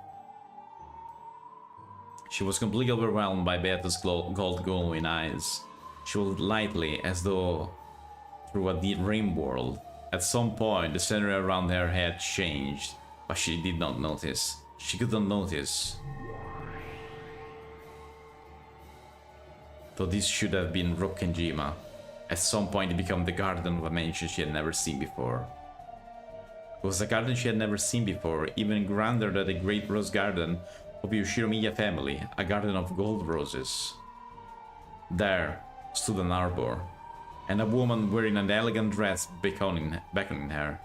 She was completely overwhelmed by Beata's gold glowing eyes. She walked lightly, as though through a deep dream world. At some point, the scenery around her had changed, but she did not notice. She could not notice. Though this should have been Rokkenjima. At some point, it became the garden of a mansion she had never seen before. It was a garden she had never seen before, even grander than the great rose garden of the Ushiromiya family, a garden of gold roses. There stood an arbor, and a woman wearing an elegant dress beckoning her.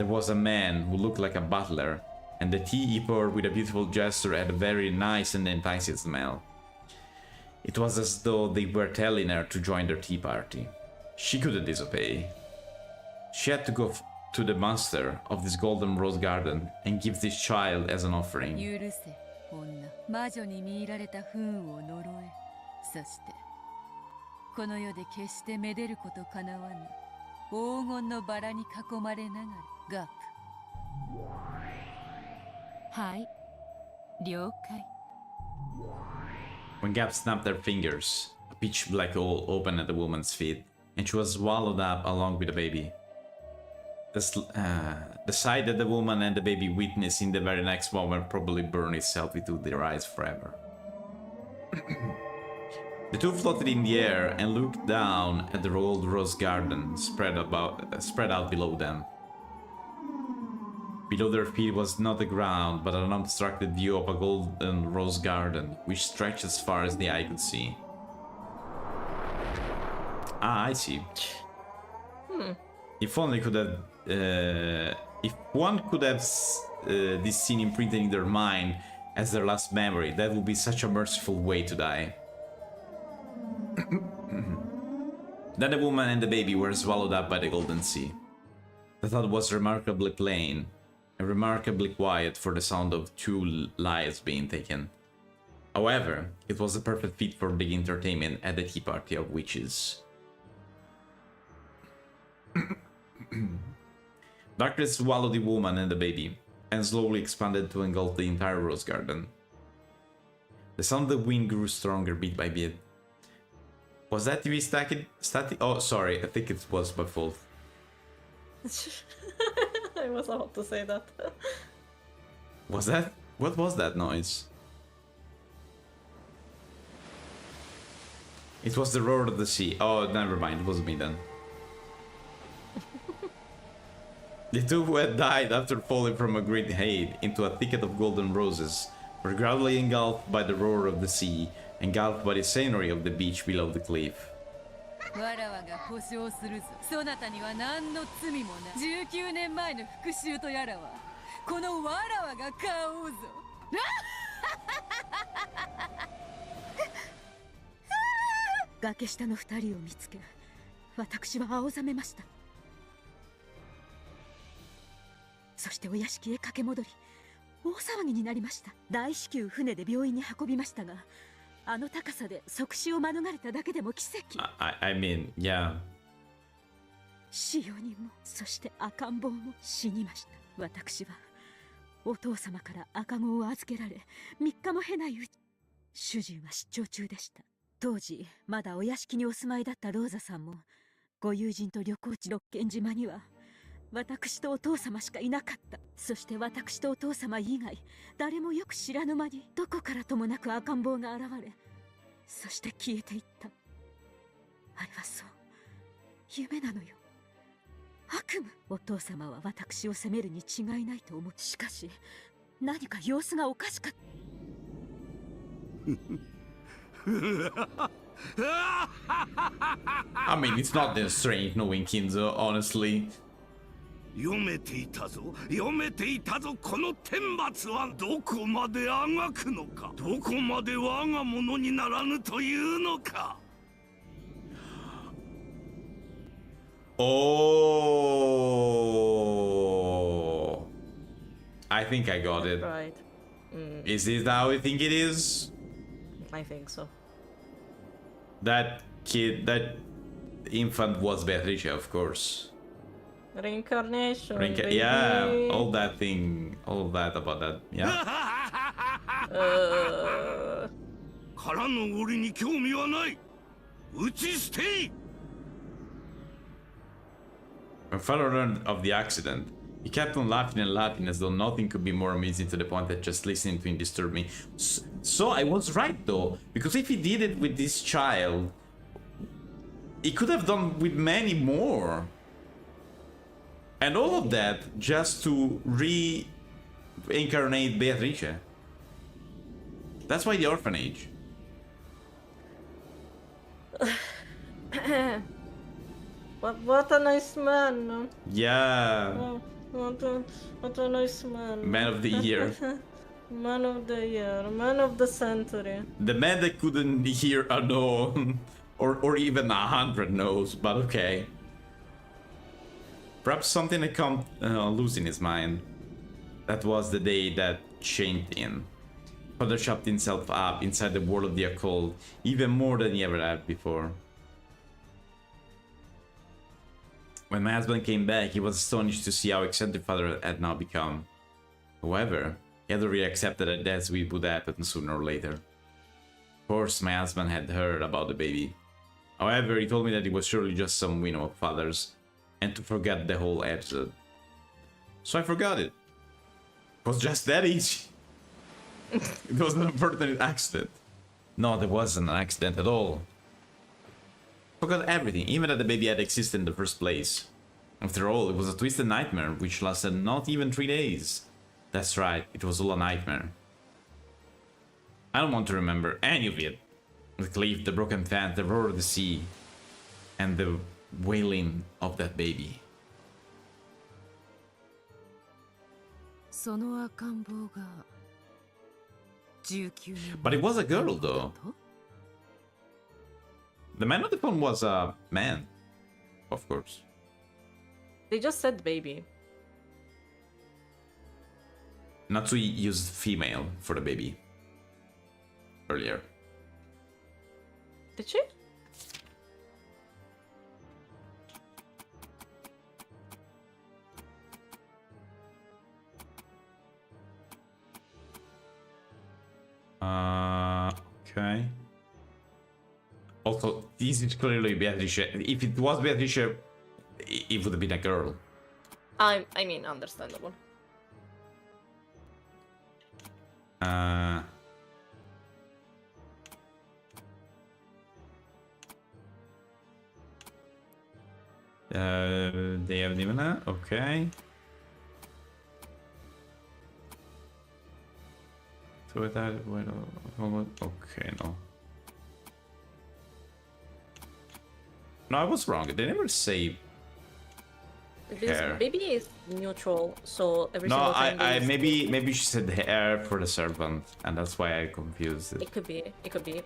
there was a man who looked like a butler, and the tea he poured with a beautiful gesture had a very nice and enticing smell. It was as though they were telling her to join their tea party. She couldn't disobey. She had to go to the master of this golden rose garden and give this child as an offering. 許せ、女。魔女に見入られた不運を呪え。そして、この世で決してめでることかなわぬ黄金のバラに囲まれながら、ガープ。はい、了解。When Gap snapped their fingers, a pitch black hole opened at the woman's feet, and she was swallowed up along with the baby. The sight that the woman and the baby witnessed in the very next moment probably burned itself into their eyes forever. The two floated in the air and looked down at the old rose garden spread out below them. Below their feet was not the ground, but an unobstructed view of a golden rose garden, which stretched as far as the eye could see. Ah, I see. If only could have, if one could have this scene imprinted in their mind as their last memory, that would be such a merciful way to die. Then the woman and the baby were swallowed up by the golden sea. The thought was remarkably plain and remarkably quiet for the sound of two lives being taken. However, it was a perfect fit for the entertainment at the tea party of witches. Darkness swallowed the woman and the baby, and slowly expanded to engulf the entire rose garden. The sound of the wind grew stronger bit by bit. Was that TV static? Oh, sorry, I think it was my fault. I was about to say that. Was that? What was that noise? It was the roar of the sea. Oh, never mind, it wasn't me then. The two who had died after falling from a great height into a thicket of golden roses were gradually engulfed by the roar of the sea, engulfed by the scenery of the beach below the cliff. わらわが保証するぞ。そなたには何の罪もない。19年前の復讐とやらは、このわらわが買おうぞ。崖下の二人を見つけ、私は青ざめました。そしてお屋敷へ駆け戻り、大騒ぎになりました。大至急船で病院に運びましたが、あの高さで即死を免れただけでも奇跡。I mean, yeah. 使用人も、そして赤ん坊も死にました。私はお父様から赤子を預けられ、3日も経ないうち、主人は出張中でした。当時まだお屋敷にお住まいだったローザさんも、ご友人と旅行地六軒島には私とお父様しかいなかった。そして私とお父様以外、誰もよく知らぬ間にどこからともなく赤ん坊が現れ、そして消えていった。あれはそう、夢なのよ。悪夢。お父様は私を責めるに違いないと思う。しかし、何か様子がおかしかった。I mean, it's not that strange knowing Kinzo, honestly. 読めていたぞ、読めていたぞ。この天罰はどこまであがくのか、どこまで我が物にならぬというのか。Oh, I think I got it. Right. Is this how you think it is? I think so. That kid, that infant was Beatrice, of course. Reincarnation. Baby. Yeah, all that thing, all that about that. Yeah. からの檻に興味はない。打ち捨てい。When father learned of the accident, he kept on laughing and laughing as though nothing could be more amusing to the point that just listening to him disturbed me. So I was right though, because if he did it with this child, he could have done with many more. And all of that just to reincarnate Beatrice. That's why the orphanage. What a nice man. Yeah. What a nice man. Man of the year. Man of the year. Man of the century. The man that couldn't hear a no, or even 100 no's, but okay. Perhaps something had come loose in his mind. That was the day that changed him. Photoshopped himself up inside the world of the occult, even more than he ever had before. When my husband came back, he was astonished to see how eccentric father had now become. However, he had already accepted that that's what would happen sooner or later. Of course, my husband had heard about the baby. However, he told me that it was surely just some whim of father's, and to forget the whole episode. So I forgot it. It was just that easy. It was an unfortunate accident. No, there wasn't an accident at all. Forgot everything, even that the baby had existed in the first place. After all, it was a twisted nightmare which lasted not even 3 days. That's right, it was all a nightmare. I don't want to remember any of it. The cliff, the broken fence, the roar of the sea, and the wailing of that baby. その赤ん坊が19年 But it was a girl though. The man on the phone was a man, of course. They just said baby. Natsui used female for the baby earlier. Did she? Okay. Also, this is clearly Beatrice. If it was Beatrice, it would have been a girl. I mean, understandable. They haven't even okay. So that okay, no. No, I was wrong. They never say hair. Baby is neutral, so every No, single time I they maybe she said hair for the servant, and that's why I confused it. It could be,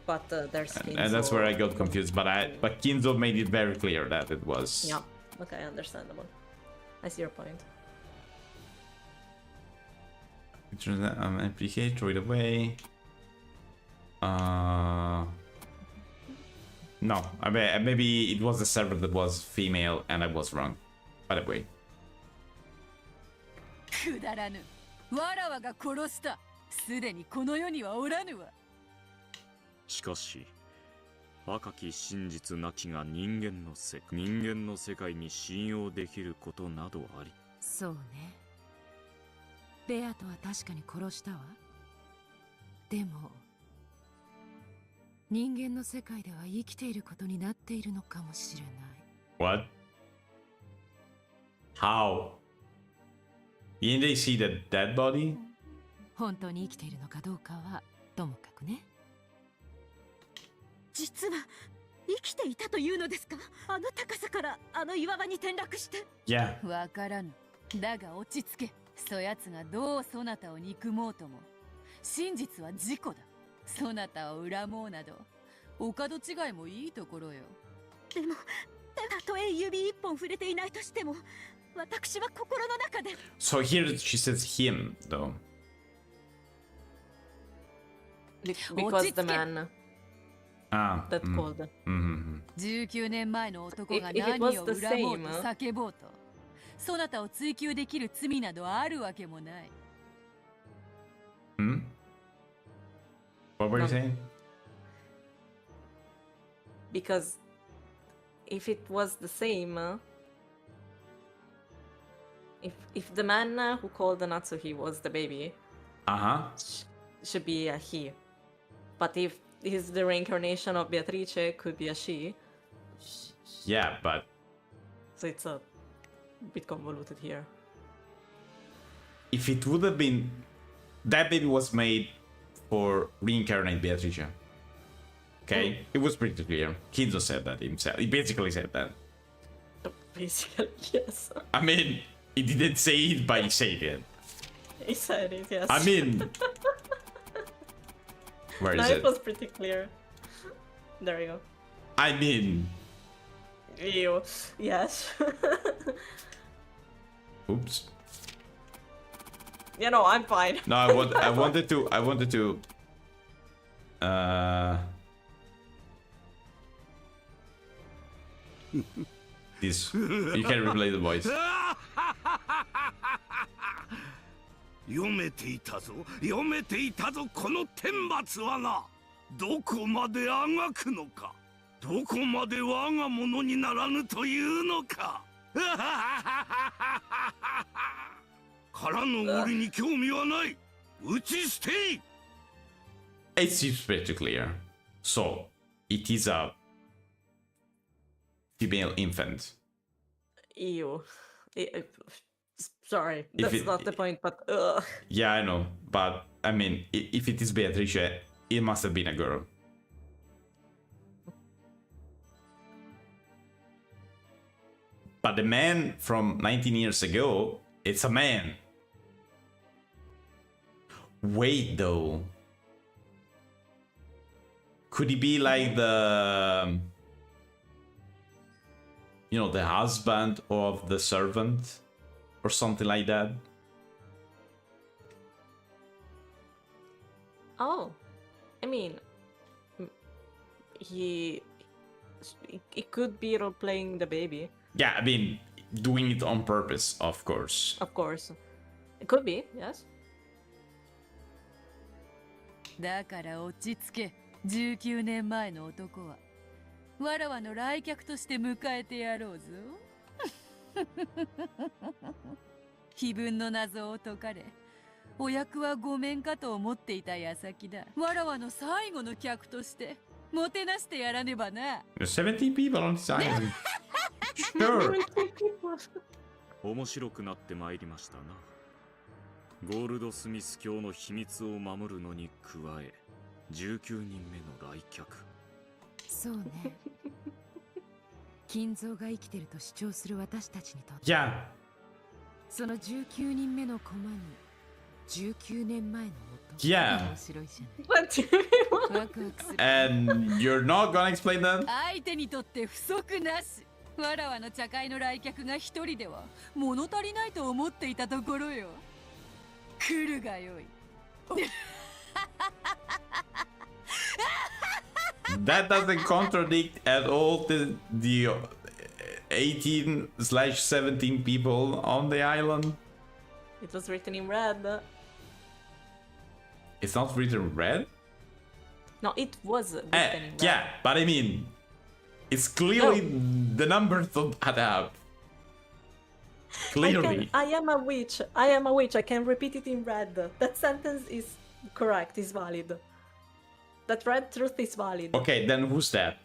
but there's skin. And that's where I got confused. But Kinzo made it very clear that it was. Yeah. Okay, understandable. I see your point. Applicate, throw it away. No, I mean, maybe it was the server that was female and I was wrong. By the way. くだらぬ。わらわが殺した。すでにこの世にはおらぬわ。しかし赤き真実なきが人間の世界に信用できることなどあり。そうね。ベアトは確かに殺したわ。でも人間の世界では生きていることになっているのかもしれない。What? How? Didn't they see the dead body? 本当に生きているのかどうかはともかくね。実は生きていたというのですか？あの高さからあの岩場に転落して。Yeah. わからぬ。だが落ち着け。そやつがどうそなたを憎もうとも真実は事故だ。そなたを恨もうなどお門違いもいいところよ。でもたとえ指一本触れていないとしても私は心の中で。 So here she says him though. Because the man that called. 19年前の男が何を恨もうと叫ぼうとそなたを追及できる罪などあるわけもない。What were you saying? Because if it was the same, if the man who called the Natsuhi was the baby, should be a he. But if he's the reincarnation of Beatrice, could be a she. Yeah, but So it's a bit convoluted here. If it would have been that baby was made for reincarnate Beatrice. Okay, it was pretty clear. Kinzo said that himself. He basically said that. Basically, yes. I mean, He didn't say it, but he said it. He said it, yes. I mean... Where is no, it? it was pretty clear. There you go. I mean... Ew. Yes. Oops. Yeah, no, I'm fine. No, I wanted to... This... You can replay the voice. 読めていたぞ読めていたぞこの天罰はなどこまであがくのかどこまで我が物にならぬというのかからの俺に興味はない打ち捨てい It seems pretty clear. So, it is a female infant. Ew. Sorry, that's not the point, but ugh. Yeah, I know, but I mean, if it is Beatrice, it must have been a girl. But the man from 19 years ago, it's a man. Wait, though. Could he be like the... You know, the husband of the servant? Or something like that? Oh. I mean... He could be role-playing the baby. Yeah, I mean, doing it on purpose, of course. Of course. It could be, yes. だから落ち着け19年前の男はわらわの来客として迎えてやろうぞ碑文の謎を解かれお役はごめんかと思っていた矢先だわらわの最後の客としてもてなしてやらねばな There's 70 people on this island. Sure. 面白くなってまいりましたなゴールドスミス教の秘密を守るのに加え19人目の来客そうね金蔵が生きてると主張する私たちにとって Yeah. その19人目の駒に19年前の音 Yeah. 面白いじゃない What do you ワクワクする And you're not gonna explain that? 相手にとって不足なしわらわの茶会の来客が一人では物足りないと思っていたところよ来るがよい That doesn't contradict at all the 18/17 people on the island. It was written in red. It's not written red? No, it was written in red. Yeah, but I mean, it's clearly the numbers don't add up. Clearly. I am a witch. I am a witch. I can repeat it in red. That sentence is correct, is valid. That red truth is valid. Okay, then who's that?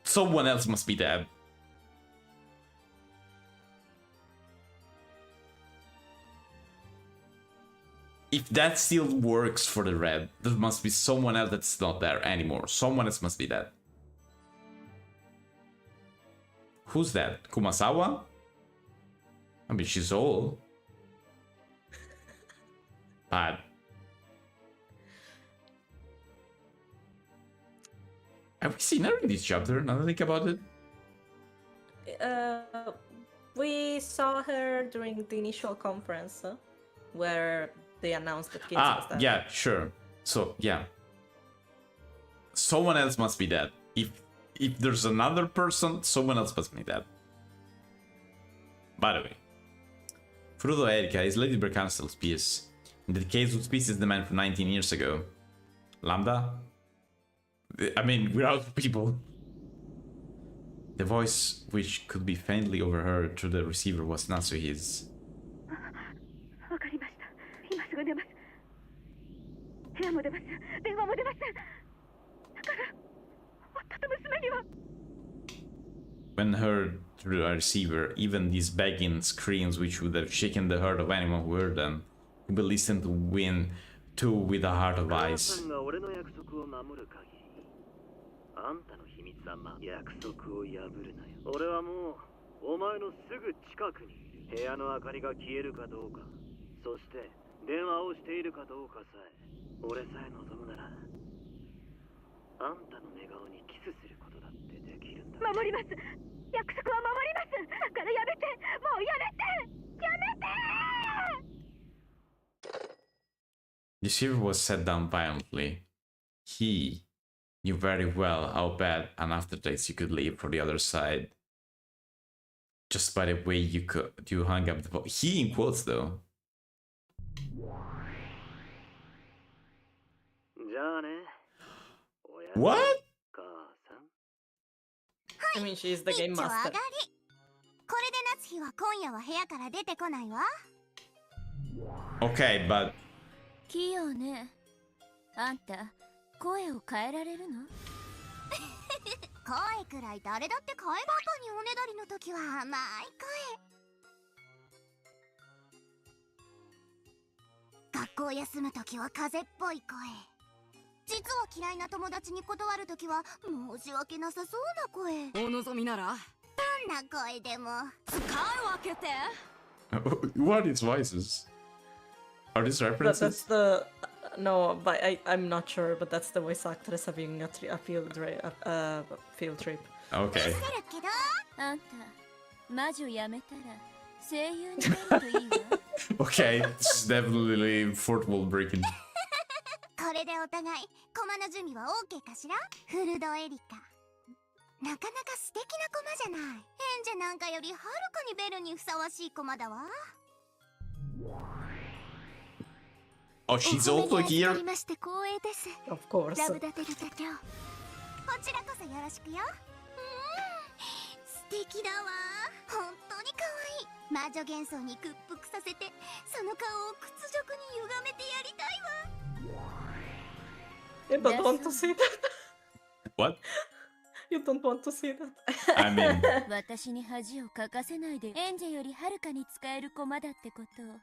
Someone else must be dead. If that still works for the red, there must be someone else that's not there anymore. Someone else must be dead. Who's that? Kumasawa? I mean, she's old. But... have we seen her in this chapter, now that I think about it? We saw her during the initial conference, where they announced that kids was dead. Yeah, sure. So, yeah. Someone else must be dead. If there's another person, someone else must be dead. By the way, Frudo Erika is Lady Bercanstel's piece. In the case of Species, the man from 19 years ago. Lambda? I mean, we're out of people. The voice, which could be faintly overheard through the receiver, was Natsuhi's. わかりました今すぐ出ます部屋も出ます電話も出ますだから夫と娘には When heard through a receiver, even these begging screams which would have shaken the heart of anyone who heard them, could be listened to win too with a heart of ice. あんたの秘密は約束を破るなよ。俺はもうお前のすぐ近くにいる。部屋の明かりが消えるかどうか、そして電話をしているかどうかさえ、俺さえ望むならあんたの寝顔にキスすることだってできるんだ。守ります。約束は守ります。だからやめて、もうやめて、やめて。 The shiver was set down violently. He knew very well how bad an aftertaste you could leave for the other side. Just by the way you hung up the phone. He in quotes though. じゃあね。 What? I mean, she's the game master. これで夏日は今夜は部屋から出てこないわ。 Okay, but 器用ね。あんた声を変えられるの？声くらい誰だって変える。パパにおねだりの時は甘い声。学校休む時は風邪っぽい声。実は嫌いな友達に断る時は申し訳なさそうな声。お望みならどんな声でも使うわけて。 what are these voices? Are these references? That's the no, but I'm not sure. But that's the voice actress having a field trip. Okay. あんた魔女やめたら声優になるといいわ。Okay, this is definitely fourth wall breaking. これでお互いコマの準備は OK かしら。フルドエリカ、なかなか素敵なコマじゃない。演者なんかよりはるかにベルにふさわしいコマだわ。 Oh, she's also here? まして光栄です。 Of course. ラブダテルタキョ。こちらこそよろしくよ。素敵だわ。本当に可愛い。魔女幻想に屈服させて、その顔を屈辱に歪めてやりたいわ。 You don't want to see that. What? You don't want to see that. I mean, 私に恥をかかせないで。演者よりはるかに使える駒だってことを。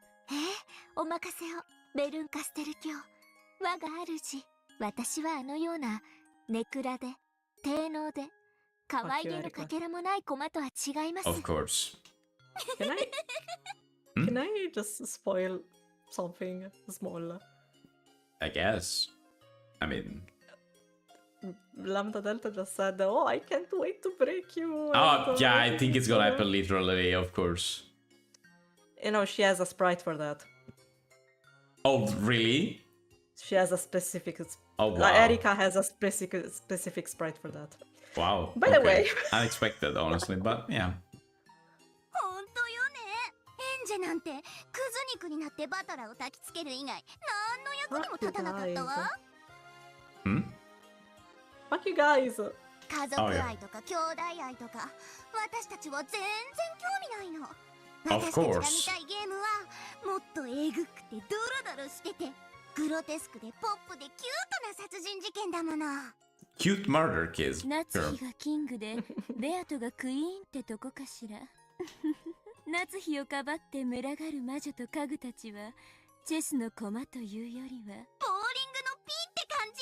お任せを、ベルンカステル卿。我が主、私はあのようなネクラで低能で可愛げのかけらもない駒とは違います。 of course. Can I just spoil something small? I guess. I mean, Lambda Delta just said, "Oh, I can't wait to break you." oh yeah, I think it's gonna happen literally, of course. You know, she has a sprite for that. Oh, really? She has a specific. Oh wow. Erika has a specific sprite for that. Wow. By the way. Unexpected, honestly, but yeah. 本当よね。演者なんてクズ肉になってバトラーを焚きつける以外何の役にも立たなかったわ。 Hmm? Fuck you guys. 家族愛とか兄弟愛とか私たちは全然興味ないの。 Of 私たちが見 course. たいゲームはもっとえぐくてドロドロしててグロテスクでポップでキュートな殺人事件だもの。 Cute murder kids. 夏 Sure. 日がキングでベアトがクイーンってとこかしら。夏日をかばって群がる魔女と家具たちはチェスの駒というよりはボーリングのピンって感じ。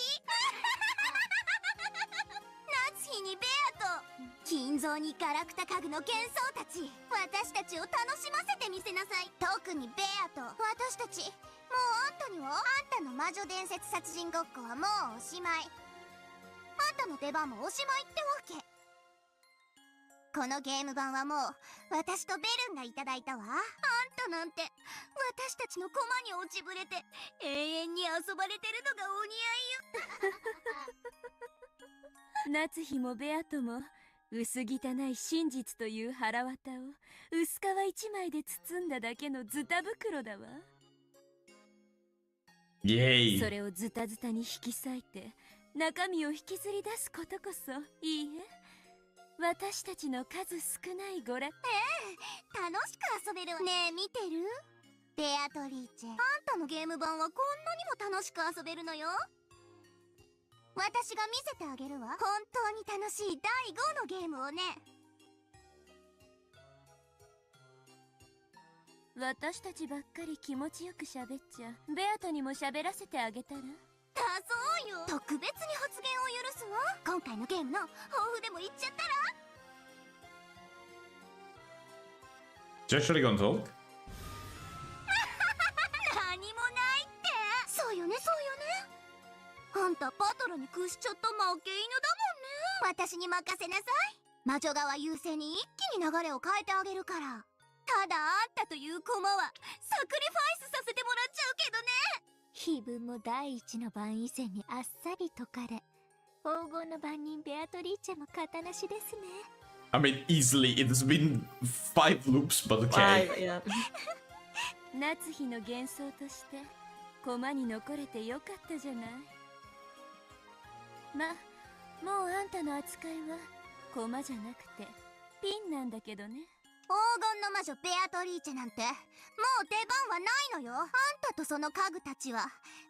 夏日にベアと金蔵にガラクタ家具の幻想たち、私たちを楽しませてみせなさい。特にベアと私たち、もうあんたにはあんたの魔女伝説殺人ごっこはもうおしまい。あんたの出番もおしまいってわけ。このゲーム版はもう私とベルンがいただいたわ。あんたなんて私たちの駒に落ちぶれて永遠に遊ばれてるのがお似合いよ。夏日もベアトも薄汚い真実という腹渡を薄皮一枚で包んだだけのズタ袋だわ。 Yay. それをズタズタに引き裂いて中身を引きずり出すことこそいいえ、私たちの数少ない娯楽。楽しく遊べるわね。え見てる？ベアトリーチェ、あんたのゲーム版はこんなにも楽しく遊べるのよ。私が見せてあげるわ。本当に楽しい第5のゲームをね。私たちばっかり気持ちよく喋っちゃベアトにも喋らせてあげたら。そうよ。特別に発言を許すわ。今回のゲームの抱負でも言っちゃったら。 You actually gonna talk? 何もないって。そうよね、そうよね。あんたバトルに屈しちゃった負け犬だもんね。私に任せなさい。魔女側優勢に一気に流れを変えてあげるから。ただあんたという駒はサクリファイスさせてもらっちゃうけどね。非分も第一の番以前にあっさり解かれ、黄金の番人ベアトリーチェも型なしですね。I mean, easily, it's been 5 loops, but okay. 夏日の幻想として駒に残れてよかったじゃない。もうあんたの扱いは駒じゃなくてピンなんだけどね。黄金の魔女ベアトリーチェなんてもう出番はないのよ。あんたとその家具たちは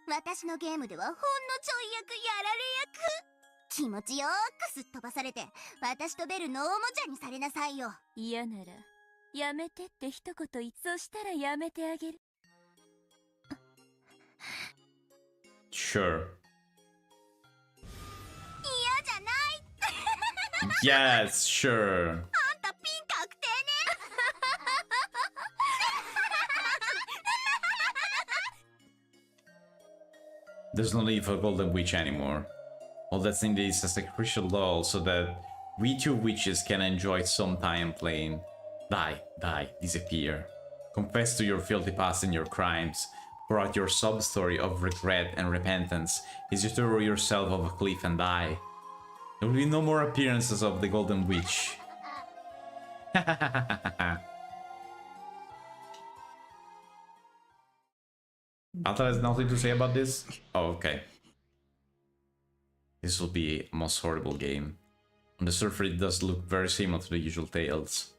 私のゲームではほんのちょい役やられ役。気持ちよーくすっ飛ばされて私とベルのおもちゃにされなさいよ。嫌ならやめてって一言言っそしたらやめてあげる。Sure. 嫌じゃない。Yes, sure. あんたピン確定ね。There's no need for Golden Witch anymore. All that's needed is a sacrificial doll so that we two witches can enjoy some time playing. Die, disappear. Confess to your filthy past and your crimes. Pour out your sub-story of regret and repentance as you throw yourself off a cliff and die. There will be no more appearances of the Golden Witch. Alta has nothing to say about this? Oh, okay. This will be a most horrible game. On the surface it does look very similar to the usual tales.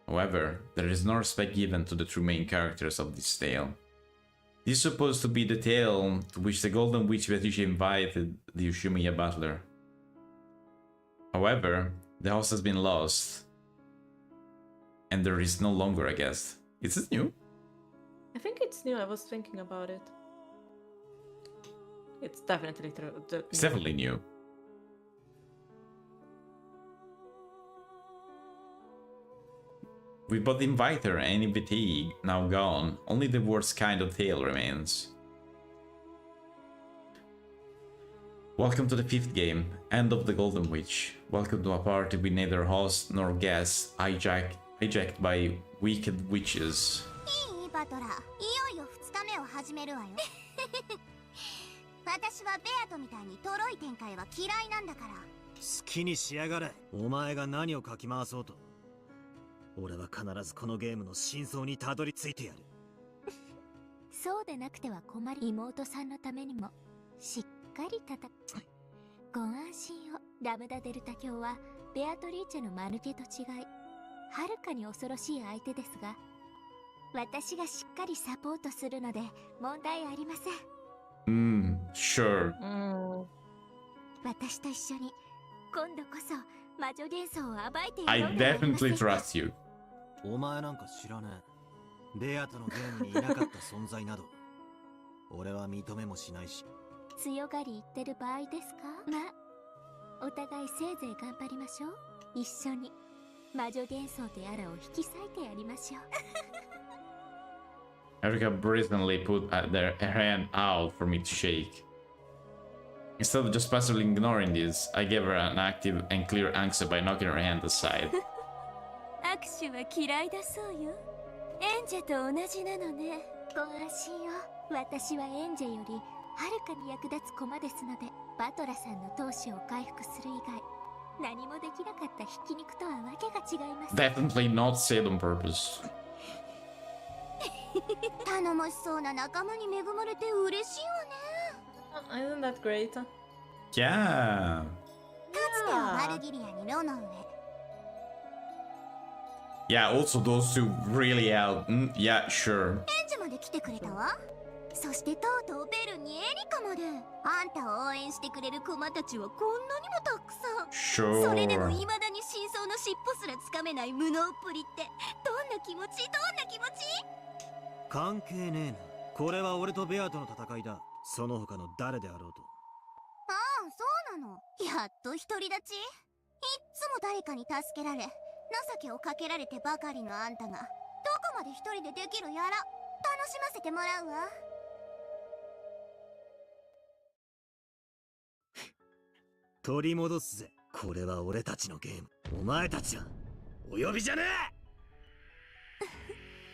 However, there is no respect given to the true main characters of this tale. This is supposed to be the tale to which the Golden Witch Vtuber invited the Umineko battler. However, the house has been lost, and there is no longer a guest. Is it new? I think it's new. I was thinking about it. It's definitely true. It's definitely new. With both the Inviter and Invitee now gone, only the worst kind of tale remains. Welcome to the 5th game, End of the Golden Witch. Welcome to a party with neither host nor guest, hijacked by wicked witches. いいバトラー、いよいよ2日目を始めるわよ。私はベアトみたいにトロい展開は嫌いなんだから。好きにしやがれ。お前が何をかき回そうと。俺は必ずこのゲームの真相にたどり着いてやる。そうでなくては困り、妹さんのためにもしっかりご安心を。ラムダデルタ教はベアトリーチェの間抜けと違い、はるかに恐ろしい相手ですが、私がしっかりサポートするので問題ありません。Sure. 私と一緒に今度こそ魔女幻想を暴いてい I ろうではありません definitely か。 trust you. お前なんか知らねえ。ベアとのゲームにいなかった存在など俺は認めもしないし。強がり言ってる場合ですか。まあお互いせいぜい頑張りましょう。一緒に魔女幻想とやらを引き裂いてやりましょう。Erica brazenly put her hand out for me to shake. Instead of just passively ignoring this, I gave her an active and clear answer by knocking her hand aside. 握手は嫌いだそうよ。エンジェと同じなのね。ご安心を。私はエンジェよりはるかに役立つ駒ですので、バトラさんの闘志を回復する以外何もできなかったひき肉とはわけが違います。 Definitely not said on purpose. 頼もしそうな仲間に恵まれて嬉しいわね。 Isn't that great? Yeah. かつてはバルギリアにロの上。 Yeah, also those two really help. Yeah, sure. エンジェまで来てくれたわ。そしてとうとうベルにエリカまで。あんたを応援してくれる駒たちはこんなにもたくさん。 Sure. それでも未だに真相の尻尾すらつかめない無能っぷりってどんな気持ち？どんな気持ち？関係ねえな。これは俺とベアとの戦いだ。その他の誰であろうと。ああ、そうなの。やっと独り立ち。いっつも誰かに助けられ、情けをかけられてばかりのあんたが、どこまで一人でできるやら、楽しませてもらうわ。取り戻すぜ。これは俺たちのゲーム。お前たちはお呼びじゃね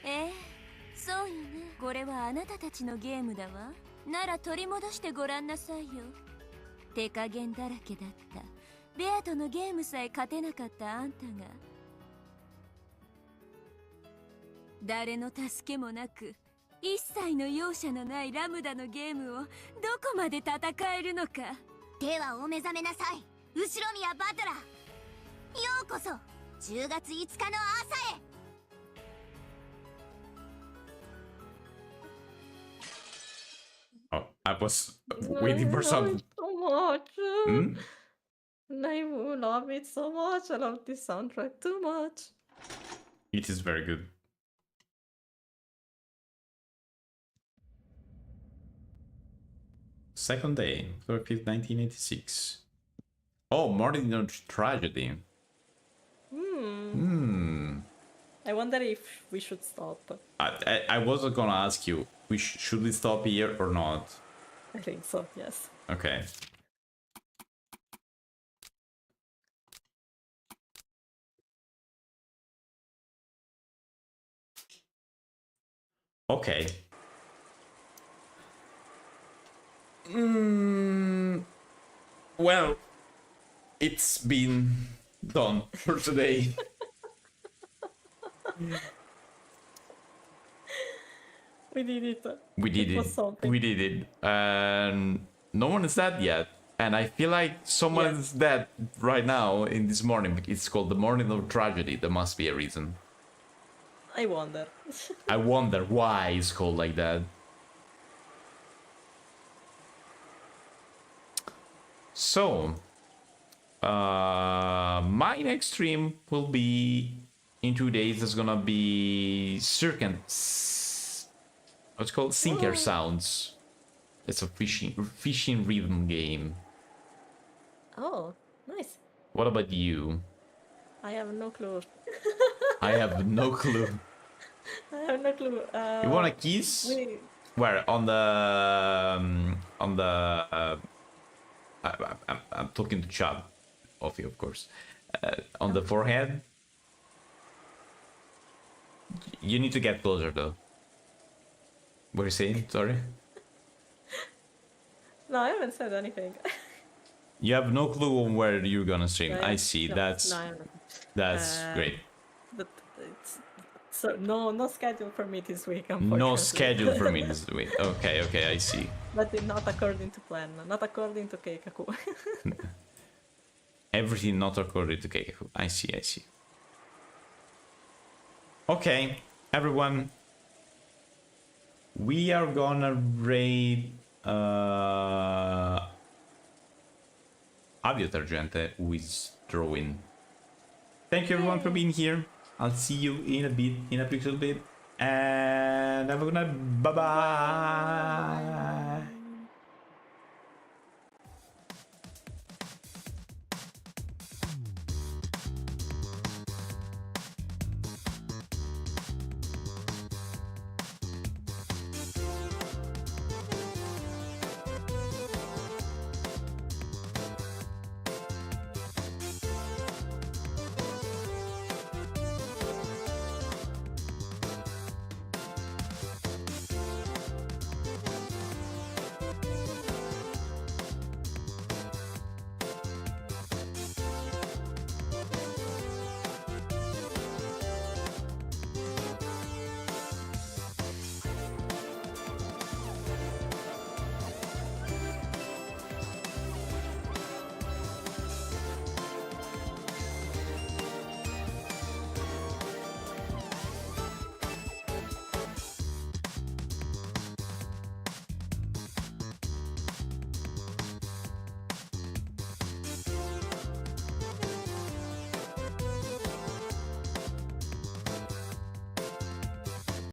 ええ、そうよね。これはあなたたちのゲームだわ。なら取り戻してごらんなさいよ。手加減だらけだったベアとのゲームさえ勝てなかったあんたが、誰の助けもなく一切の容赦のないラムダのゲームをどこまで戦えるのか。ではお目覚めなさい、後ろ宮バトラー。ようこそ10月5日の朝へ。Oh, I was waiting for some. So much. Hmm? I love it so much. I love this soundtrack too much. It is very good. Second day, 5th, 1986. Oh, Morning of Tragedy. I wonder if we should stop. I wasn't gonna ask you, should we stop here or not? I think so, yes. Okay. Okay. Well, it's been done for today. We did it. We did it. Was something. We did it. No one is dead yet. And I feel like someone is dead right now in this morning. It's called the Morning of Tragedy. There must be a reason. I wonder. I wonder why it's called like that. So, my next stream will be in 2 days. It's gonna be what's called Sinker Sounds. It's a fishing rhythm game. Oh, nice. What about you? I have no clue. I have no clue. I have no clue. You want a kiss? Where on the I'm talking to Chad, of you, of course. On the forehead. You need to get closer, though. What are you saying? Sorry. No, I haven't said anything. You have no clue on where you're gonna stream. Yeah, I see. no, That's no, I haven't. that's great. But it's so no schedule for me this week. Unfortunately. No schedule for me this week. Okay, okay, I see. But not according to plan. Not according to Keikaku. Everything not according to Keikaku. I see, I see. Okay, everyone. We are gonna raid Avio Targente, who is drawing. Thank you everyone for being here. I'll see you in a bit, in a PixelBit. And have a good night. Bye bye.